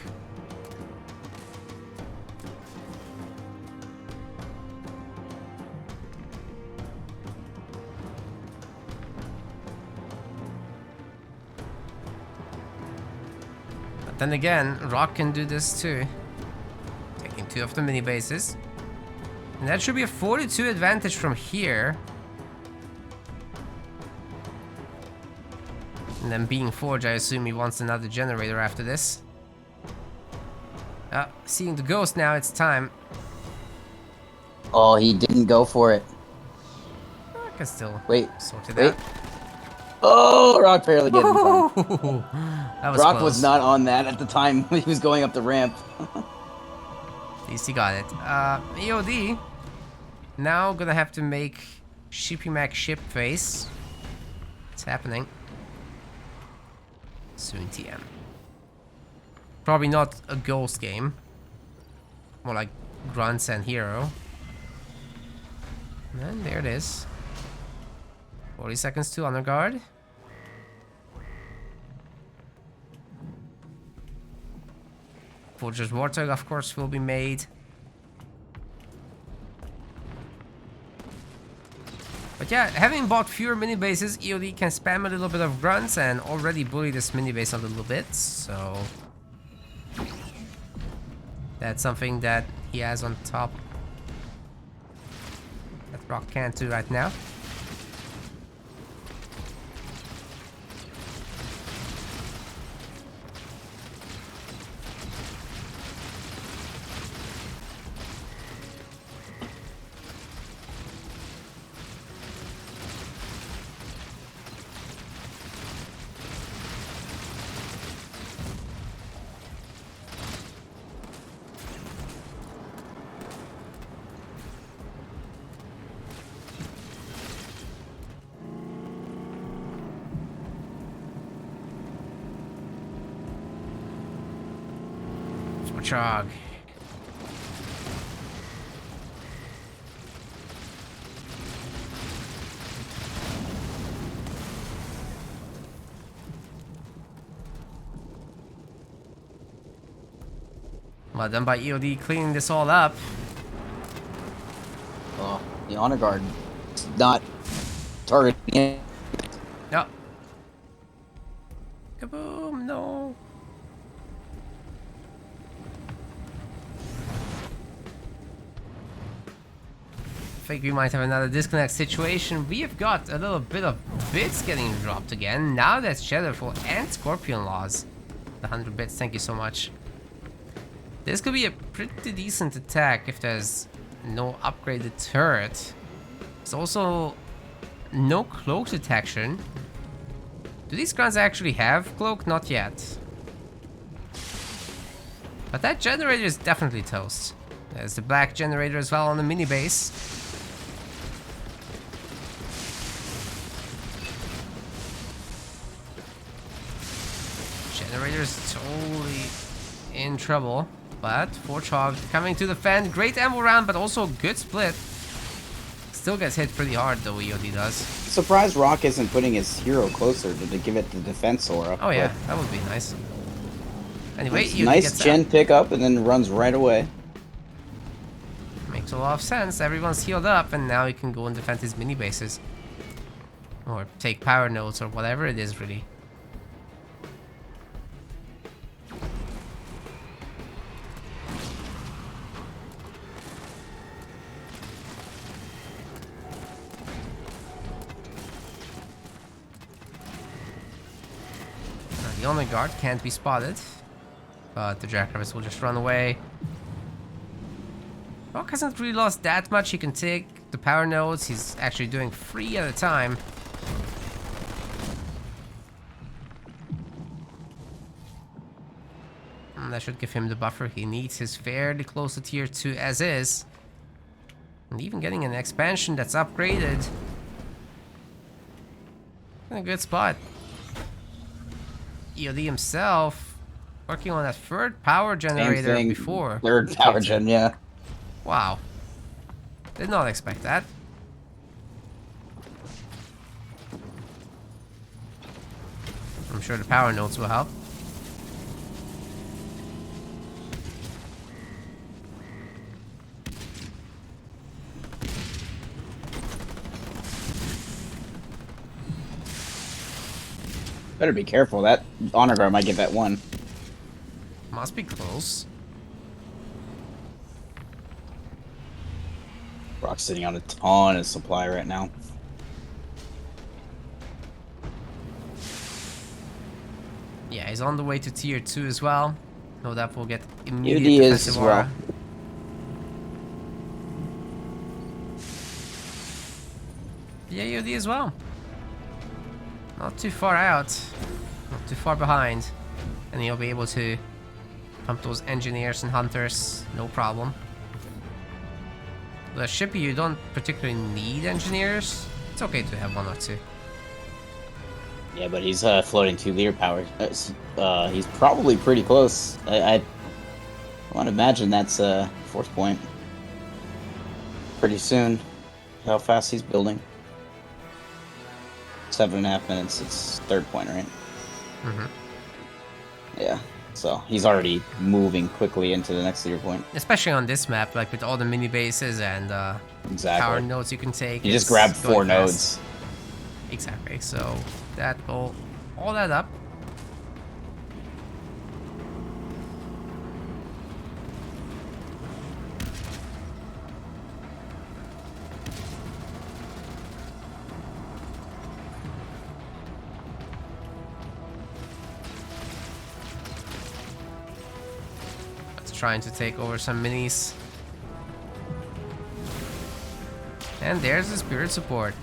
But then again, Rock can do this too. Taking 2 of the mini bases. And that should be a 42 advantage from here. And then being Forge, I assume he wants another generator after this. Seeing the ghost now, it's time. Oh, he didn't go for it. I can still sort it wait. out. Oh, Rock barely getting time. That was Rock close. was not on that at the time when he was going up the ramp. At least he got it. EOD. Now gonna have to make Shippy Mac ship face. It's happening. Soon TM. Probably not a ghost game. More like Grunts and Hero. And there it is. 40 seconds to honor guard. Forger's Warthog, of course, will be made. But yeah, having bought fewer mini bases, EOD can spam a little bit of grunts and already bully this mini base a little bit, so that's something that he has on top that Rock can't do right now. Chog. Well done by EOD cleaning this all up. Oh, the honor guard is not targeting it. No. Kaboom, no. I think we might have another disconnect situation. We have got a little bit of bits getting dropped again. Now that's Shadowfall and Scorpion Laws. The 100 bits, thank you so much. This could be a pretty decent attack if there's no upgraded turret. There's also no cloak detection. Do these guns actually have cloak? Not yet. But that generator is definitely toast. There's the black generator as well on the mini base. Generator's totally in trouble, but Forchog coming to defend. Great ammo round, but also good split. Still gets hit pretty hard though, EOD does. Surprised Rock isn't putting his hero closer to give it the defense aura. Oh yeah, that would be nice. Anyway, EOD nice gets gen that. pick up and then runs right away. Makes a lot of sense. Everyone's healed up, and now he can go and defend his mini bases. Or take power nodes or whatever it is, really. The only guard can't be spotted, but the Jackrabbits will just run away. Rock hasn't really lost that much. He can take the power nodes. He's actually doing 3 at a time. And that should give him the buffer he needs. He's fairly close to tier 2 as is. And even getting an expansion that's upgraded. In a good spot. EOD himself Working on that third power generator thing, before. third power Tier 2. gen, yeah. Wow. Did not expect that. I'm sure the power nodes will help. Better be careful. That honor guard might get that one. Must be close. Rock's sitting on a ton of supply right now. Yeah, he's on the way to tier 2 as well. No doubt we'll get immediate EOD is defensive as well. aura. Yeah, EOD as well. Not too far out. Not too far behind. And he'll be able to pump those engineers and hunters. No problem. The Shippy, you don't particularly need engineers. It's okay to have 1 or 2. Yeah, but he's floating 2 leader power. He's probably pretty close. I want to imagine that's fourth point. Pretty soon. How fast he's building. 7.5 minutes. It's third point, right? Yeah. So he's already moving quickly into the next leader point. Especially on this map, like with all the mini bases and Exactly. power nodes you can take. You just grab 4 going nodes. fast. Exactly. So that will all that up. Trying to take over some minis. And there's the spirit support.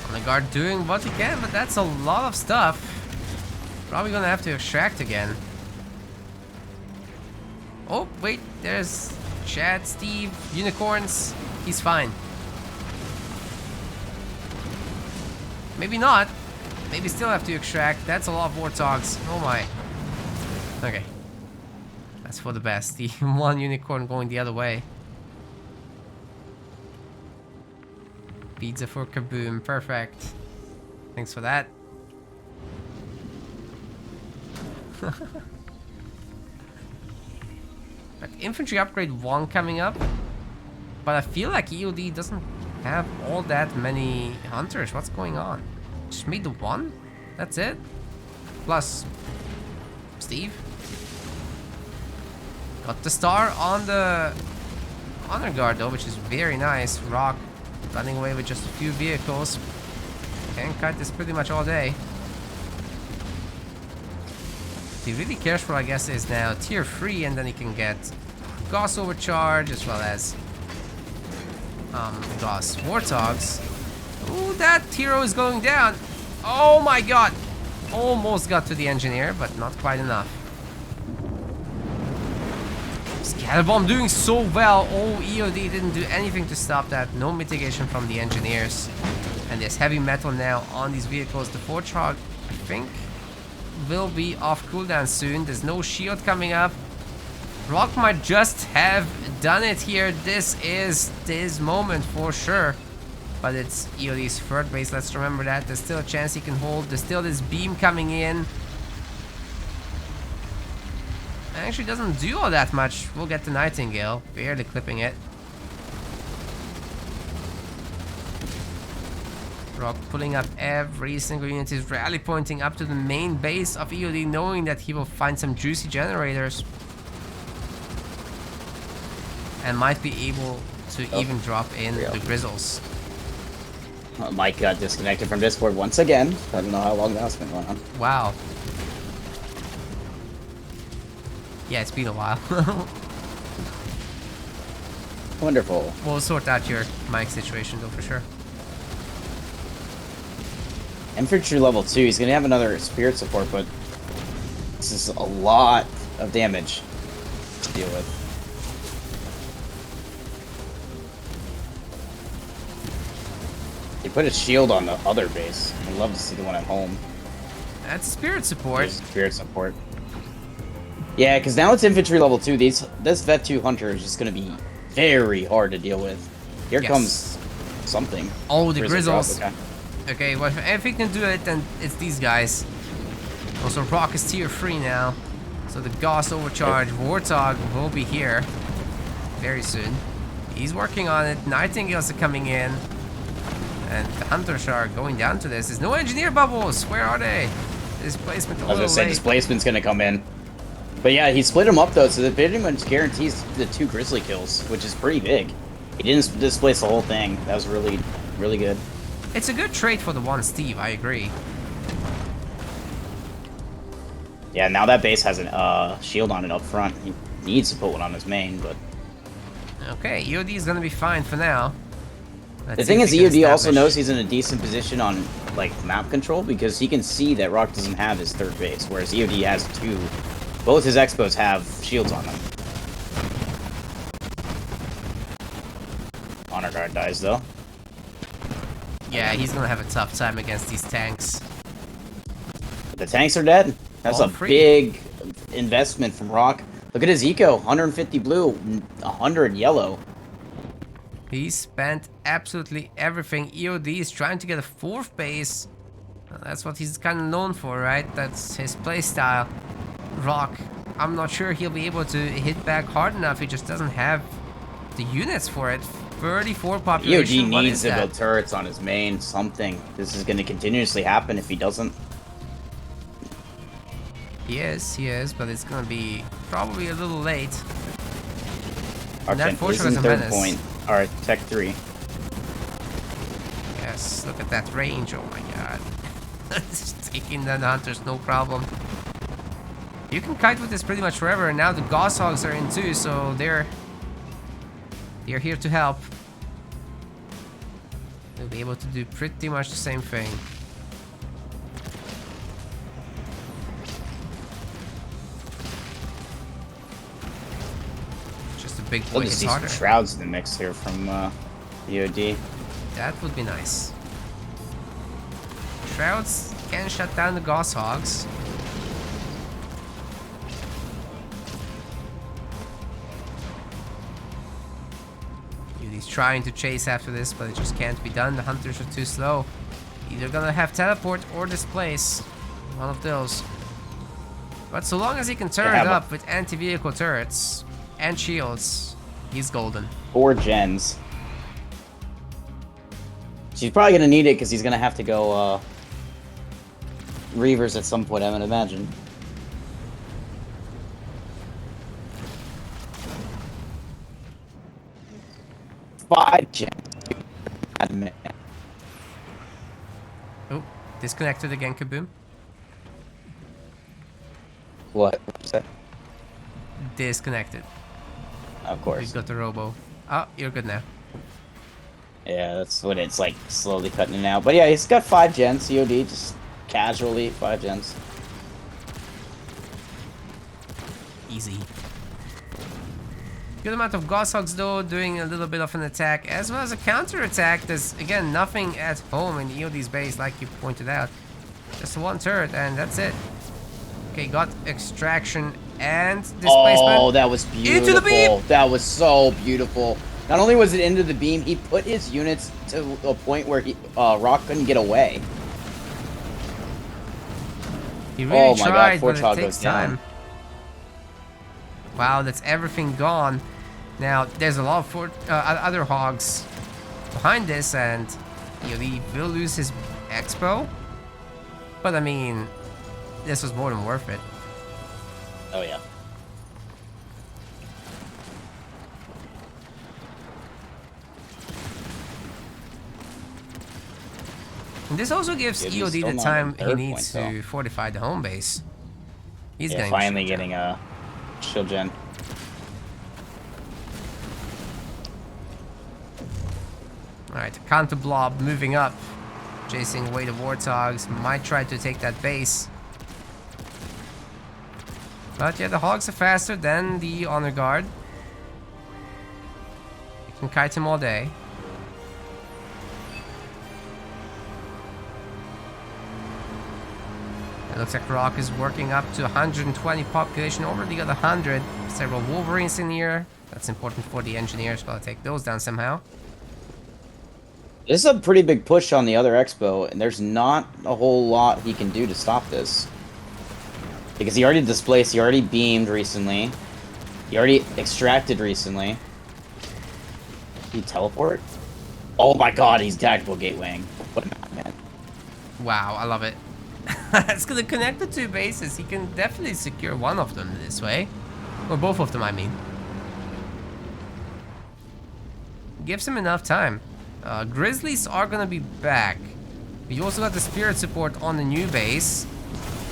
On the guard doing what he can, but that's a lot of stuff. Probably gonna have to extract again. Oh, wait, there's Chad, Steve, unicorns. He's fine. Maybe not. Maybe still have to extract. That's a lot of warthogs. Oh my. Okay. That's for the best. The one unicorn going the other way. Pizza for Kaboom. Perfect. Thanks for that. But infantry upgrade 1 coming up, but I feel like EOD doesn't have all that many hunters. What's going on? Just made the 1? That's it? Plus Steve. Got the star on the honor guard though, which is very nice. Rock running away with just a few vehicles. Can cut this pretty much all day. He really cares for, I guess, is now tier 3, and then he can get Gauss overcharge as well as Gauss warthogs. Ooh, that hero is going down. Oh my god! Almost got to the engineer, but not quite enough. Scatterbomb doing so well. Oh, EOD didn't do anything to stop that. No mitigation from the engineers. And there's heavy metal now on these vehicles. The Warthog, I think, will be off cooldown soon. There's no shield coming up. Rock might just have done it here. This is this moment for sure. But it's EOD's third base. Let's remember that. There's still a chance he can hold. There's still this beam coming in. Actually doesn't do all that much. We'll get the Nightingale. Barely clipping it. Rock pulling up every single unit. He's rally pointing up to the main base of EOD, knowing that he will find some juicy generators. And might be able to even drop in the Grizzles. Mike got disconnected from Discord once again. I don't know how long that's been going on. Wow. Yeah, it's been a while. Wonderful. We'll sort out your mic situation though for sure. Infantry level 2, he's gonna have another spirit support, but this is a lot of damage to deal with. He put a shield on the other base. I'd love to see the one at home. That's spirit support. Spirit support. Yeah, because now it's infantry level 2. This Vet 2 Hunter is just going to be very hard to deal with. Here comes something. Oh, the Grizzles. Okay, well, if he can do it, then it's these guys. Also, Rock is tier 3 now. So the Gauss overcharge Warthog will be here very soon. He's working on it. Nightingales are coming in. And the Hunters are going down to this. There's no engineer bubbles. Where are they? Displacement a little late. I was going to say, displacement's going to come in. But yeah, he split them up though, so that pretty much guarantees the 2 Grizzly kills, which is pretty big. He didn't displace the whole thing. That was really, really good. It's a good trade for the one Steve, I agree. Yeah, now that base has a shield on it up front. He needs to put one on his main, but... Okay, EOD is going to be fine for now. The thing is, EOD also knows he's in a decent position on, like, map control, because he can see that Rock doesn't have his 3rd base, whereas EOD has 2. Both his expos have shields on them. Honor Guard dies, though. Yeah, he's gonna have a tough time against these tanks. The tanks are dead. That's a big investment from Rock. Look at his eco. 150 blue, 100 yellow. He spent absolutely everything. EOD is trying to get a 4th base. That's what he's kind of known for, right? That's his playstyle. Rock, I'm not sure he'll be able to hit back hard enough. He just doesn't have the units for it. 34 population. EOD needs to build turrets on his main, something. This is going to continuously happen if he doesn't. He is, but it's going to be probably a little late. Rockgen is in 3rd point. Alright, Tech 3. Yes, look at that range. Oh my god. It's taking down the Hunters, no problem. You can kite with this pretty much forever, and now the Gauss Hogs are in too, so they're here to help. They'll be able to do pretty much the same thing. Just a big boy hits harder. Some Shrouds in the mix here from EOD. That would be nice. Shrouds can shut down the Gauss Hogs. He's trying to chase after this, but it just can't be done. The Hunters are too slow. Either gonna have teleport or displace. One of those. But so long as he can turn it up with anti-vehicle turrets and shields, he's golden. 4 gens. She's probably gonna need it because he's gonna have to go Reavers at some point, I would imagine. Five gens. Oh, disconnected again, Kaboom. What was that? Disconnected. Of course. We've got the robo. Oh, you're good now. Yeah, that's what it's like, slowly cutting it out. But yeah, he's got 5 gens, COD, just casually 5 gens. Easy. Good amount of Gauss Hogs though, doing a little bit of an attack, as well as a counter-attack. There's, again, nothing at home in EOD's base, like you pointed out. Just 1 turret, and that's it. Okay, got extraction and displacement. Oh, that was beautiful. Into the beam! That was so beautiful. Not only was it into the beam, he put his units to a point where he Rock couldn't get away. He really tried, God, but it takes time. Wow, that's everything gone. Now, there's a lot of other hogs behind this, and he will lose his expo. But I mean, this was more than worth it. Oh yeah. And this also gives EOD the time he needs to fortify the home base. He's finally getting a shield gen. Alright, counter blob moving up. chasing away the warthogs. Might try to take that base. But yeah, the hogs are faster than the honor guard. You can kite him all day. It looks like Rock is working up to 120 population, already got 100. Several Wolverines in here. That's important for the engineers. Gotta take those down somehow. This is a pretty big push on the other expo, and there's not a whole lot he can do to stop this. Because he already displaced, he already beamed recently. He already extracted recently. He teleport? Oh my god, he's tactical gatewaying. What a madman. Wow, I love it. It's gonna connect the two bases. He can definitely secure one of them this way. Or both of them, I mean. Gives him enough time. Grizzlies are gonna be back. We also got the spirit support on the new base.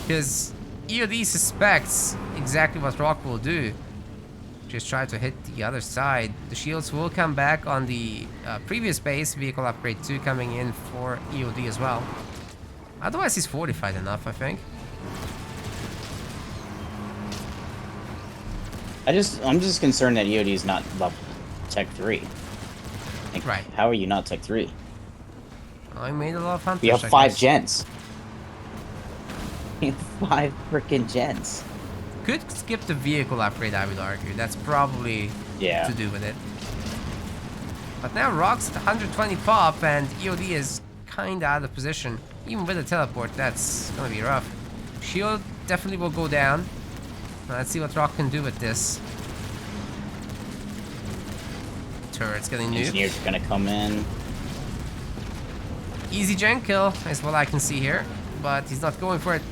Because EOD suspects exactly what Rock will do. Just try to hit the other side. The shields will come back on the previous base. Vehicle upgrade 2 coming in for EOD as well. Otherwise, he's fortified enough, I think. I'm just concerned that EOD is not level Tech 3. Like, right. How are you not Tech 3? Oh, I made a lot of hunters. We have 5 gens. We have 5 frickin' gens. Could skip the vehicle upgrade, I would argue. That's probably to do with it. But now Rock's at 120 pop, and EOD is kinda out of position. Even with a teleport, that's gonna be rough. Shield definitely will go down. Let's see what Rock can do with this. Turret's getting nuked. Engineers are gonna come in. Easy gen kill is what I can see here, but he's not going for it.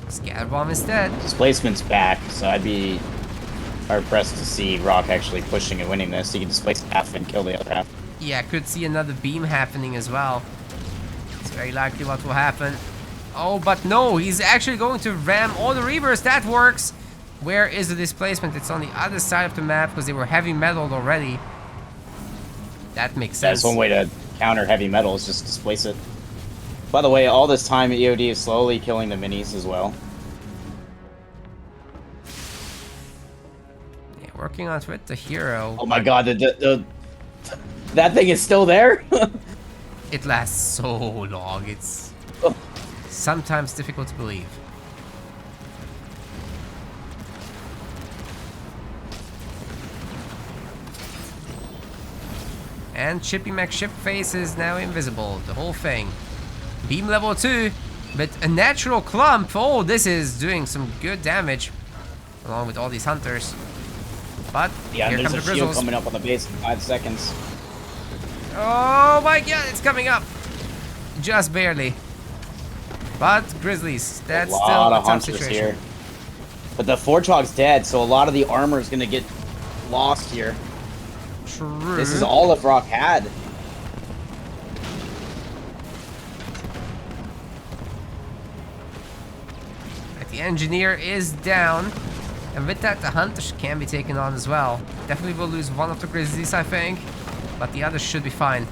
Scatter bomb instead. Displacement's back, so I'd be hard pressed to see Rock actually pushing and winning this. He can displace half and kill the other half. Yeah, could see another beam happening as well. It's very likely what will happen. Oh, but no, he's actually going to ram all the Reavers. That works. Where is the displacement? It's on the other side of the map because they were heavy metaled already. That makes sense. That's one way to counter heavy metal, is just displace it. By the way, all this time EOD is slowly killing the minis as well. Yeah, working on it with the hero. Oh my god, that thing is still there? It lasts so long. It's sometimes difficult to believe. And Chippy McShipface is now invisible. The whole thing. Beam level 2, but a natural clump. Oh, this is doing some good damage, along with all these hunters. But yeah, here there's comes a the shield Grizzles. coming up on the base in 5 seconds. Oh my god, it's coming up. Just barely. But Grizzlies, that's still a tough situation. Here. But the Fortrogg's dead, so a lot of the armor is going to get lost here. True. This is all if Rock had. Right, the engineer is down. And with that, the hunters can be taken on as well. Definitely will lose one of the Grizzlies, I think. But the others should be fine. I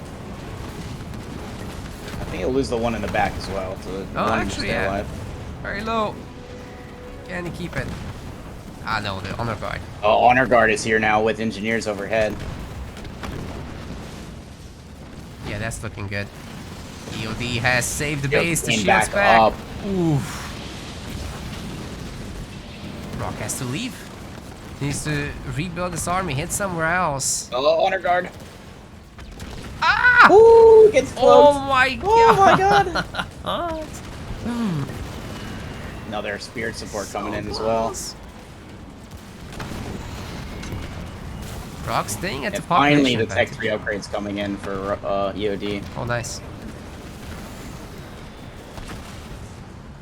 think he'll lose the one in the back as well. So actually, yeah. Alive. Very low. Can he keep it? Ah, no, the honor guard. Oh, honor guard is here now with engineers overhead. Yeah, that's looking good. EOD has saved the base. The Came shield's back up. Oof. Rock has to leave. He needs to rebuild his army. Hit somewhere else. Oh, honor guard. Ah! Ooh, gets close. Oh my god. Oh my god. Another spirit support coming in as well. Rock staying at and the population. Finally, the Tech 3 upgrades coming in for EOD. Oh, nice.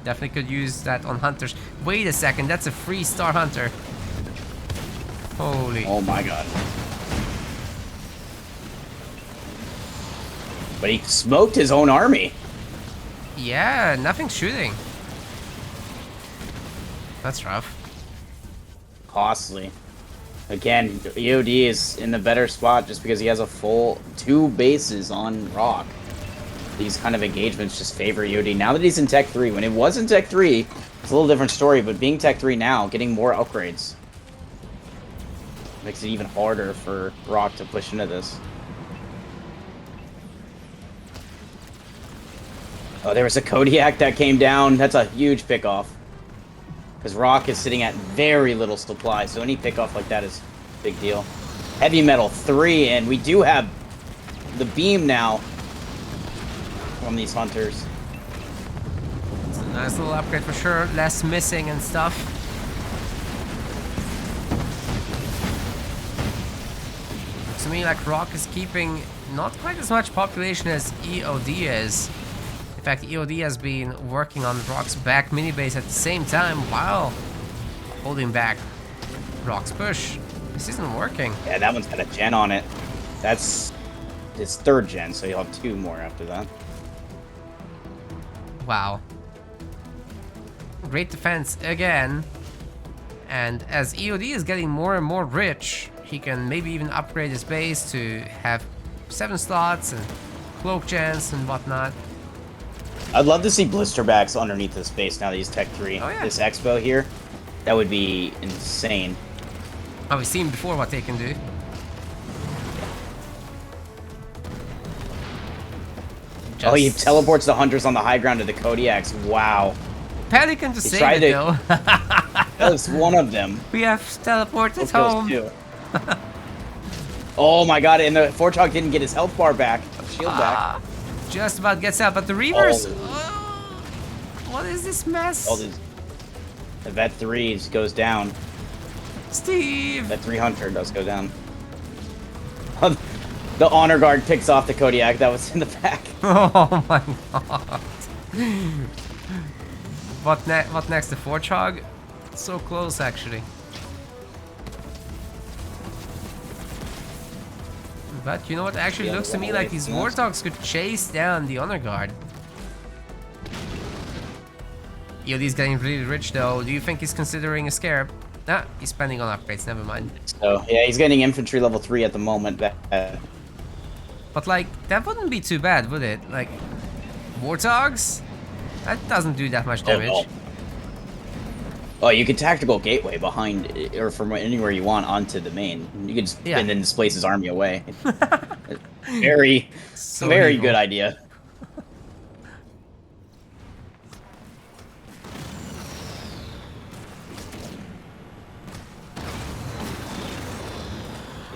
Definitely could use that on hunters. Wait a second, that's a 3-star hunter. Holy. Oh my god. But he smoked his own army. Yeah, nothing's shooting. That's rough. Costly. Again, EOD is in the better spot just because he has a full 2 bases on Rock. these kind of engagements just favor EOD. Now that he's in Tech 3, when it was in Tech 3, it's a little different story, but being Tech 3 now, getting more upgrades, makes it even harder for Rock to push into this. Oh, there was a Kodiak that came down. That's a huge pickoff. Because Rock is sitting at very little supply, so any pickoff like that is a big deal. Heavy Metal 3, and we do have the beam now from these hunters. It's a nice little upgrade for sure. Less missing and stuff. To me, like, Rock is keeping not quite as much population as EOD is. In fact, EOD has been working on Rock's back mini base at the same time while holding back Rock's push. This isn't working. Yeah, that one's got a gen on it. That's his 3rd gen, so you'll have 2 more after that. Wow. Great defense again. And as EOD is getting more and more rich, he can maybe even upgrade his base to have 7 slots and cloak gens and whatnot. I'd love to see blisterbacks underneath this base now that he's Tech 3. Oh, yeah. This Expo here, that would be insane. Oh, we've seen before what they can do. Oh, he teleports the hunters on the high ground to the Kodiaks. Wow. Pelican to save it, though. That was one of them. We have teleported home. Oh my god, and the Fortrog didn't get his health bar back. Shield back. Just about gets out, but the Reavers... Oh, what is this mess? The Vet 3 goes down. Steve! Vet 3 Hunter does go down. The Honor Guard picks off the Kodiak that was in the back. Oh my god. What next? The Fortrog? So close, actually. But you know what? Actually looks to me like these Warthogs could chase down the Honor Guard. EOD's getting really rich though. Do you think he's considering a Scarab? Nah, he's spending on upgrades, never mind. So, yeah, he's getting infantry level 3 at the moment. But like, that wouldn't be too bad, would it? Like, Warthogs? That doesn't do that much damage. Oh, no. Oh, you could tactical gateway behind, or from anywhere you want onto the main. You could just and then displace his army away. Very good idea.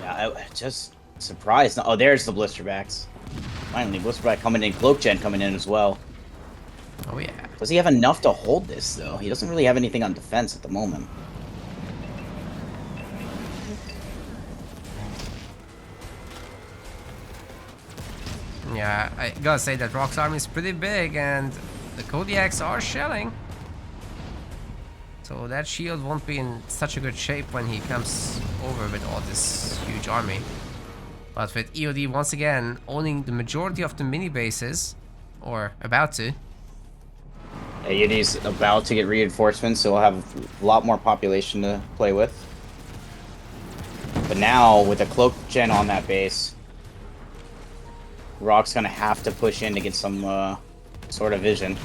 Yeah, I just surprised. Oh, there's the blisterbacks. Finally, blisterback coming in, cloak gen coming in as well. Oh yeah. Does he have enough to hold this though? He doesn't really have anything on defense at the moment. Yeah, I gotta say that Rock's army is pretty big and the Kodiaks are shelling. So that shield won't be in such a good shape when he comes over with all this huge army. But with EOD once again owning the majority of the mini bases, or about to. EOD's about to get reinforcements, so we'll have a lot more population to play with. But now, with a cloak gen on that base, Rock's gonna have to push in to get some sort of vision.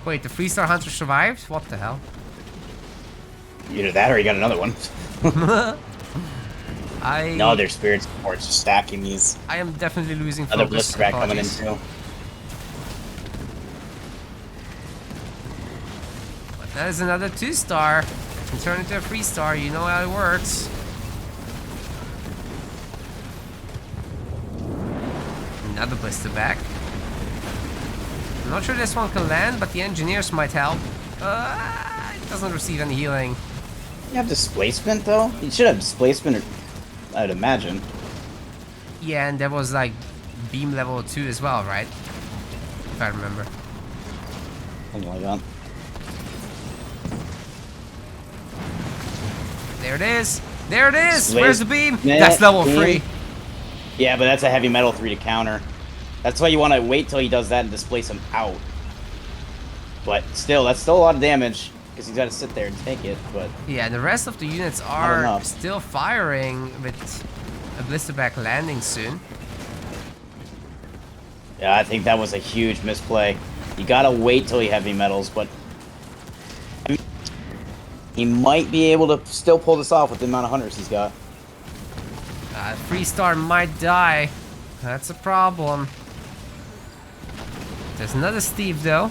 Wait, the 3-star hunter survived? What the hell? Either that or he got another one. No, their spirit support's just stacking these. I am definitely losing focus. Another blisterback coming in too. But that is another 2-star. Can turn into a 3-star, you know how it works. Another blisterback. I'm not sure this one can land, but the engineers might help. It doesn't receive any healing. You have displacement though? You should have displacement, I'd imagine. Yeah, and there was like beam level 2 as well, right? If I remember. Something like that. There it is! There it is! Slave. Where's the beam? That's level 3. Yeah, but that's a heavy metal 3 to counter. That's why you want to wait till he does that and displace him out. But still, that's still a lot of damage because he's got to sit there and take it. But yeah, the rest of the units are still firing with a blisterback landing soon. Yeah, I think that was a huge misplay. You gotta wait till he heavy metals, but I mean, he might be able to still pull this off with the amount of hunters he's got. 3-star might die. That's a problem. There's another Steve though.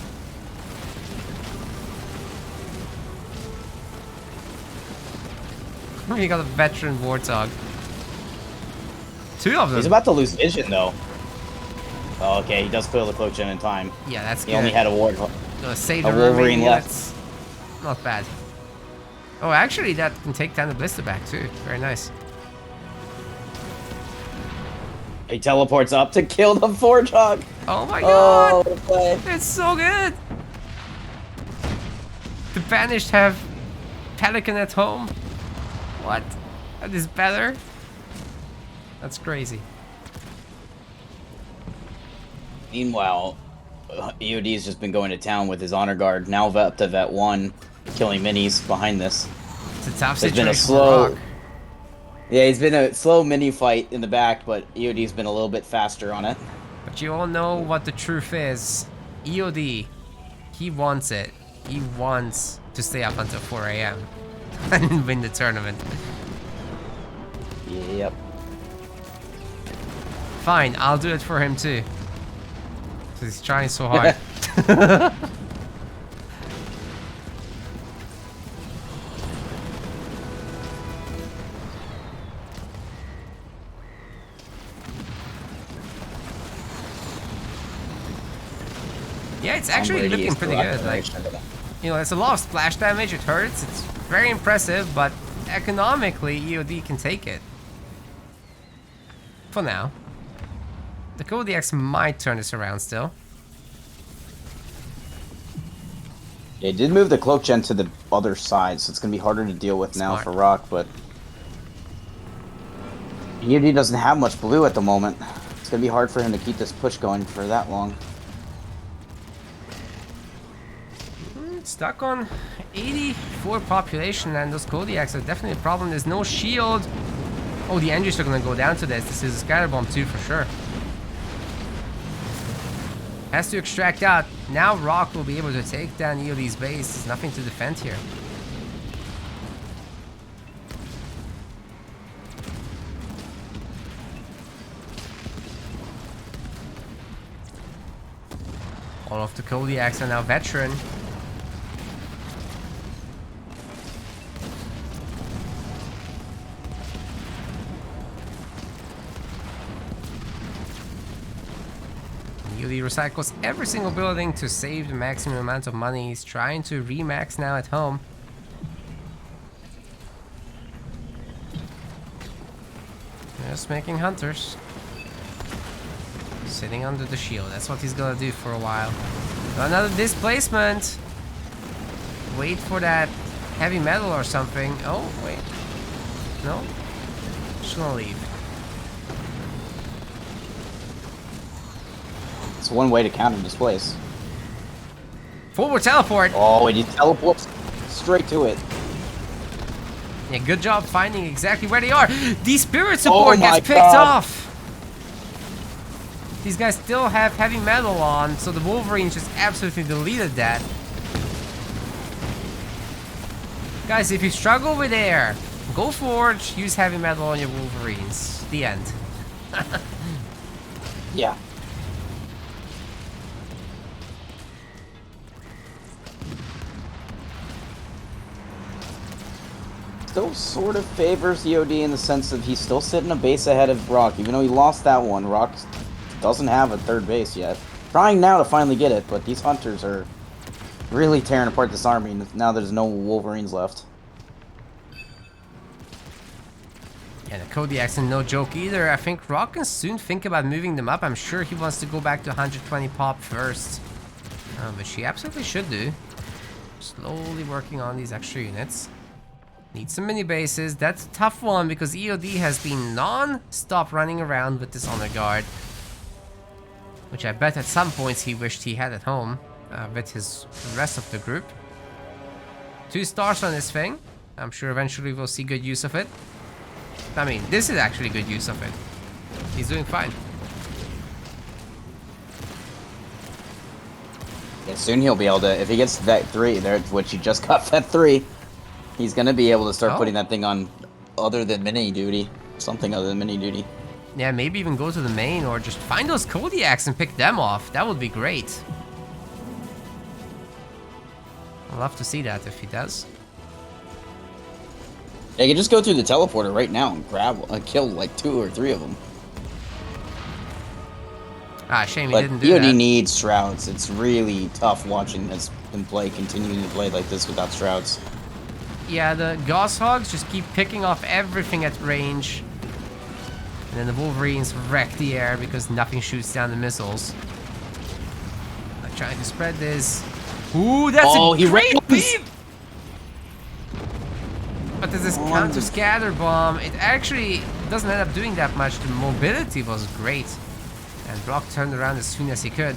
You got a veteran Warthog. 2 of them. He's about to lose vision though. Oh, okay, he does clear the cloak gen in time. Yeah, that's good. He only had a save a the Wolverine left. units. Not bad. Oh, actually, that can take down the blister back too. Very nice. He teleports up to kill the Warthog. Oh my god! Oh, play. It's so good! The Banished have Pelican at home. What? That is better? That's crazy. Meanwhile, EOD's just been going to town with his honor guard. Now up to vet 1, killing minis behind this. It's a tough There's situation been a for slow... Rock. Yeah, he's been a slow mini fight in the back, but EOD's been a little bit faster on it. But you all know what the truth is. EOD, he wants it. He wants to stay up until 4 AM and win the tournament. Yep. Fine, I'll do it for him too. Because he's trying so hard. Yeah, it's actually looking pretty good. Like, you know, it's a lot of splash damage. It hurts. It's very impressive, but economically, EOD can take it. For now. The Kodiaks might turn this around still. They did move the cloak gen to the other side, so it's going to be harder to deal with now for Rock, but EOD doesn't have much blue at the moment. It's going to be hard for him to keep this push going for that long. Stuck on 84 population, and those Kodiaks are definitely a problem. There's no shield. Oh, the engines are going to go down to this. This is a scatter bomb too, for sure. Has to extract out. Now Rock will be able to take down EOD's base. There's nothing to defend here. All of the Kodiaks are now veteran. EOD recycles every single building to save the maximum amount of money. He's trying to remax now at home. Just making hunters. Sitting under the shield. That's what he's gonna do for a while. Another displacement. Wait for that heavy metal or something. Oh, wait. No? Just gonna leave. It's one way to counter displace. Forward teleport! Oh, and he teleports straight to it. Yeah, good job finding exactly where they are. The spirit support gets picked off. These guys still have heavy metal on, so the Wolverine just absolutely deleted that. Guys, if you struggle with air, go forge, use heavy metal on your Wolverines. The end. Yeah. Still sort of favors EOD in the sense that he's still sitting a base ahead of Rock, even though he lost that one. Rock doesn't have a third base yet. Trying now to finally get it, but these hunters are really tearing apart this army. Now there's no Wolverines left. And the Kodiaks are no joke either. I think Rock can soon think about moving them up. I'm sure he wants to go back to 120 pop first. Which he absolutely should do. Slowly working on these extra units. Need some mini bases. That's a tough one because EOD has been non-stop running around with this honor guard. Which I bet at some points he wished he had at home with his rest of the group. 2 stars on this thing. I'm sure eventually we'll see good use of it. I mean, this is actually good use of it. He's doing fine. Yeah, soon he'll be able to, if he gets Vet 3, there, which he just got Vet 3, he's going to be able to start putting that thing on other than mini duty. Something other than mini duty. Yeah, maybe even go to the main or just find those Kodiaks and pick them off. That would be great. I'd love to see that if he does. They can just go through the teleporter right now and grab, kill like 2 or 3 of them. Ah, shame he But didn't do that. EOD needs Shrouds. It's really tough watching this him play, continuing to play like this without Shrouds. Yeah, the Gosshogs just keep picking off everything at range. And then the Wolverines wreck the air because nothing shoots down the missiles. I'm trying to spread this. Ooh, that's a great beam! But there's this counter scatter bomb. It actually doesn't end up doing that much. The mobility was great. And Rock turned around as soon as he could.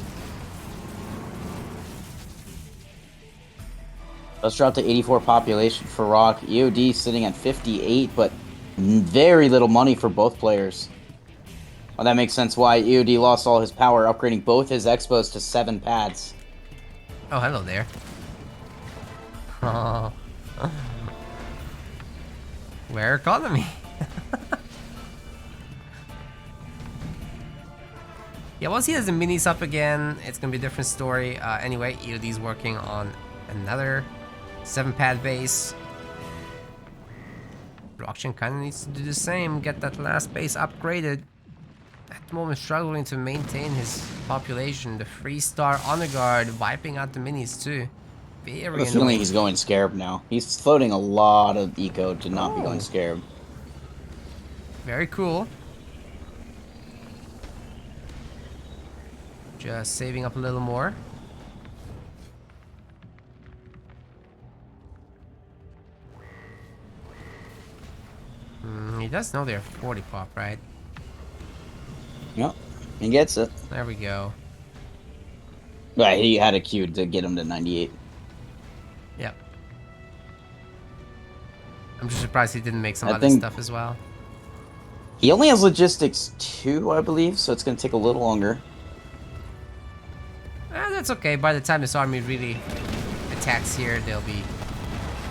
Let's drop to 84 population for Rock. EOD sitting at 58, but very little money for both players. Well, that makes sense why EOD lost all his power, upgrading both his Expos to 7 pads. Oh, hello there. Oh. Where economy? Yeah, once he has the minis up again, it's gonna be a different story. Anyway, EOD's working on another 7-pad base. Rockgen kind of needs to do the same, get that last base upgraded. At the moment, struggling to maintain his population. The 3-star honor guard wiping out the minis too. Very I have a feeling he's going Scarab now. He's floating a lot of eco to not be going Scarab. Very cool. Just saving up a little more. He does know they're 40 pop, right? Yep, he gets it. There we go. Right, he had a queue to get him to 98. Yep. I'm just surprised he didn't make some other stuff as well. He only has logistics 2, I believe, so it's going to take a little longer. That's okay. By the time this army really attacks here, they'll be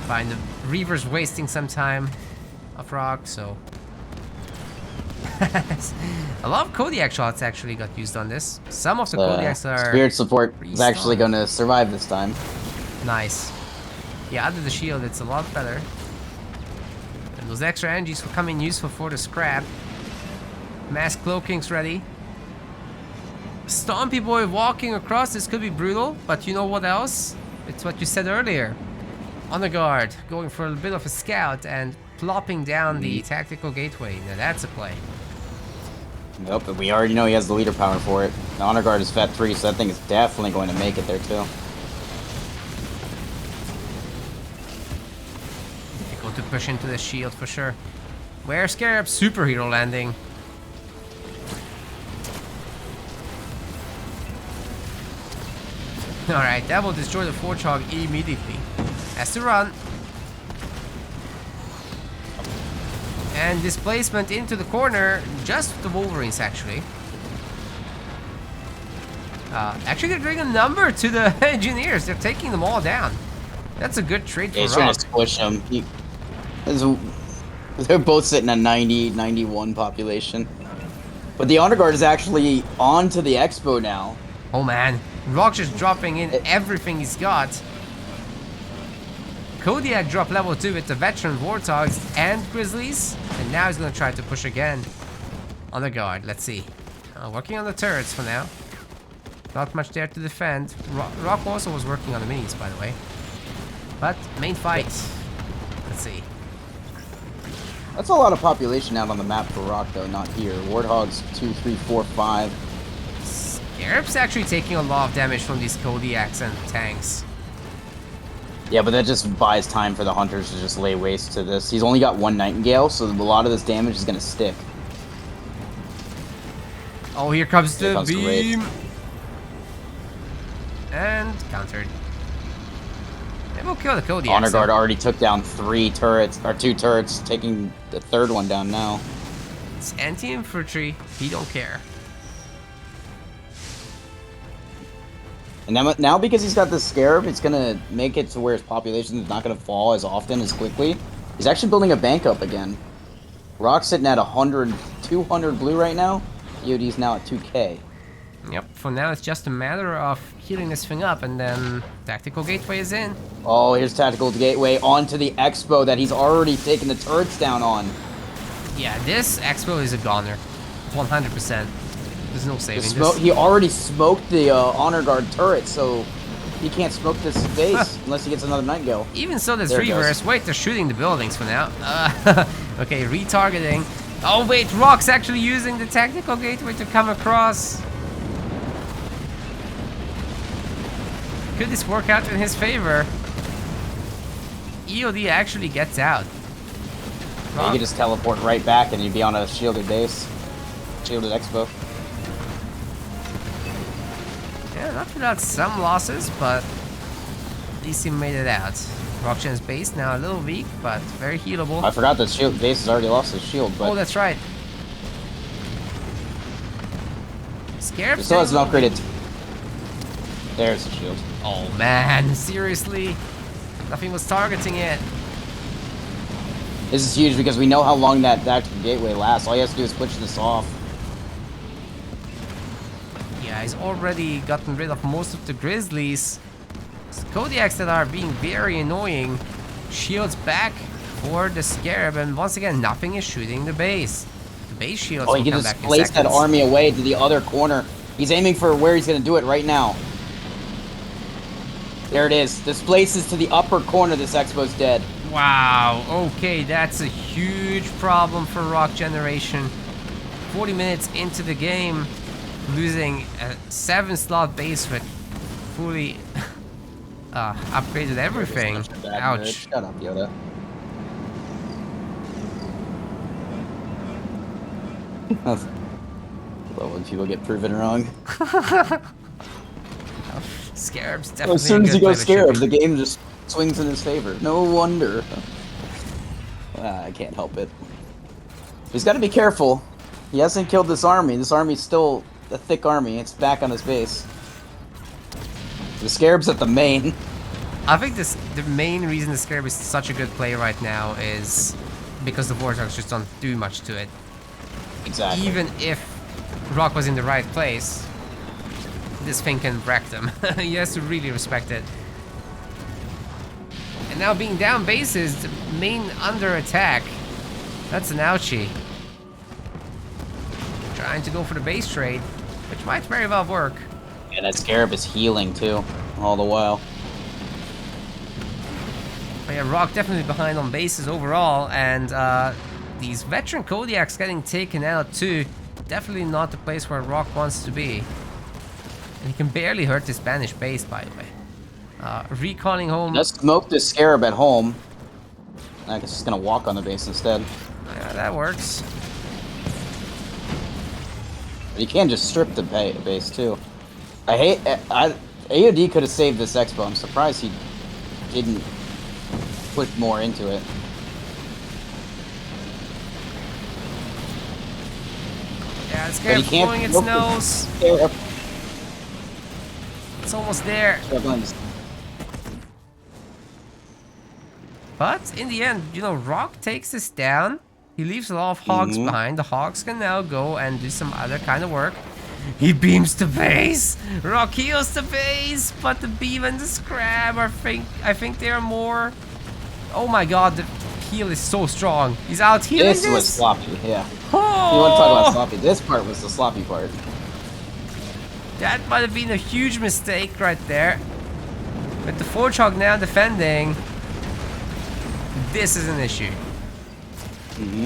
fine. The Reaver's wasting some time of Rock, so... A lot of Kodiak shots actually got used on this. Some of the Kodiaks are... Spirit support is actually going to survive this time. Nice. Yeah, under the shield, it's a lot better. And those extra energies will come in useful for the scrap. Mass cloaking's ready. Stompy Boy walking across, this could be brutal, but you know what else? It's what you said earlier. Honor Guard, going for a bit of a scout and plopping down the tactical gateway. Now that's a play. Nope, but we already know he has the leader power for it. The Honor Guard is Vet 3, so that thing is definitely going to make it there too. Difficult to push into the shield for sure. Where's Scarab? Superhero landing. Alright, that will destroy the Forge Hog immediately. Has to run. And displacement into the corner, just the Wolverines actually. Actually they're doing a number to the engineers. They're taking them all down. That's a good trade for Rock. He's trying to squish them. They're both sitting at 90, 91 population. But the Honor Guard is actually onto the Expo now. Oh man, Rock's just dropping in everything he's got. Kodiak dropped level 2 with the veteran Warthogs and Grizzlies. And now he's going to try to push again. Honor Guard, let's see. Working on the turrets for now. Not much there to defend. Rock also was working on the minis, by the way. But main fight. Let's see. That's a lot of population out on the map for Rock, though, not here. Warthogs 2, 3, 4, 5. Scarab's actually taking a lot of damage from these Kodiaks and tanks. Yeah, but that just buys time for the Hunters to just lay waste to this. He's only got 1 Nightingale, so a lot of this damage is going to stick. Oh, here comes the beam. And countered. Maybe we'll kill the Kodiaks. Honor Guard already took down 3 turrets, or 2 turrets, taking the 3rd one down now. It's anti-infantry. He don't care. And now because he's got the Scarab, it's gonna make it to where his population is not gonna fall as often, as quickly. He's actually building a bank up again. Rock's sitting at 100, 200 blue right now. EOD's now at 2k. Yep, for now it's just a matter of healing this thing up, and then Tactical Gateway is in. Oh, here's Tactical Gateway onto the Expo that he's already taken the turrets down on. Yeah, this Expo is a goner. 100%. There's no saving this. He already smoked the Honor Guard turret, so he can't smoke this base unless he gets another Nightingale. Even so, there's reverse. Wait, they're shooting the buildings for now. Okay, retargeting. Oh wait, Rock's actually using the Tactical Gateway to come across. Could this work out in his favor? EOD actually gets out. Yeah, you could just teleport right back and you'd be on a shielded base. Shielded Expo. Yeah, not without some losses, but at least he made it out. Rockgen's base now a little weak, but very healable. I forgot that shield base has already lost his shield, but... Oh, that's right. Scarab still has an upgraded... There's the shield. Oh man, seriously? Nothing was targeting it. This is huge because we know how long that Tactical Gateway lasts. All he has to do is switch this off. Yeah, he's already gotten rid of most of the Grizzlies. Kodiaks that are being very annoying. Shields back for the Scarab, and once again, nothing is shooting the base. The base shields he can just place that army away to the other corner. He's aiming for where he's going to do it right now. There it is. Displaces to the upper corner. This Expo's dead. Wow, okay, that's a huge problem for Rock Generation. 40 minutes into the game, losing a 7-slot base with fully upgraded everything. Ouch. Shut up, Yoda. Well, when people get proven wrong. Scarab's definitely as soon as you go Scarab, the game just swings in his favor. No wonder. I can't help it. He's got to be careful. He hasn't killed this army. This army's still a thick army. It's back on his base. The Scarab's at the main. I think the main reason the Scarab is such a good play right now is because the Vortex just don't do much to it. Exactly. Even if Rock was in the right place, this thing can wreck them. He has to really respect it. And now being down bases, the main under attack. That's an ouchie. Trying to go for the base trade, which might very well work. Yeah, that Scarab is healing too, all the while. But yeah, Rock definitely behind on bases overall, and these veteran Kodiaks getting taken out too. Definitely not the place where Rock wants to be. And he can barely hurt the Spanish base, by the way. Reconning home. Let's smoke this Scarab at home. I guess he's gonna walk on the base instead. Yeah, that works. But he can just strip the base too. EOD could have saved this Expo. I'm surprised he didn't put more into it. Yeah, it's Scarab blowing its nose. It's almost there. But in the end, you know, Rock takes this down. He leaves a lot of hogs behind. The hogs can now go and do some other kind of work. He beams the base. Rock heals the base, but the beam and the scrap are I think they are more. Oh my god, the heal is so strong. He's out healing this. This was sloppy, yeah. Oh! You want to talk about sloppy? This part was the sloppy part. That might have been a huge mistake right there. With the Forge Hog now defending, this is an issue.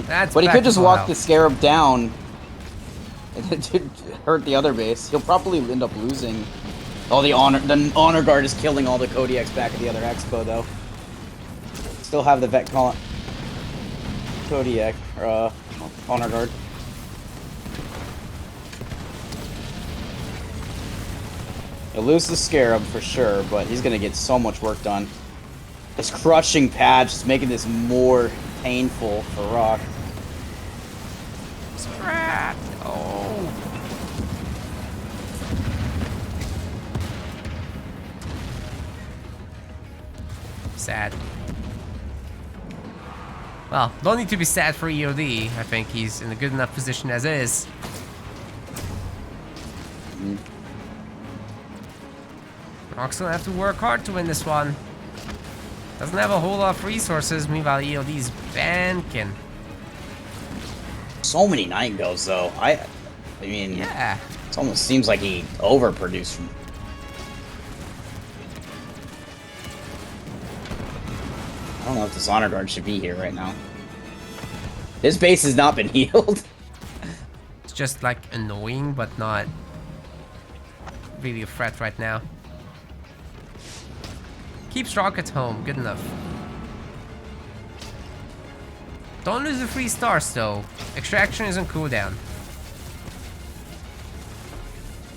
That's but he could just walk the Scarab down and hurt the other base. He'll probably end up losing. Oh, the honor guard is killing all the Kodiaks back at the other Expo though. Still have the vet call Kodiak or honor guard. He'll lose the Scarab for sure, but he's gonna get so much work done. This crushing patch is making this more painful for Rock. Scrap! Oh. Sad. Well, don't need to be sad for EOD. I think he's in a good enough position as is. Rock's gonna have to work hard to win this one. Doesn't have a whole lot of resources, meanwhile EOD's banking. So many Nightingales though. I mean, yeah. It almost seems like he overproduced from. I don't know if this honor guard should be here right now. This base has not been healed. It's just like annoying, but not really a threat right now. Keeps Rocket home, good enough. Don't lose the 3 stars though. Extraction is on cooldown.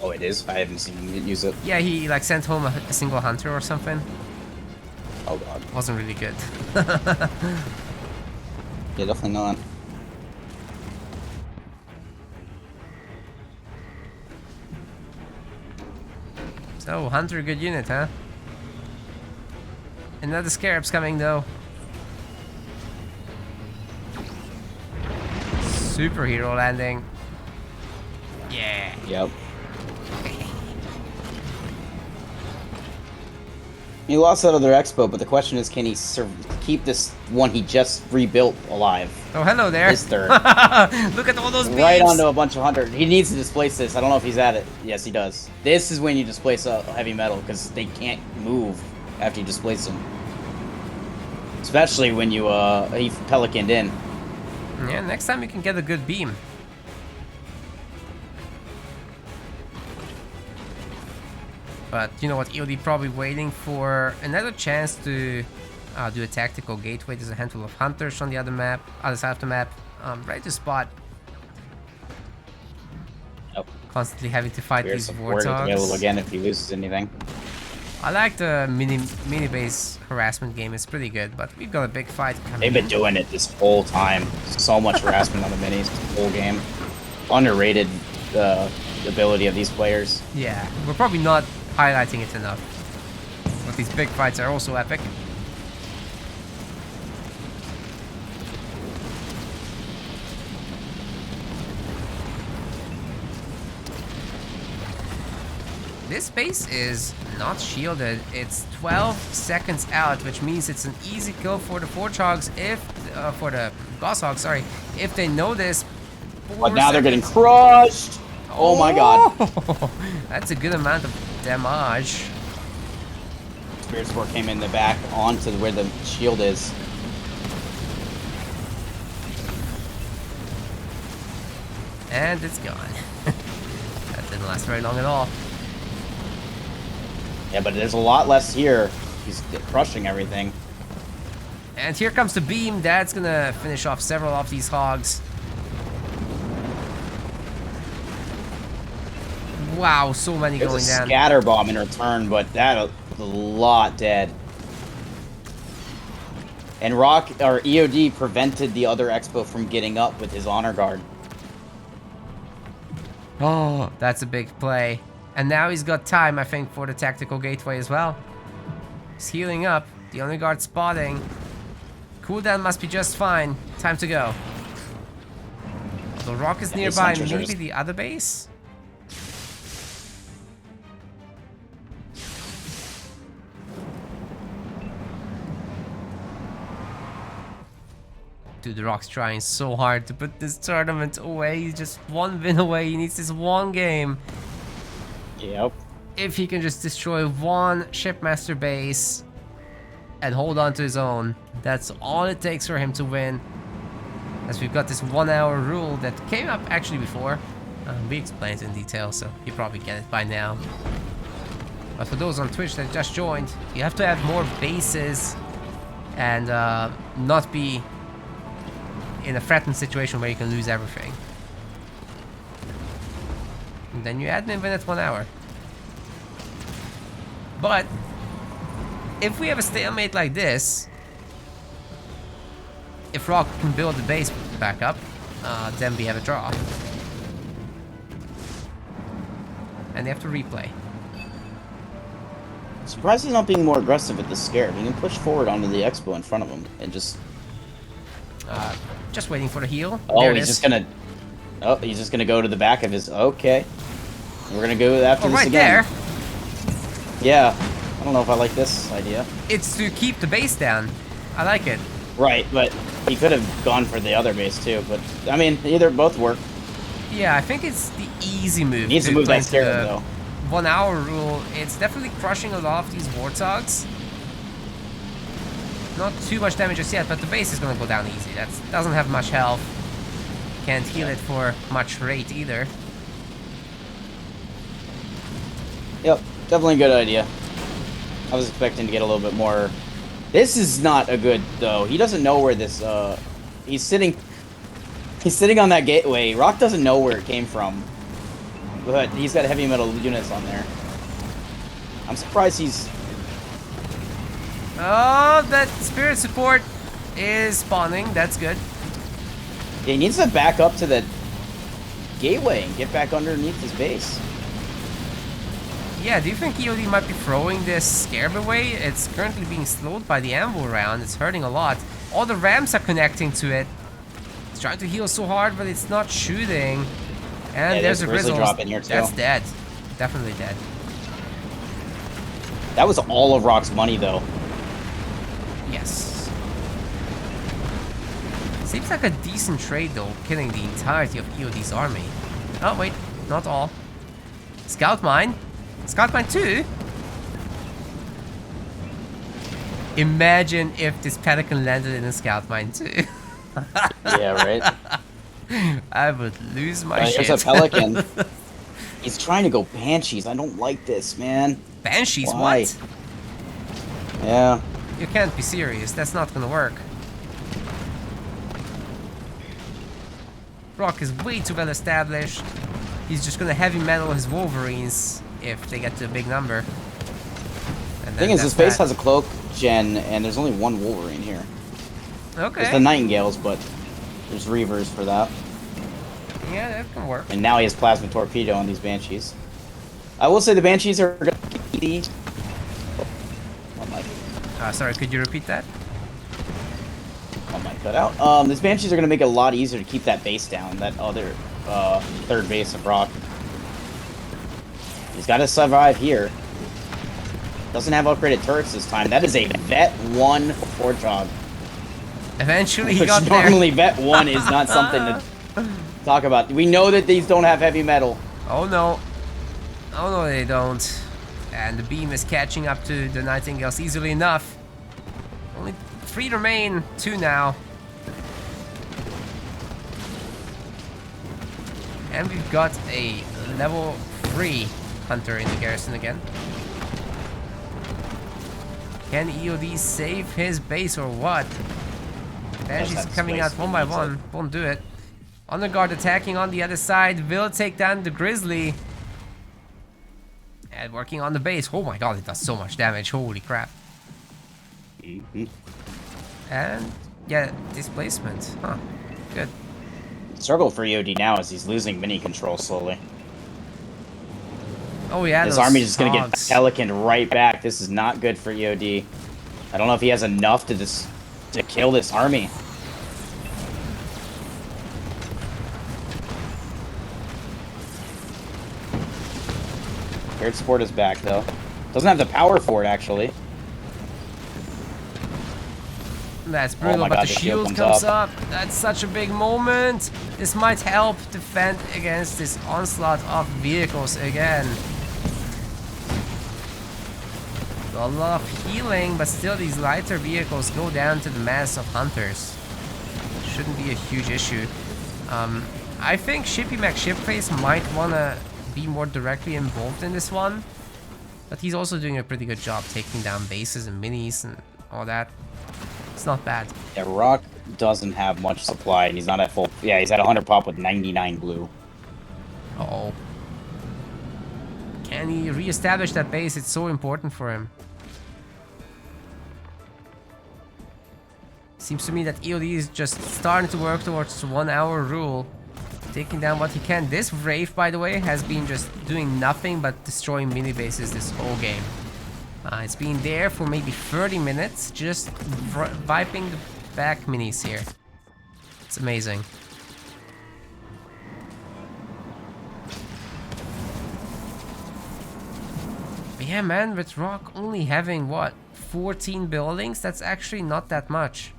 Oh, it is? I haven't seen him use it. Yeah, he like sent home a single hunter or something. Oh god. Wasn't really good. Yeah, definitely not. So, hunter, good unit, huh? Another Scarab's coming though. Superhero landing. Yeah. Yep. He lost that other expo, but the question is, can he keep this one he just rebuilt alive? Oh, hello there. His third. Look at all those beams. Right onto a bunch of hunters. He needs to displace this. I don't know if he's at it. Yes, he does. This is when you displace a heavy metal, because they can't move after you displace them. Especially when you he pelicaned in. Yeah, next time you can get a good beam. But you know what, EOD probably waiting for another chance to do a tactical gateway. There's a handful of hunters on the other side of the map, ready to spot. Nope. Constantly having to fight these warthogs. Available again if he loses anything. I like the mini base harassment game. It's pretty good, but we've got a big fight coming. They've been doing it this whole time. So much harassment on the minis, the whole game. Underrated ability of these players. Yeah, we're probably not highlighting it enough. But these big fights are also epic. This base is not shielded. It's 12 seconds out, which means it's an easy kill for the Warthogs for the Goshawks, sorry, if they know this. But now they're getting crushed. Oh my god. That's a good amount of damage. Spirit Spore came in the back onto where the shield is. And it's gone. That didn't last very long at all. Yeah, but there's a lot less here. He's crushing everything. And here comes the beam. That's gonna finish off several of these hogs. Wow, so many There's going a down. scatter bomb in return, but that a lot dead. And EOD prevented the other Expo from getting up with his honor guard. Oh, that's a big play. And now he's got time, I think, for the tactical gateway as well. He's healing up. The honor guard spotting. Cooldown must be just fine. Time to go. The rock is nearby. Maybe the other base? Dude, the Rock's trying so hard to put this tournament away. He's just one win away. He needs this one game. Yep. If he can just destroy one Shipmaster base and hold on to his own, that's all it takes for him to win. As we've got this 1 hour rule that came up actually before. We explained it in detail, so you probably get it by now. But for those on Twitch that just joined, you have to have more bases and not be in a threatened situation where you can lose everything. And then you add an infinite 1 hour. But if we have a stalemate like this, if Rock can build the base back up, then we have a draw. And they have to replay. Surprised he's not being more aggressive at the Scarab. He can push forward onto the Expo in front of him and just... Just waiting for the heal. Oh, there he's just gonna... Oh, he's just gonna go to the back of his... Okay. We're gonna go after this right again. there. Yeah. I don't know if I like this idea. It's to keep the base down. I like it. Right, but he could have gone for the other base too. But, I mean, both work. Yeah, I think it's the easy move. He needs to move that Scarab, though. 1 hour rule. It's definitely crushing a lot of these Warthogs. Not too much damage just yet, but the base is gonna go down easy. That doesn't have much health. Can't heal it for much rate either. Yep, definitely a good idea. I was expecting to get a little bit more. This is not a good though. He doesn't know where this. He's sitting on that gateway. Rock doesn't know where it came from, but he's got heavy metal units on there. I'm surprised he's. Oh, that spirit support is spawning. That's good. He needs to back up to the gateway and get back underneath his base. Yeah, do you think EOD might be throwing this Scarab away? It's currently being slowed by the Anvil round. It's hurting a lot. All the rams are connecting to it. It's trying to heal so hard, but it's not shooting. And yeah, there's a Grizzly Grizzle. drop in here too. That's dead. Definitely dead. That was all of Rock's money, though. Yes. Seems like a decent trade, though, killing the entirety of EOD's army. Oh, wait. Not all. Scout Mine. Scout Mine 2? Imagine if this Pelican landed in a Scout Mine 2. Yeah, right? I would lose my shit. Here's a Pelican. He's trying to go Banshees. I don't like this, man. Banshees? Why? What? Yeah. You can't be serious. That's not gonna work. Rock is way too well established. He's just gonna heavy metal his Wolverines if they get to a big number. And The thing is, this base has a cloak gen, and there's only one Wolverine here. Okay. There's the Nightingales, but there's Reavers for that. Yeah, that can work. And now he has Plasma Torpedo on these Banshees. I will say the Banshees are gonna be... Oh my. Sorry, could you repeat that? Oh my, cut out. These Banshees are gonna make it a lot easier to keep that base down, that other, third base of Rock. He's gotta survive here. Doesn't have upgraded turrets this time. That is a Vet 1 Warthog. Eventually he Which got there. normally Vet 1 is not something to talk about. We know that these don't have heavy metal. Oh no. Oh no, they don't. And the beam is catching up to the Nightingales easily enough. Only 3 remain, 2 now. And we've got a level 3 Hunter in the garrison again. Can EOD save his base or what? Banshee's coming out one by one. Won't do it. Honor Guard attacking on the other side. Will take down the Grizzly. And working on the base. Oh my god, it does so much damage. Holy crap. And yeah, displacement. Huh. Good. Struggle for EOD now is he's losing mini control slowly. Oh yeah, His those army is just gonna get hogs. Pelican right back. This is not good for EOD. I don't know if he has enough to kill this army. Air support is back though. Doesn't have the power for it actually. That's brutal, my but God, the the shield shield comes comes up. That's such a big moment. This might help defend against this onslaught of vehicles again. A lot of healing, but still these lighter vehicles go down to the mass of hunters. Shouldn't be a huge issue. I think Shippy McShipface might wanna be more directly involved in this one, but he's also doing a pretty good job taking down bases and minis and all that. It's not bad. Yeah, Rock doesn't have much supply and he's not at full. Yeah, he's at 100 pop with 99 blue. Uh-oh. Can he re-establish that base? It's so important for him. Seems to me that EOD is just starting to work towards the 1 hour rule. Taking down what he can. This Wraith, by the way, has been just doing nothing but destroying mini bases this whole game. It's been there for maybe 30 minutes, just wiping the back minis here. It's amazing. But yeah, man, with Rock only having, what, 14 buildings? That's actually not that much.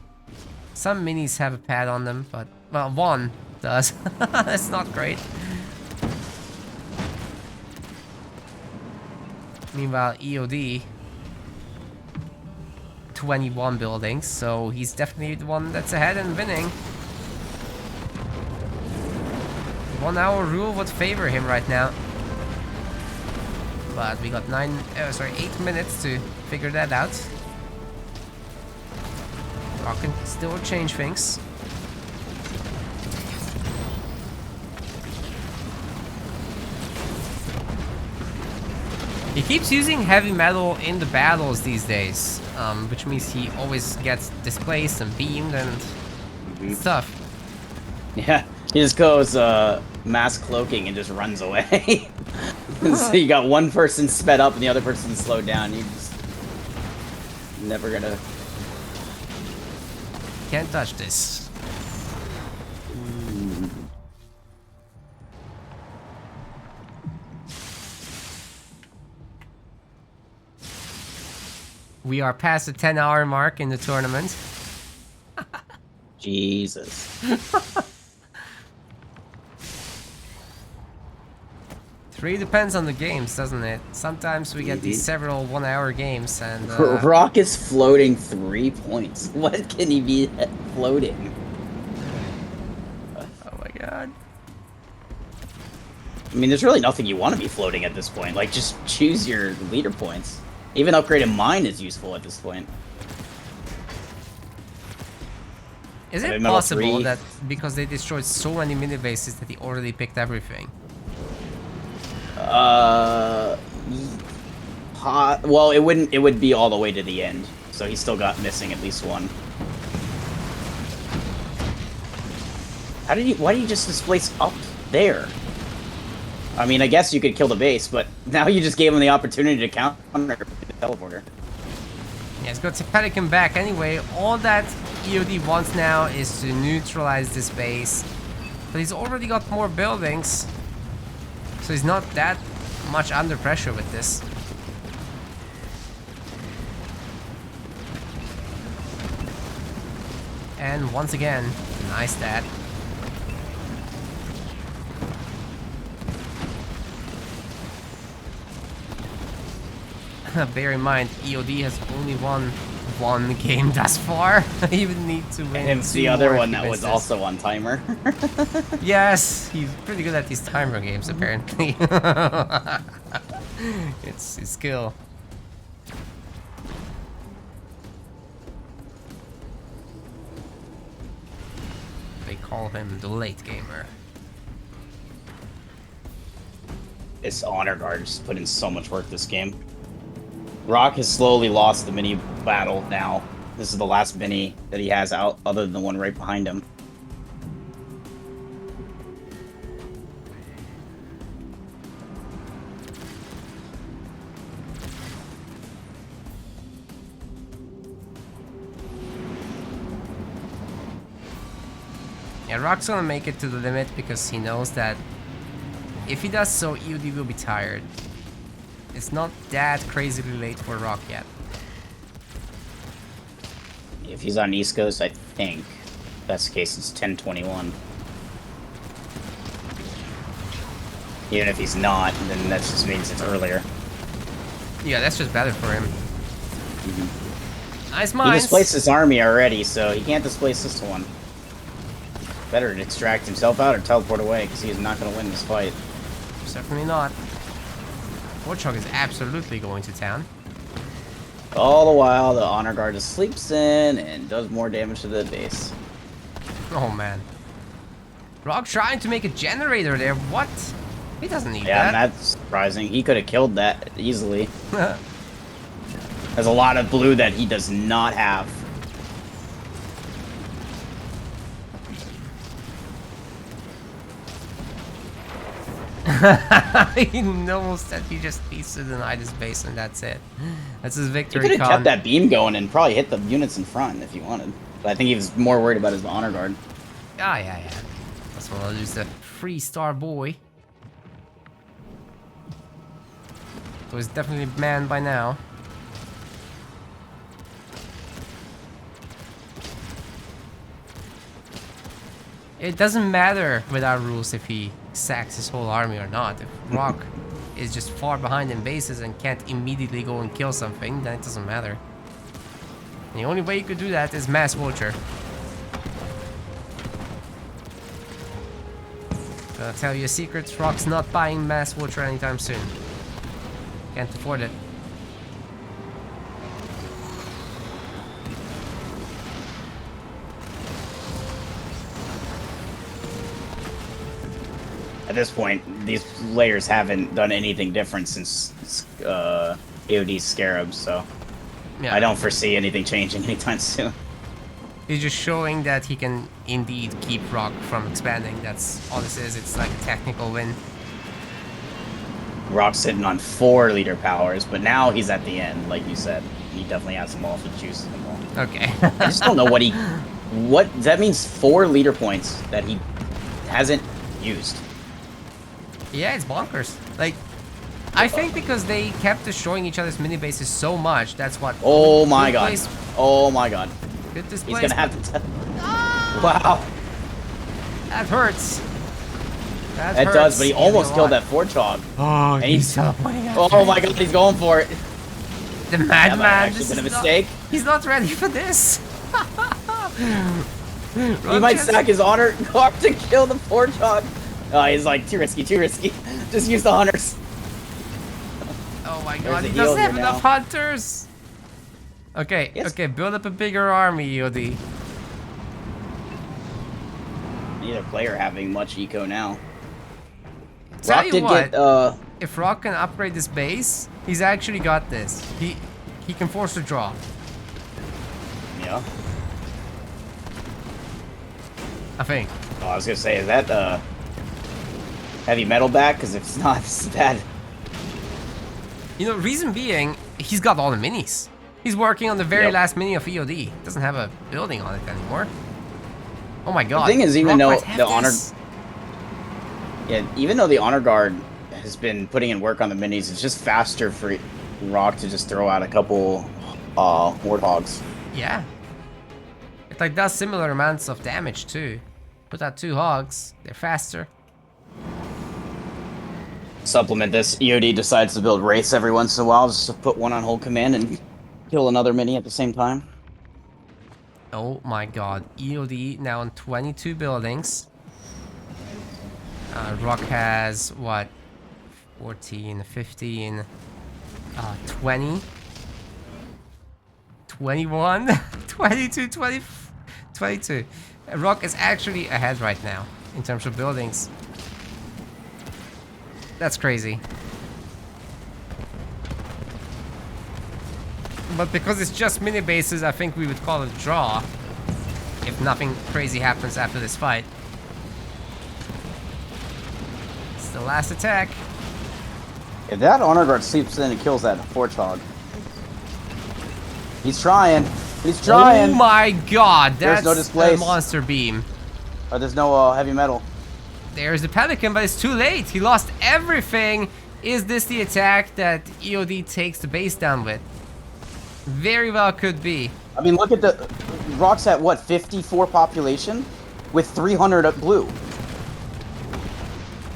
Some minis have a pad on them, but, well, one does. That's not great. Meanwhile, EOD, 21 buildings, so he's definitely the one that's ahead and winning. 1 hour rule would favor him right now. But we got 8 minutes to figure that out. Rock can still change things. He keeps using heavy metal in the battles these days, which means he always gets displaced and beamed and stuff. Yeah, he just goes mass cloaking and just runs away. So you got one person sped up and the other person slowed down. You just never gonna. Can't touch this. We are past the 10-hour mark in the tournament. Jesus. 3 depends on the games, doesn't it? Sometimes we get these several 1-hour games and... Rock is floating 3 points. What can he be floating? Oh my god. I mean, there's really nothing you want to be floating at this point. Like, just choose your leader points. Even upgraded mine is useful at this point. Is it possible that because they destroyed so many mini bases that he already picked everything? Well, it wouldn't. It would be all the way to the end, so he still got missing at least one. How did you? Why did you just displace up there? I mean, I guess you could kill the base, but now you just gave him the opportunity to counter the teleporter. Yeah, he's got to panic him back anyway. All that EOD wants now is to neutralize this base. But he's already got more buildings. So he's not that much under pressure with this. And once again, nice stat. Bear in mind, EOD has only won 1 game thus far. He would need to win. And the other one that was also on timer. Yes, he's pretty good at these timer games, apparently. It's his skill. They call him the late gamer. This honor guard just put in so much work this game. Rock has slowly lost the mini battle now. This is the last mini that he has out, other than the one right behind him. Yeah, Rock's gonna make it to the limit because he knows that if he does so, EOD will be tired. It's not that crazily late for Rock yet. If he's on East Coast, I think. If that's the case, it's 10:21. Even if he's not, then that just means it's earlier. Yeah, that's just better for him. Nice He mines. displaced his army already, so he can't displace this one. Better to extract himself out or teleport away, because he is not going to win this fight. Certainly not. Warthog is absolutely going to town. All the while, the honor guard just sleeps in and does more damage to the base. Oh man. Rock trying to make a generator there. What? He doesn't need Yeah, that. and that's surprising. He could have killed that easily. There's a lot of blue that he does not have. He knows that he just needs to deny this base and that's it. That's his He victory could have con. kept that beam going and probably hit the units in front if he wanted. But I think he was more worried about his honor guard. Ah, yeah. That's one of those, the 3-star boy. So he's definitely manned by now. It doesn't matter with our rules if he sacks his whole army or not. If Rock is just far behind in bases and can't immediately go and kill something, then it doesn't matter. And the only way you could do that is mass vulture. I'll tell you a secret, Rock's not buying mass vulture anytime soon. Can't afford it. At this point, these layers haven't done anything different since EOD's Scarab, so Yeah. I don't foresee anything changing anytime soon. He's just showing that he can indeed keep Rock from expanding. That's all this is. It's like a technical win. Rock's sitting on 4 leader powers, but now he's at the end, like you said. He definitely has them all if he chooses them all. Okay. I just don't know what that means. 4 leader points that he hasn't used. Yeah, it's bonkers. Like, I think because they kept destroying each other's mini bases so much, that's what. Oh my god. Oh my god. Good He's display. gonna have to. Wow. That hurts. That It hurts. does, but he almost You know killed what? that Forchog. Oh, And he's teleporting out. Oh my god, he's going for it. The Have madman. I actually This been a is mistake? He's not ready for this. He might sack his honor guard to kill the Forchog. Oh, he's like, too risky, too risky. Just use the hunters. Oh my There's god, the he doesn't EOD have now. enough hunters. Okay, Yes. okay, build up a bigger army, EOD. Neither player having much eco now. Tell Rock you did what, get, if Rock can upgrade this base, he's actually got this. He can force a draw. yeah. I think. Oh, I was gonna say, is that, heavy metal back? Because if it's not, it's bad. You know, reason being, he's got all the minis. He's working on the very Yep. last mini of EOD. Doesn't have a building on it anymore. Oh my god. The thing is, even Rock though might have the honor, this. yeah, even though the honor guard has been putting in work on the minis, it's just faster for Rock to just throw out a couple, warthogs. Yeah. It like does similar amounts of damage too. Put out 2 hogs, they're faster. Supplement this, EOD decides to build wraiths every once in a while, just to put one on hold command and kill another mini at the same time. Oh my god. EOD now on 22 buildings. Rock has what? 14, 15, 20, 21, 22, 20, 22. Rock is actually ahead right now in terms of buildings. That's crazy. But because it's just mini bases, I think we would call it a draw if nothing crazy happens after this fight. It's the last attack. If that honor guard sleeps in and kills that Forchog. He's trying. He's trying. Oh my god, There's that's no displace. a monster beam. Oh, there's no heavy metal. There's the Pelican, but it's too late. He lost everything. Is this the attack that EOD takes the base down with? Very well could be. I mean, look at the Rock's at what, 54 population with 300 at blue.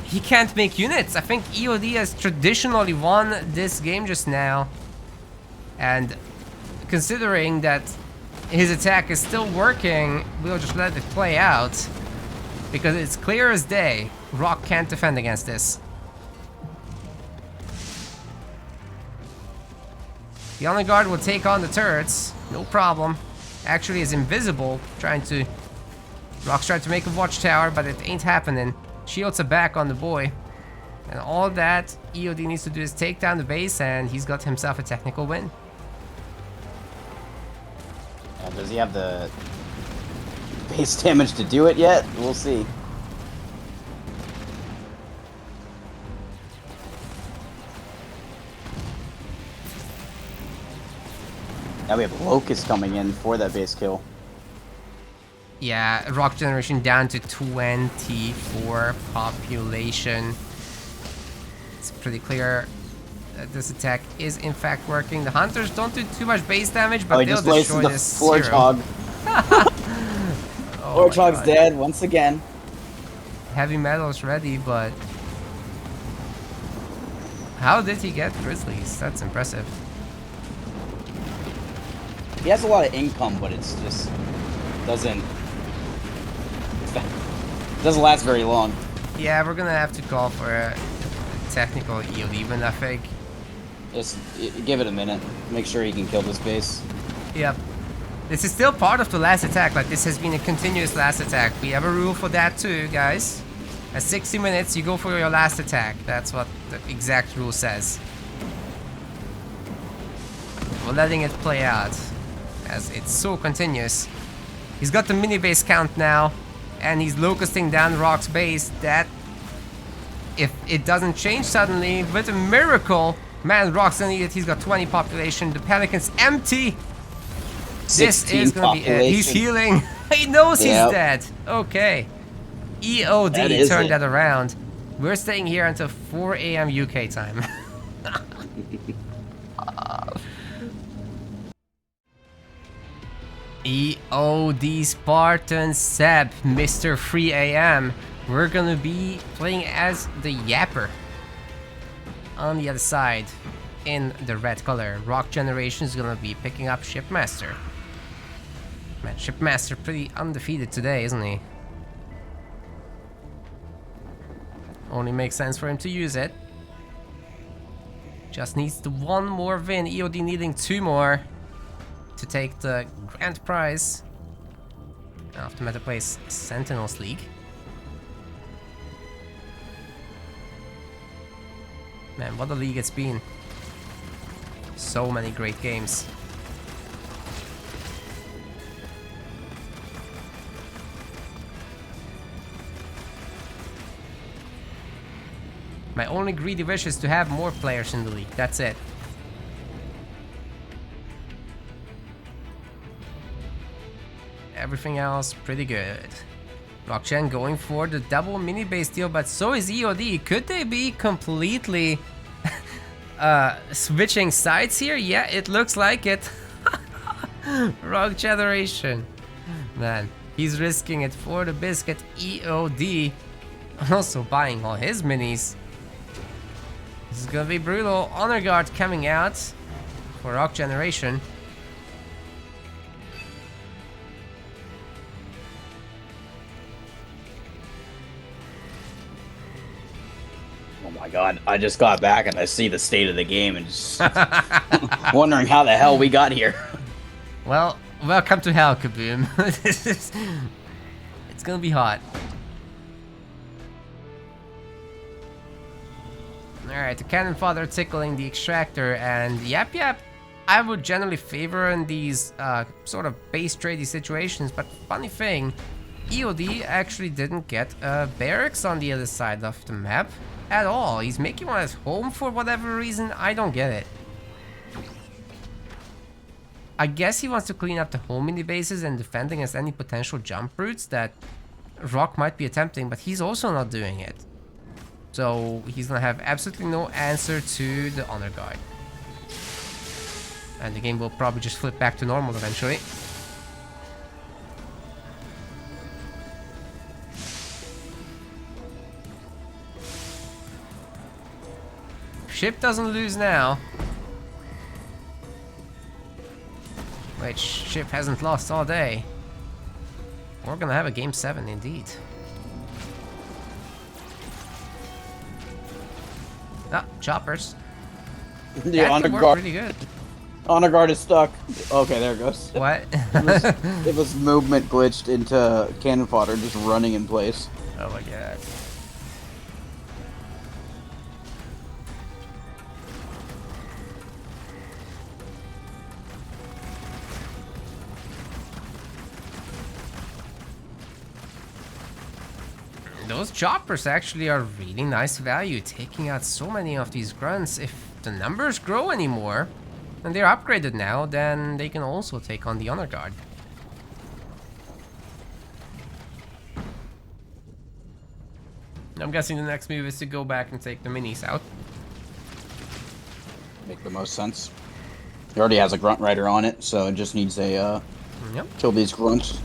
He can't make units. I think EOD has traditionally won this game just now. And considering that his attack is still working, we'll just let it play out. Because it's clear as day, Rock can't defend against this. The Honor Guard will take on the turrets, no problem. Actually is invisible, Rock's trying to make a watchtower, but it ain't happening. Shields are back on the boy. And all that EOD needs to do is take down the base, and he's got himself a technical win. Does he have the base damage to do it yet? We'll see. Now we have Locust coming in for that base kill. Yeah, Rock Generation down to 24 population. It's pretty clear that this attack is in fact working. The Hunters don't do too much base damage, but he they'll just wasted destroy the this Forge zero. Hog. Oh Forge my Hog's God. dead once again. Heavy metal's ready, but how did he get Grizzlies? That's impressive. He has a lot of income, but it's just doesn't last very long. Yeah, we're gonna have to call for a technical EOD win, I think. Just give it a minute. Make sure he can kill this base. Yep. This is still part of the last attack. Like, this has been a continuous last attack. We have a rule for that too, guys. At 60 minutes, you go for your last attack. That's what the exact rule says. We're letting it play out, as it's so continuous. He's got the mini base count now, and he's locusting down Rock's base. That, if it doesn't change suddenly, with a miracle, man, Rock's gonna eat it. He's got 20 population. The Pelican's empty. This is gonna be it. He's healing. He knows he's dead. Okay. EOD turned that around. We're staying here until 4 AM UK time. EOD Spartan Seb, Mr. 3 AM. We're gonna be playing as the Yapper. On the other side, in the red color, Rock Generation is gonna be picking up Shipmaster. Man, Shipmaster pretty undefeated today, isn't he? Only makes sense for him to use it. Just needs the one more win. EOD needing 2 more to take the grand prize. After Meta plays Sentinels League. Man, what a league it's been. So many great games. My only greedy wish is to have more players in the league. That's it. Everything else pretty good. Rockgen going for the double mini base deal, but so is EOD. Could they be completely switching sides here? Yeah, it looks like it. Rock Generation. Man, he's risking it for the biscuit. EOD also buying all his minis. This is gonna be brutal. Honor Guard coming out for Rock Generation. Oh my god, I just got back and I see the state of the game and just wondering how the hell we got here. Well, welcome to hell, Kaboom. It's gonna be hot. Alright, the Cannon Fodder tickling the Extractor, and yep, I would generally favor in these sort of base tradey situations, but funny thing, EOD actually didn't get barracks on the other side of the map at all. He's making one at home for whatever reason. I don't get it. I guess he wants to clean up the home mini bases and defend against any potential jump routes that Rock might be attempting, but he's also not doing it. So he's gonna have absolutely no answer to the Honor Guard. And the game will probably just flip back to normal eventually. Ship doesn't lose now. Which ship hasn't lost all day. We're gonna have a game 7 indeed. Ah, choppers. The Honor Guard. Pretty good. Honor Guard is stuck. Okay, there it goes. What? It was movement glitched into Cannon Fodder, just running in place. Oh my god. Those choppers actually are really nice value, taking out so many of these grunts. If the numbers grow anymore, and they're upgraded now, then they can also take on the Honor Guard. I'm guessing the next move is to go back and take the minis out. Make the most sense. He already has a grunt rider on it, so it just needs a Yep. kill these grunts.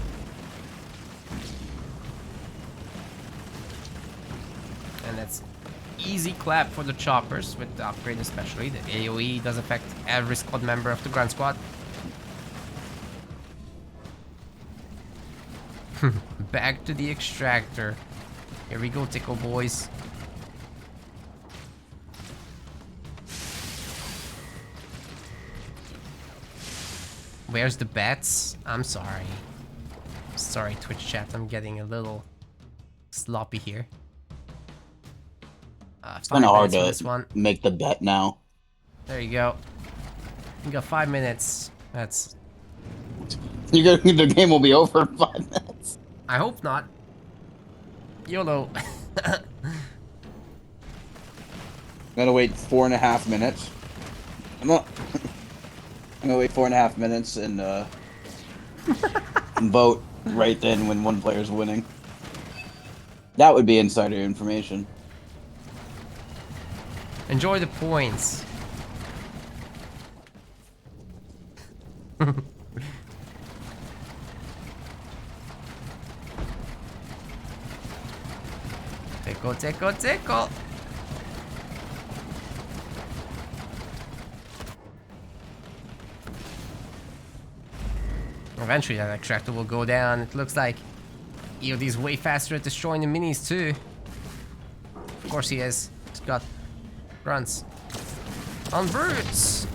And that's easy clap for the choppers with the upgrade, especially. The AoE does affect every squad member of the Grunt Squad. Back to the extractor. Here we go, Tickle boys. Where's the bets? I'm sorry. Sorry, Twitch chat. I'm getting a little sloppy here. It's kind of hard to this one. make the bet now. There you go. You got 5 minutes. That's... The game will be over in 5 minutes. I hope not. YOLO. Gotta wait 4.5 minutes. I'm gonna wait 4.5 minutes and and vote right then when one player's winning. That would be insider information. Enjoy the points. Tickle, tickle, tickle. Eventually that extractor will go down. It looks like EOD's way faster at destroying the minis too. Of course he is. He's got grunts on brutes.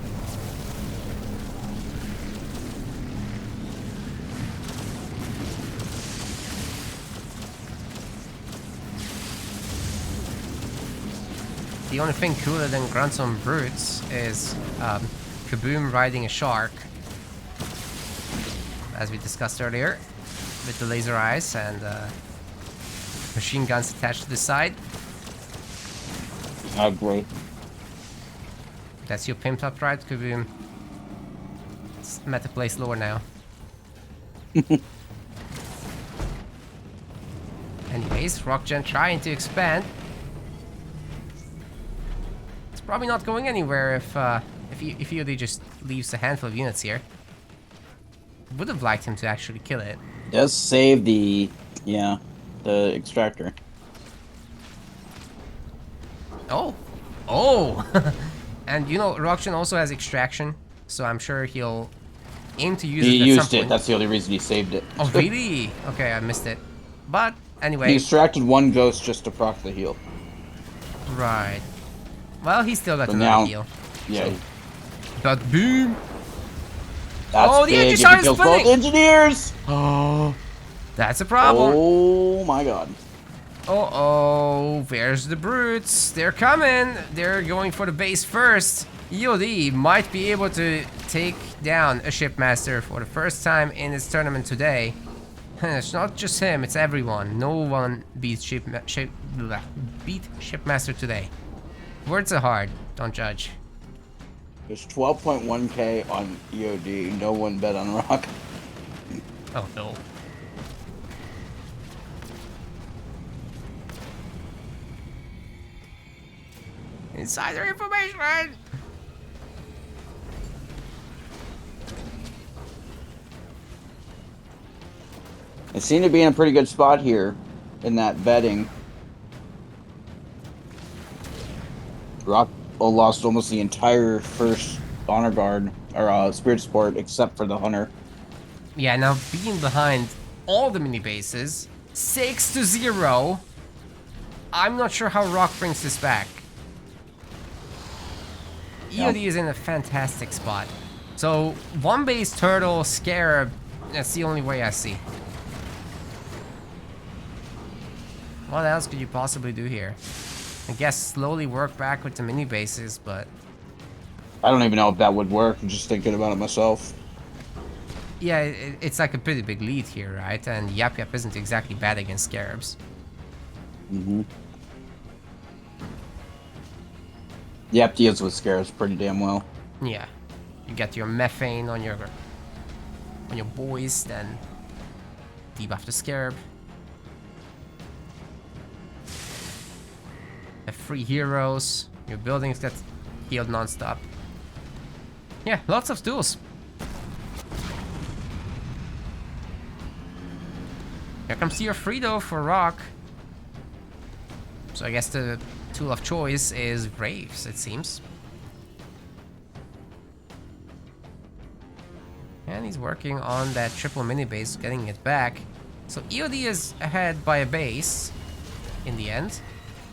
The only thing cooler than grunts on brutes is Kaboom riding a shark, as we discussed earlier, with the laser eyes and machine guns attached to the side. Oh, great. That's your pimped up ride, Kaboom. It's meta play slower now. Anyways, Rockgen trying to expand. It's probably not going anywhere if EOD just leaves a handful of units here. Would have liked him to actually kill it. Does save the extractor. Oh, oh, and you know Rockgen also has extraction, so I'm sure he'll aim to use it. He at used some it. point. That's the only reason he saved it. Oh really? Okay, I missed it. But anyway. He extracted one ghost just to proc the heal. Right. Well, he still got But another now, heal. yeah. But boom! That's Oh, the big. engine If he shot is kills both splitting! engineers! Oh, that's a problem. Oh my god. Oh, where's the brutes? They're coming. They're going for the base first. EOD might be able to take down a shipmaster for the first time in this tournament today. It's not just him, it's everyone. No one beats shipmaster today. Words are hard. Don't judge. There's 12.1k on EOD. No one bet on Rock. Oh no. Insider information! They seem to be in a pretty good spot here in that betting. Rock lost almost the entire first honor guard or spirit sport except for the hunter. Yeah, now being behind all the mini bases, 6-0. I'm not sure how Rock brings this back. EOD is in a fantastic spot. So, one base turtle, scarab, that's the only way I see. What else could you possibly do here? I guess slowly work back with the mini bases, but... I don't even know if that would work. I'm just thinking about it myself. Yeah, it's like a pretty big lead here, right? And Yap Yap isn't exactly bad against scarabs. Mm-hmm. Yep, deals with scares pretty damn well. Yeah. you get your methane on your boys, then debuff the Scarab. The free heroes, your buildings get healed non-stop. Yeah, lots of tools. Here comes tier 3 though for Rock. So I guess the tool of choice is Raves, it seems. And he's working on that triple mini base, getting it back. So EOD is ahead by a base in the end,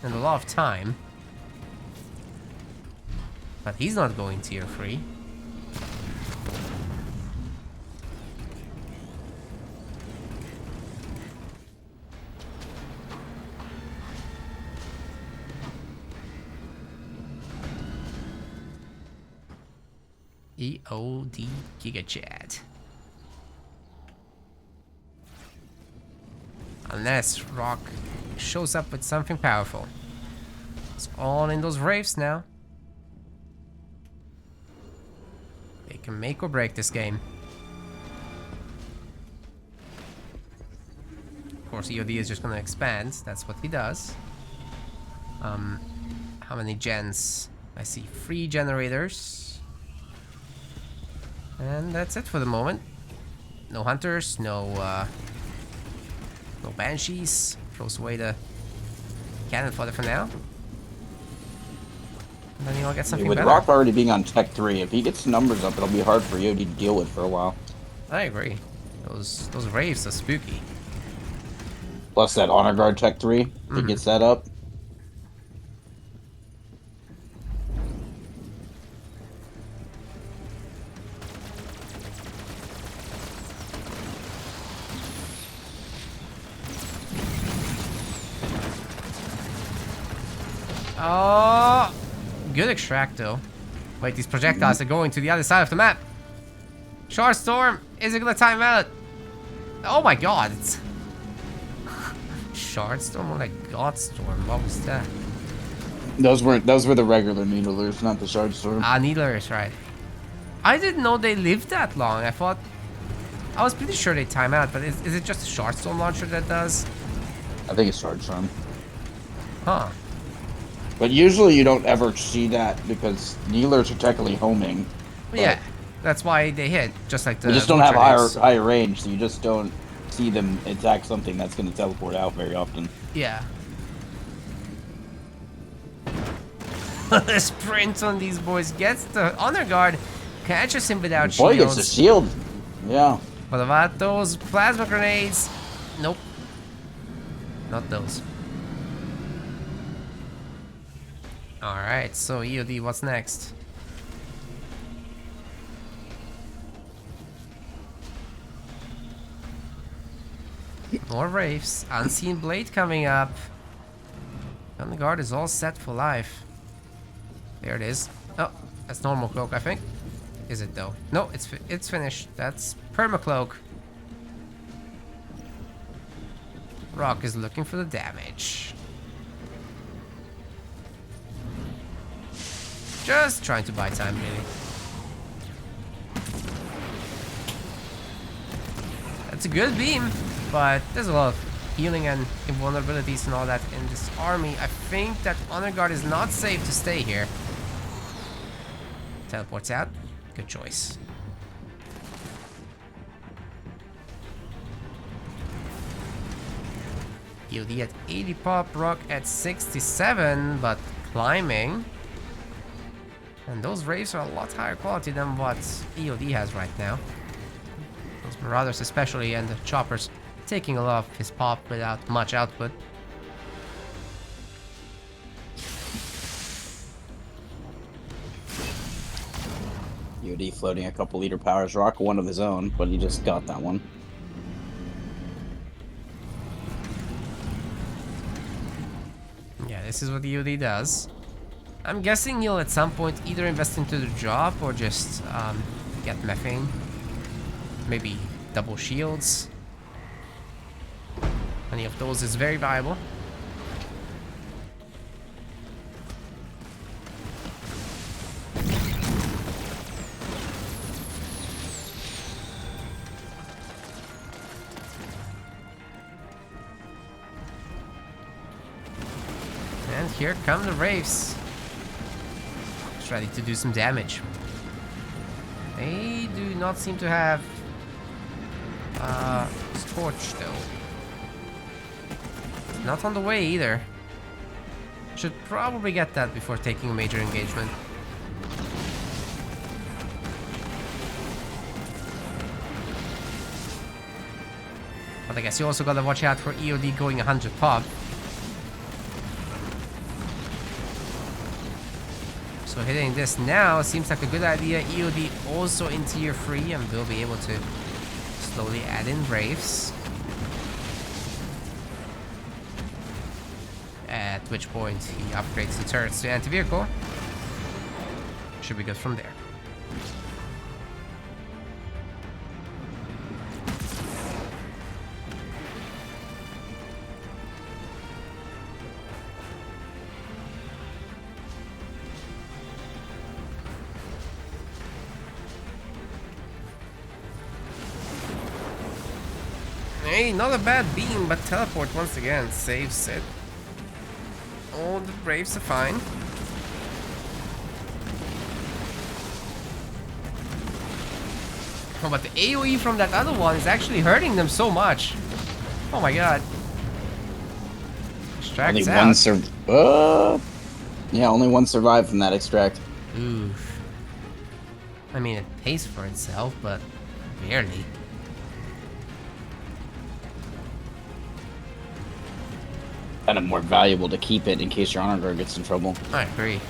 and a lot of time. But he's not going tier 3. EOD Giga Chat. Unless Rock shows up with something powerful. It's all in those Wraiths now. They can make or break this game. Of course, EOD is just gonna expand. That's what he does. How many gens? I see 3 generators. And that's it for the moment. No hunters, no banshees. Throws away the cannon fodder for now. And then you'll get something with better. Rock already being on Tech 3, if he gets numbers up, it'll be hard for EOD to deal with for a while. I agree. Those Wraiths are spooky. Plus that Honor Guard Tech 3, if he gets that up. Oh, good extract though. Wait, these projectiles are going to the other side of the map. Shard Storm, is it gonna time out? Oh my god, it's Shard Storm or like God Storm, what was that? Those were the regular Needlers, not the Shard Storm. Ah, Needlers, right. I didn't know they lived that long. I was pretty sure they time out, but is it just a Shard Storm launcher that does? I think it's Shard Storm. Huh. But usually you don't ever see that because Needlers are technically homing. Yeah, that's why they hit, just like the... They just don't have higher range, so you just don't see them attack something that's going to teleport out very often. Yeah. The sprint on these boys gets the Honor Guard, catches him without shields. Boy gets the shield. Yeah. What about those plasma grenades? Nope. Not those. Alright, so EOD, what's next? More Wraiths. Unseen Blade coming up. Honor Guard is all set for life. There it is. Oh, that's normal cloak, I think. Is it though? No, it's finished. That's permacloak. Rock is looking for the damage. Just trying to buy time, really. That's a good beam, but there's a lot of healing and invulnerabilities and all that in this army. I think that Honor Guard is not safe to stay here. Teleports out. Good choice. EOD at 80 pop, Rock at 67, but climbing. And those Wraiths are a lot higher quality than what EOD has right now. Those Marauders especially, and the Choppers taking a lot of his pop without much output. EOD floating a couple liter powers. Rock one of his own, but he just got that one. Yeah, this is what EOD does. I'm guessing he'll at some point either invest into the drop or just get methane. Maybe double shields. Any of those is very viable. here come the Wraiths. Just ready to do some damage. They do not seem to have Scorch though. Not on the way either. Should probably get that before taking a major engagement. But I guess you also gotta watch out for EOD going 100 pop. So hitting this now seems like a good idea. EOD also in tier 3 and we'll be able to slowly add in Wraiths. At which point he upgrades the turrets to anti-vehicle. Should be good from there. Hey, not a bad beam, but teleport once again saves it. All the Braves are fine. Oh, but the AoE from that other one is actually hurting them so much. Oh my god. Extract's out. Yeah, only one survived from that extract. Oof. I mean, it pays for itself, but barely. Kind of more valuable to keep it in case your honor guard gets in trouble. I agree.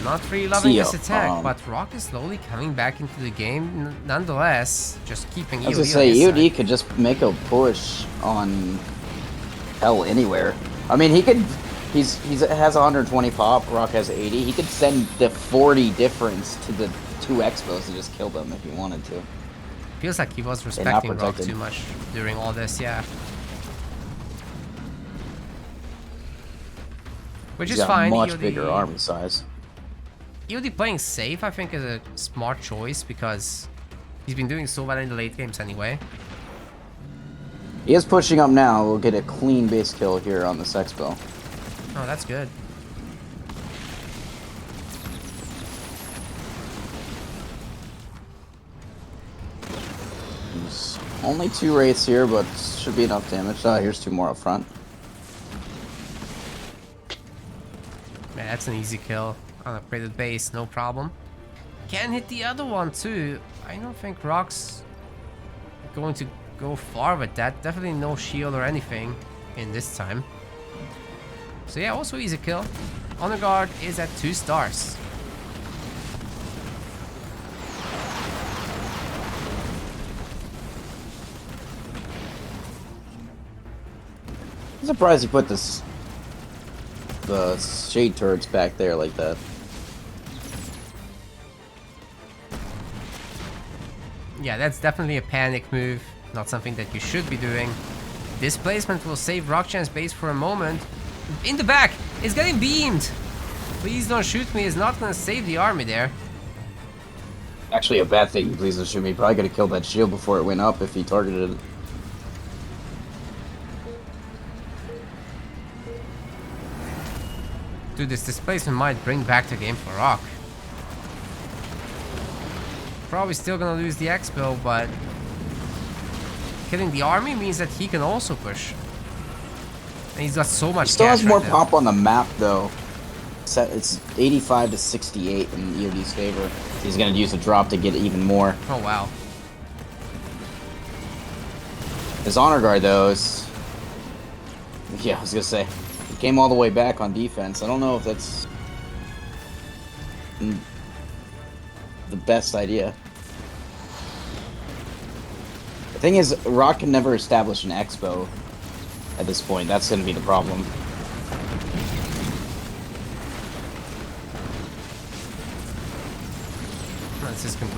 Not really loving this attack, but Rock is slowly coming back into the game nonetheless. Just keeping EOD. I was gonna say, EOD could just make a push on hell anywhere. I mean, he could. He has 120 pop. Rock has 80. He could send the 40 difference to the 2 expos and just kill them if he wanted to. Feels like he was respecting Rock too much during all this, yeah. Which is fine. Much EOD, bigger army size. EOD playing safe, I think, is a smart choice because he's been doing so well in the late games anyway. He is pushing up now. We'll get a clean base kill here on this expo. Oh, that's good. There's only 2 wraiths here, but should be enough damage. Oh, here's 2 more up front. Man, that's an easy kill. Unupgraded base, no problem. Can hit the other one too. I don't think Rock's going to go far with that. Definitely no shield or anything in this time. So yeah, also easy kill. Honor Guard is at 2 stars. I'm surprised he put the shade turrets back there like that. Yeah, that's definitely a panic move. Not something that you should be doing. Displacement will save Rockgen's base for a moment. In the back! It's getting beamed! Please don't shoot me. It's not gonna save the army there. Actually a bad thing, please don't shoot me. Probably gonna kill that shield before it went up if he targeted it. Dude, this displacement might bring back the game for Rock. Probably still gonna lose the expo, but killing the army means that he can also push. And he's got so much. He still has more right pop on the map though. It's 85 to 68 in EOD's favor. He's gonna use a drop to get even more. Oh wow. His honor guard though is, yeah, I was gonna say, he came all the way back on defense. I don't know if that's the best idea. The thing is, Rock can never establish an expo at this point. That's gonna be the problem.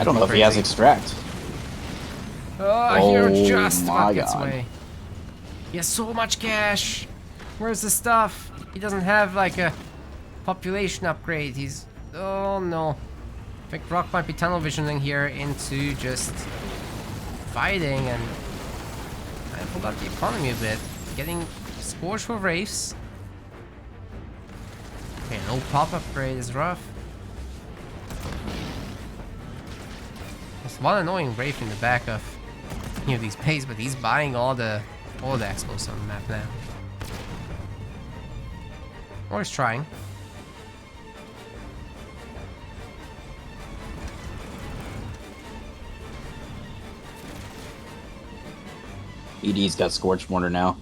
I don't know if he has extract. Oh, here just about gets away. He has so much cash. Where's the stuff? He doesn't have like a population upgrade. He's... oh no. I think Rock might be tunnel visioning here into just fighting, and I forgot the economy a bit. Getting Scorch for Wraiths. Okay, no pop upgrade is rough. There's one annoying Wraith in the back of these bays, but he's buying all the expos on the map now. Or he's trying. ED's got Scorch Mortar now.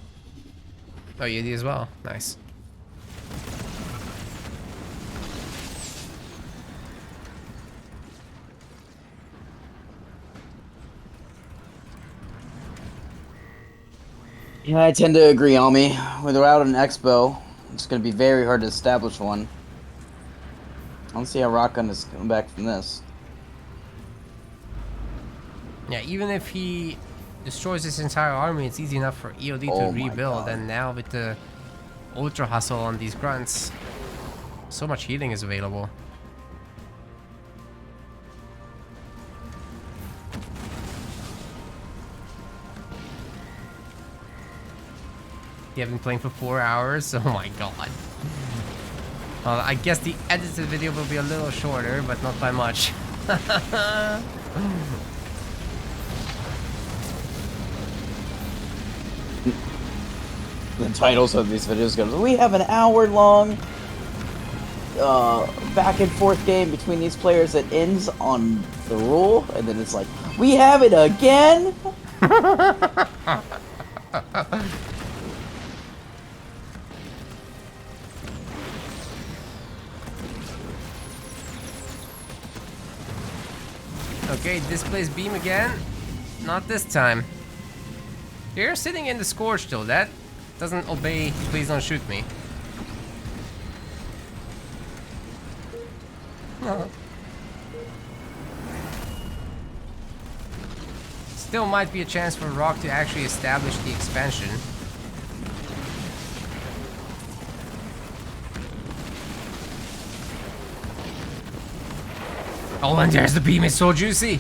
Oh, EOD as well. Nice. Yeah, I tend to agree, Ami. Without an expo, it's going to be very hard to establish one. I don't see how Rockgun is coming back from this. Yeah, even if he destroys his entire army, it's easy enough for EOD to rebuild. And now with the Ultra Hustle on these grunts, so much healing is available. You have been playing for 4 hours? Oh my god. Well, I guess the edited video will be a little shorter, but not by much. The titles of these videos goes, we have an hour-long back and forth game between these players that ends on the rule, and then it's like, we have it again? Okay, displays beam again. Not this time. You're sitting in the Scorch though. That doesn't obey. Please don't shoot me. Still might be a chance for Rock to actually establish the expansion. Oh, and there's the beam. It's so juicy.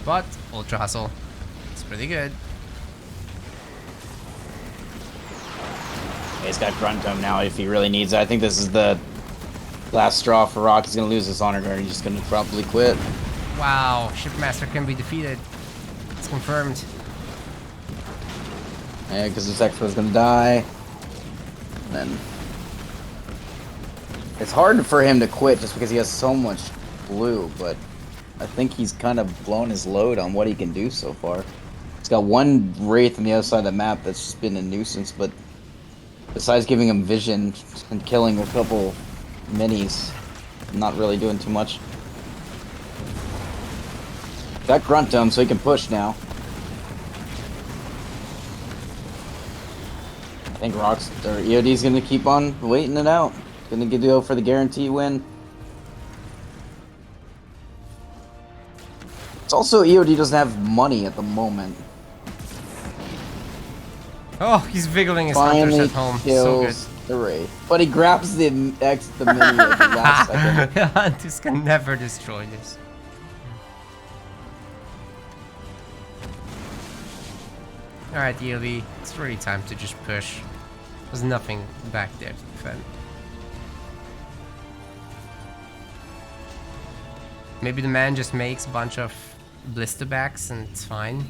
But Ultra Hustle, it's pretty good. He's got Grunt Dome now if he really needs it. I think this is the last straw for Rock. He's going to lose his Honor Guard. He's just going to probably quit. Wow, Shipmaster can be defeated. It's confirmed. Yeah, because this Expo is going to die. And then it's hard for him to quit just because he has so much blue, but I think he's kind of blown his load on what he can do so far. He's got one Wraith on the other side of the map that's just been a nuisance, but besides giving him vision and killing a couple minis, not really doing too much. Got Grunt Dome so he can push now. I think EOD's gonna keep on waiting it out. Gonna go for the guarantee win. It's also EOD doesn't have money at the moment. Oh, he's wiggling his hunters at home. So good. The Wraith. But he grabs the mini at the last second. Hunters can never destroy this. Alright, EOD, it's really time to just push. There's nothing back there to defend. Maybe the man just makes a bunch of blister backs and it's fine.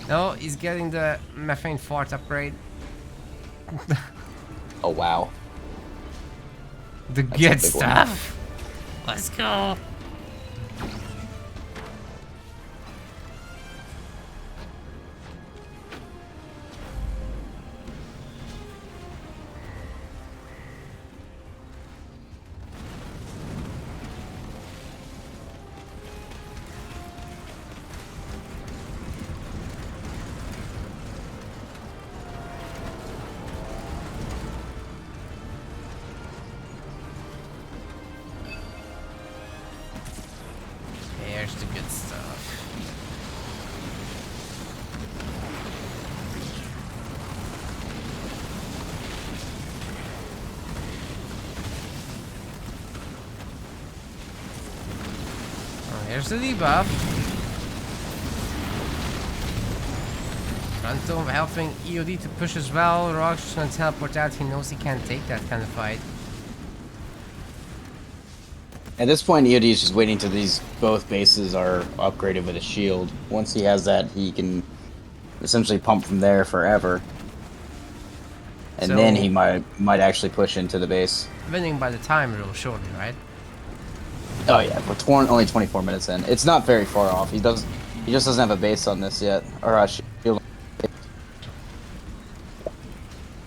No, he's getting the methane fart upgrade. Oh wow. The good stuff. Let's go. There's the debuff. Fronto helping EOD to push as well. Rock's just gonna teleport out. He knows he can't take that kind of fight. At this point, EOD is just waiting till both bases are upgraded with a shield. Once he has that, he can essentially pump from there forever. And then he might actually push into the base. Winning by the time rule, surely, right? Oh yeah, we're only 24 minutes in. It's not very far off. He just doesn't have a base on this yet, or a shield.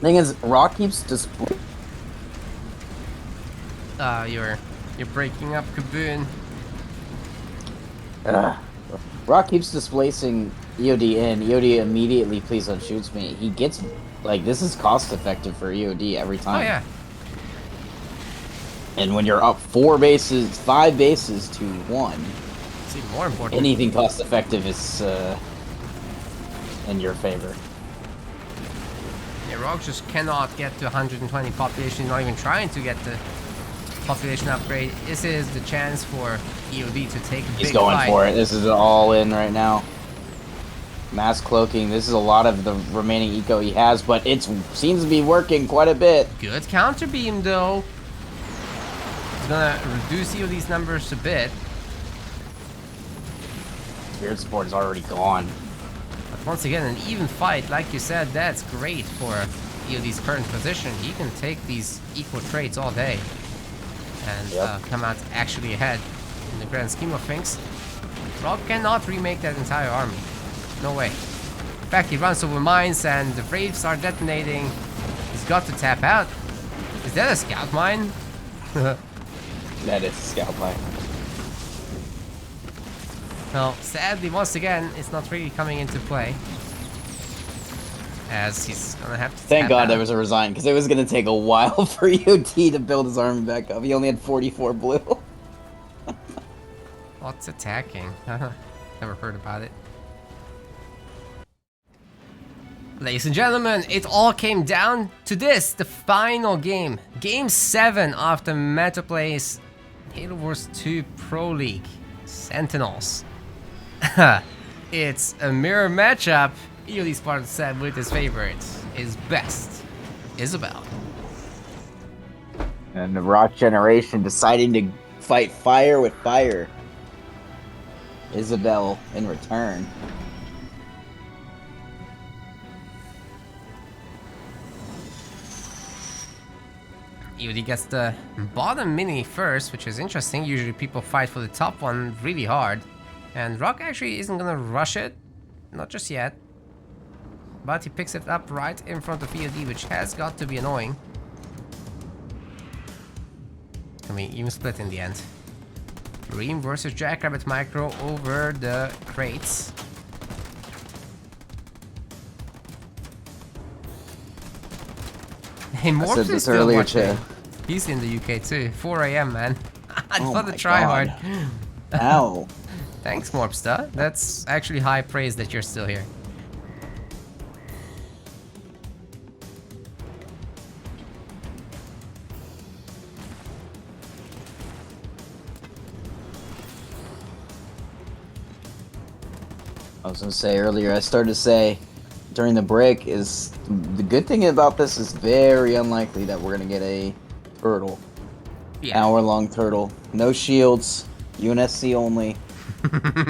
Thing is, Rock keeps just. You're breaking up, Kaboon. Rock keeps displacing EOD in. EOD immediately please don't shoot me. He gets like this is cost effective for EOD every time. Oh yeah. And when you're up 5 bases to 1, it's even more important. Anything cost effective is in your favor. Yeah, Rock just cannot get to 120 population. Not even trying to get the population upgrade. This is the chance for EOD to take a big He's going fight. for it. This is all in right now. Mass cloaking. This is a lot of the remaining eco he has, but it seems to be working quite a bit. Good counter beam though. It's gonna reduce EOD's numbers a bit. Spirit support is already gone. But once again, an even fight, like you said, that's great for EOD's current position. He can take these equal trades all day and come out actually ahead in the grand scheme of things. Rock cannot remake that entire army. No way. In fact, he runs over mines and the Wraiths are detonating. He's got to tap out. Is that a scout mine? That is a scout mine. Well, sadly, once again, it's not really coming into play. As he's gonna have to Thank God out. there was a resign, because it was going to take a while for EOD to build his army back up. He only had 44 blue. What's attacking? Never heard about it. Ladies and gentlemen, it all came down to this, the final game. Game 7 of the Metaplay's Halo Wars 2 Pro League. Sentinels. It's a mirror matchup. EOD Spartan said with his favorite, his best, Isabel. And the Rock generation deciding to fight fire with fire. Isabel in return. EOD gets the bottom mini first, which is interesting. Usually people fight for the top one really hard. And Rock actually isn't gonna rush it. Not just yet. But he picks it up right in front of EOD, which has got to be annoying. I mean, even split in the end. Ream versus Jackrabbit Micro over the crates. Hey, Morph said is this still earlier watching. too. He's in the UK too. 4 AM, man. I Oh thought my to try God. hard. Ow. Thanks, Morpsta. That's actually high praise that you're still here. I was gonna say earlier, I started to say during the break is the good thing about this is very unlikely that we're gonna get a turtle. Yeah. Hour-long turtle. No shields. UNSC only.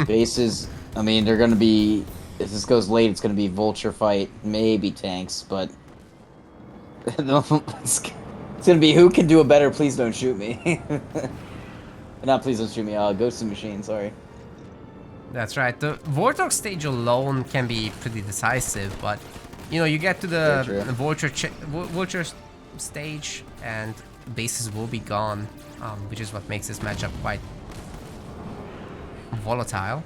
Bases. I mean, they're gonna be. If this goes late, it's gonna be vulture fight, maybe tanks, but it's gonna be who can do it better. Please don't shoot me. Not please don't shoot me. Ghost in Machine. Sorry. That's right. The Vortex stage alone can be pretty decisive, but you know, you get to the Vulture stage and bases will be gone, which is what makes this matchup quite volatile.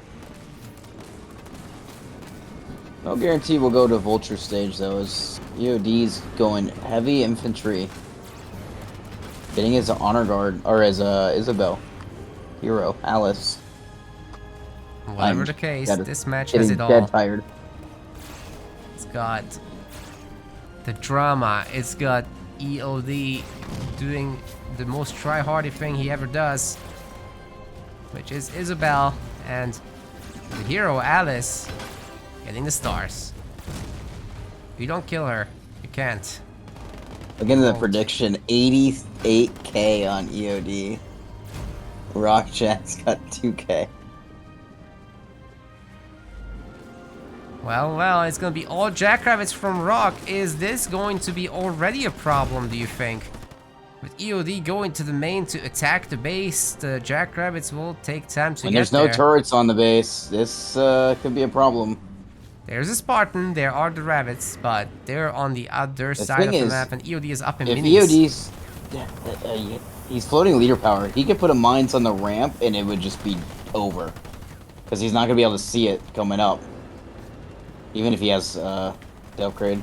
No guarantee we'll go to Vulture stage though, as EOD's going heavy infantry. Getting his honor guard, or as Isabel. Hero, Alice. Whatever the case, this match getting has it all. dead tired. It's got the drama, it's got EOD doing the most try-hardy thing he ever does, which is Isabel and the hero Alice getting the stars. If you don't kill her, you can't. Again, the prediction, 88k on EOD. Rockgen's got 2k. Well, it's gonna be all Jackrabbits from Rock. Is this going to be already a problem, do you think? With EOD going to the main to attack the base, the Jackrabbits will take time to get there. When there's no turrets on the base, this could be a problem. There's a Spartan, there are the rabbits, but they're on the other side of the map, and EOD is up in minis. If EOD's... he's floating leader power. He could put a mines on the ramp, and it would just be over. Because he's not going to be able to see it coming up. Even if he has the upgrade.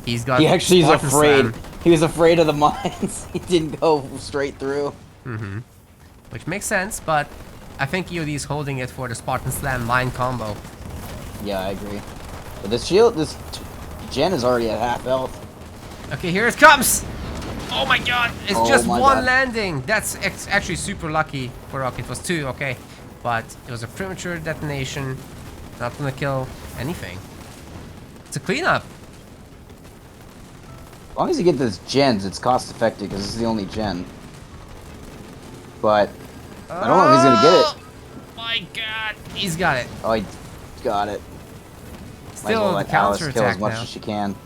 He's got... He actually is afraid. Slam. He was afraid of the mines. He didn't go straight through. Mm-hmm. Which makes sense, but I think EOD is holding it for the Spartan Slam mine combo. Yeah, I agree. But this Gen is already at half health. Okay, here it comes! Oh my god! It's just one landing! That's actually super lucky for Rock. It was 2, okay. But it was a premature detonation. Not gonna kill anything. It's a cleanup. As long as you get those gens, it's cost effective because this is the only gen. But I don't know if he's gonna get it. My god! He's got it. Oh, he got it. Still, Might as well let the Alice counter kill attack as much now. as she can.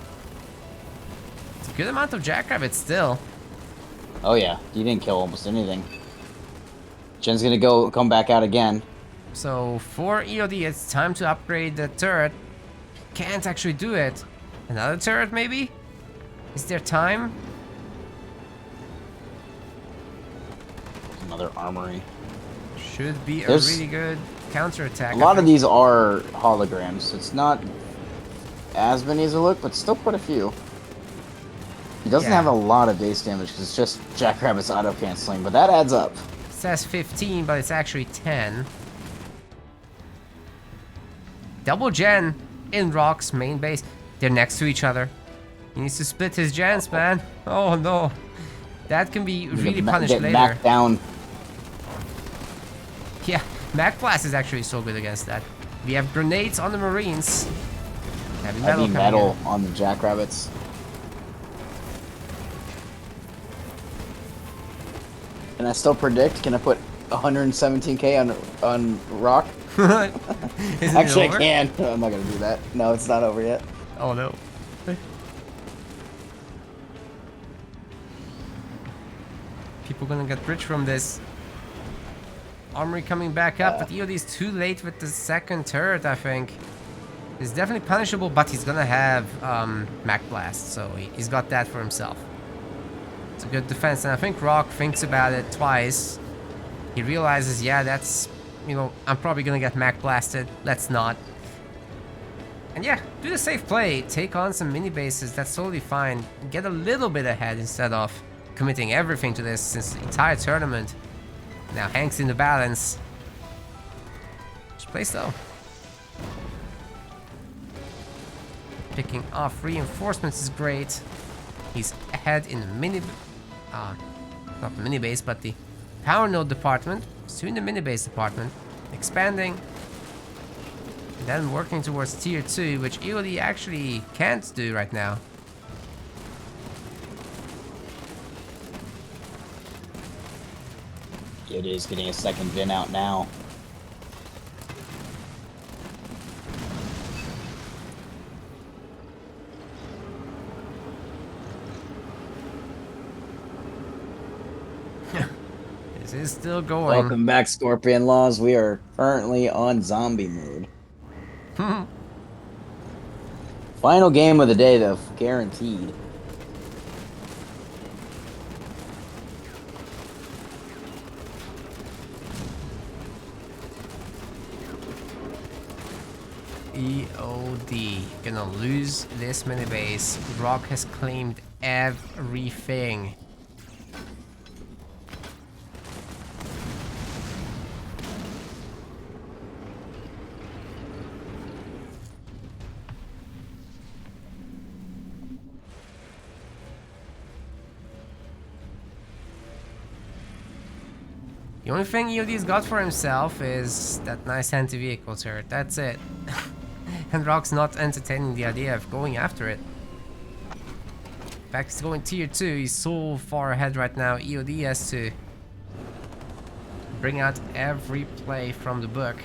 It's a good amount of Jackrabbits still. Oh yeah, you didn't kill almost anything. Gen's gonna come back out again. So for EOD, it's time to upgrade the turret. Can't actually do it. Another turret, maybe? Is there time? Another armory. Should be There's a really good counterattack. A lot of these are holograms. It's not as many as it look, but still quite a few. He doesn't have a lot of base damage because it's just Jackrabbit's auto canceling, but that adds up. It says 15, but it's actually 10. Double gen in Rock's main base. They're next to each other. He needs to split his gens, man. Oh no. That can be really punished later. Mac down. Yeah, Mac Blast is actually so good against that. We have grenades on the Marines. Heavy metal on the Jackrabbits. Can I still predict? Can I put 117k on Rock? Actually, I can. I'm not gonna do that. No, it's not over yet. Oh no. People gonna get rich from this. Armory coming back up, but EOD is too late with the second turret, I think. It's definitely punishable, but he's gonna have Mac Blast, so he's got that for himself. It's a good defense, and I think Rock thinks about it twice. He realizes, yeah, that's, you know, I'm probably gonna get Mac Blasted. Let's not. And yeah, do the safe play. Take on some mini bases, that's totally fine. Get a little bit ahead instead of committing everything to this since the entire tournament now hangs in the balance. Just play slow. Picking off reinforcements is great. He's ahead in the not the mini base, but the power node department. Soon the mini base department. Expanding. And then working towards tier 2, which EOD actually can't do right now. It is getting a second VIN out now. This is still going. Welcome back, Scorpion Laws. We are currently on zombie mode. Final game of the day, though, guaranteed. EOD gonna lose this mini base. Rock has claimed everything. The only thing EOD's got for himself is that nice anti-vehicle turret. That's it. And Rock's not entertaining the idea of going after it. In fact, he's going tier 2. He's so far ahead right now. EOD has to bring out every play from the book.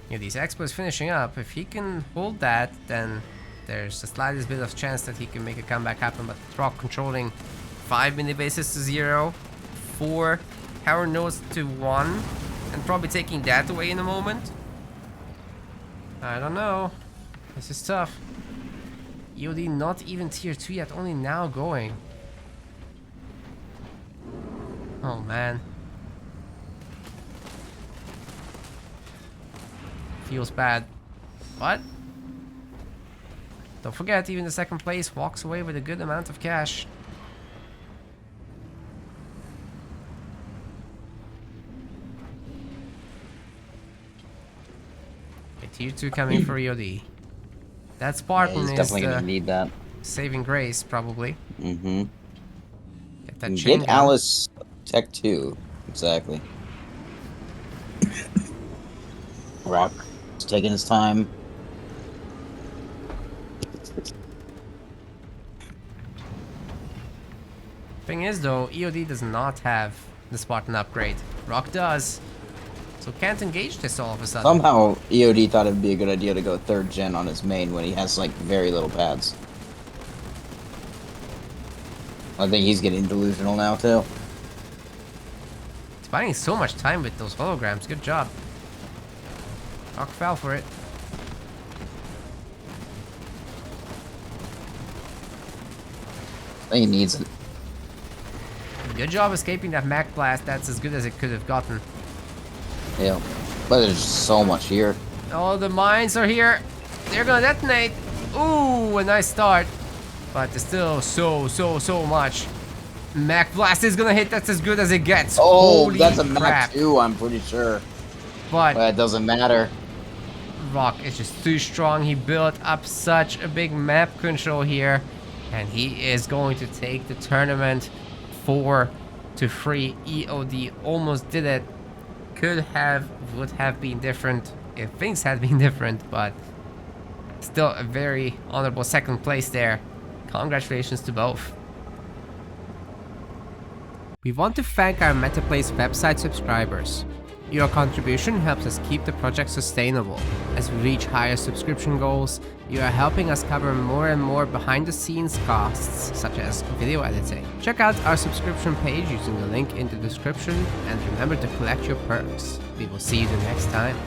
Yeah, these expos finishing up. If he can hold that, then there's the slightest bit of chance that he can make a comeback happen. But Rock controlling 5 mini bases to 0, 4 power nodes to 1, and probably taking that away in a moment. I don't know. This is tough. EOD not even tier 2 yet, only now going. Oh man. Feels bad, but don't forget, even the second place walks away with a good amount of cash. Okay, tier 2 coming for EOD. That Spartan he's is definitely gonna need that. Saving grace, probably. Mm-hmm. Get that chain Get gun. Alice Tech 2. Exactly. Rock is taking his time. Thing is though, EOD does not have the Spartan upgrade. Rock does. So can't engage this all of a sudden. Somehow EOD thought it'd be a good idea to go 3rd gen on his main when he has like very little pads. I think he's getting delusional now too. He's buying so much time with those holograms. Good job. Rock fell for it. I think he needs it. Good job escaping that Mac Blast. That's as good as it could have gotten. Yeah. But there's so much here. Oh, the mines are here. They're gonna detonate. Ooh, a nice start. But there's still so much. Mac Blast is gonna hit. That's as good as it gets. Oh, Holy that's a crap. map too, I'm pretty sure. But But it doesn't matter. Rock is just too strong. He built up such a big map control here. And he is going to take the tournament 4-3. EOD almost did it. Could have, would have been different if things had been different, but still a very honorable 2nd place there. Congratulations to both. We want to thank our MetaPlace website subscribers. Your contribution helps us keep the project sustainable. As we reach higher subscription goals, you are helping us cover more and more behind-the-scenes costs, such as video editing. Check out our subscription page using the link in the description, and remember to collect your perks. We will see you the next time.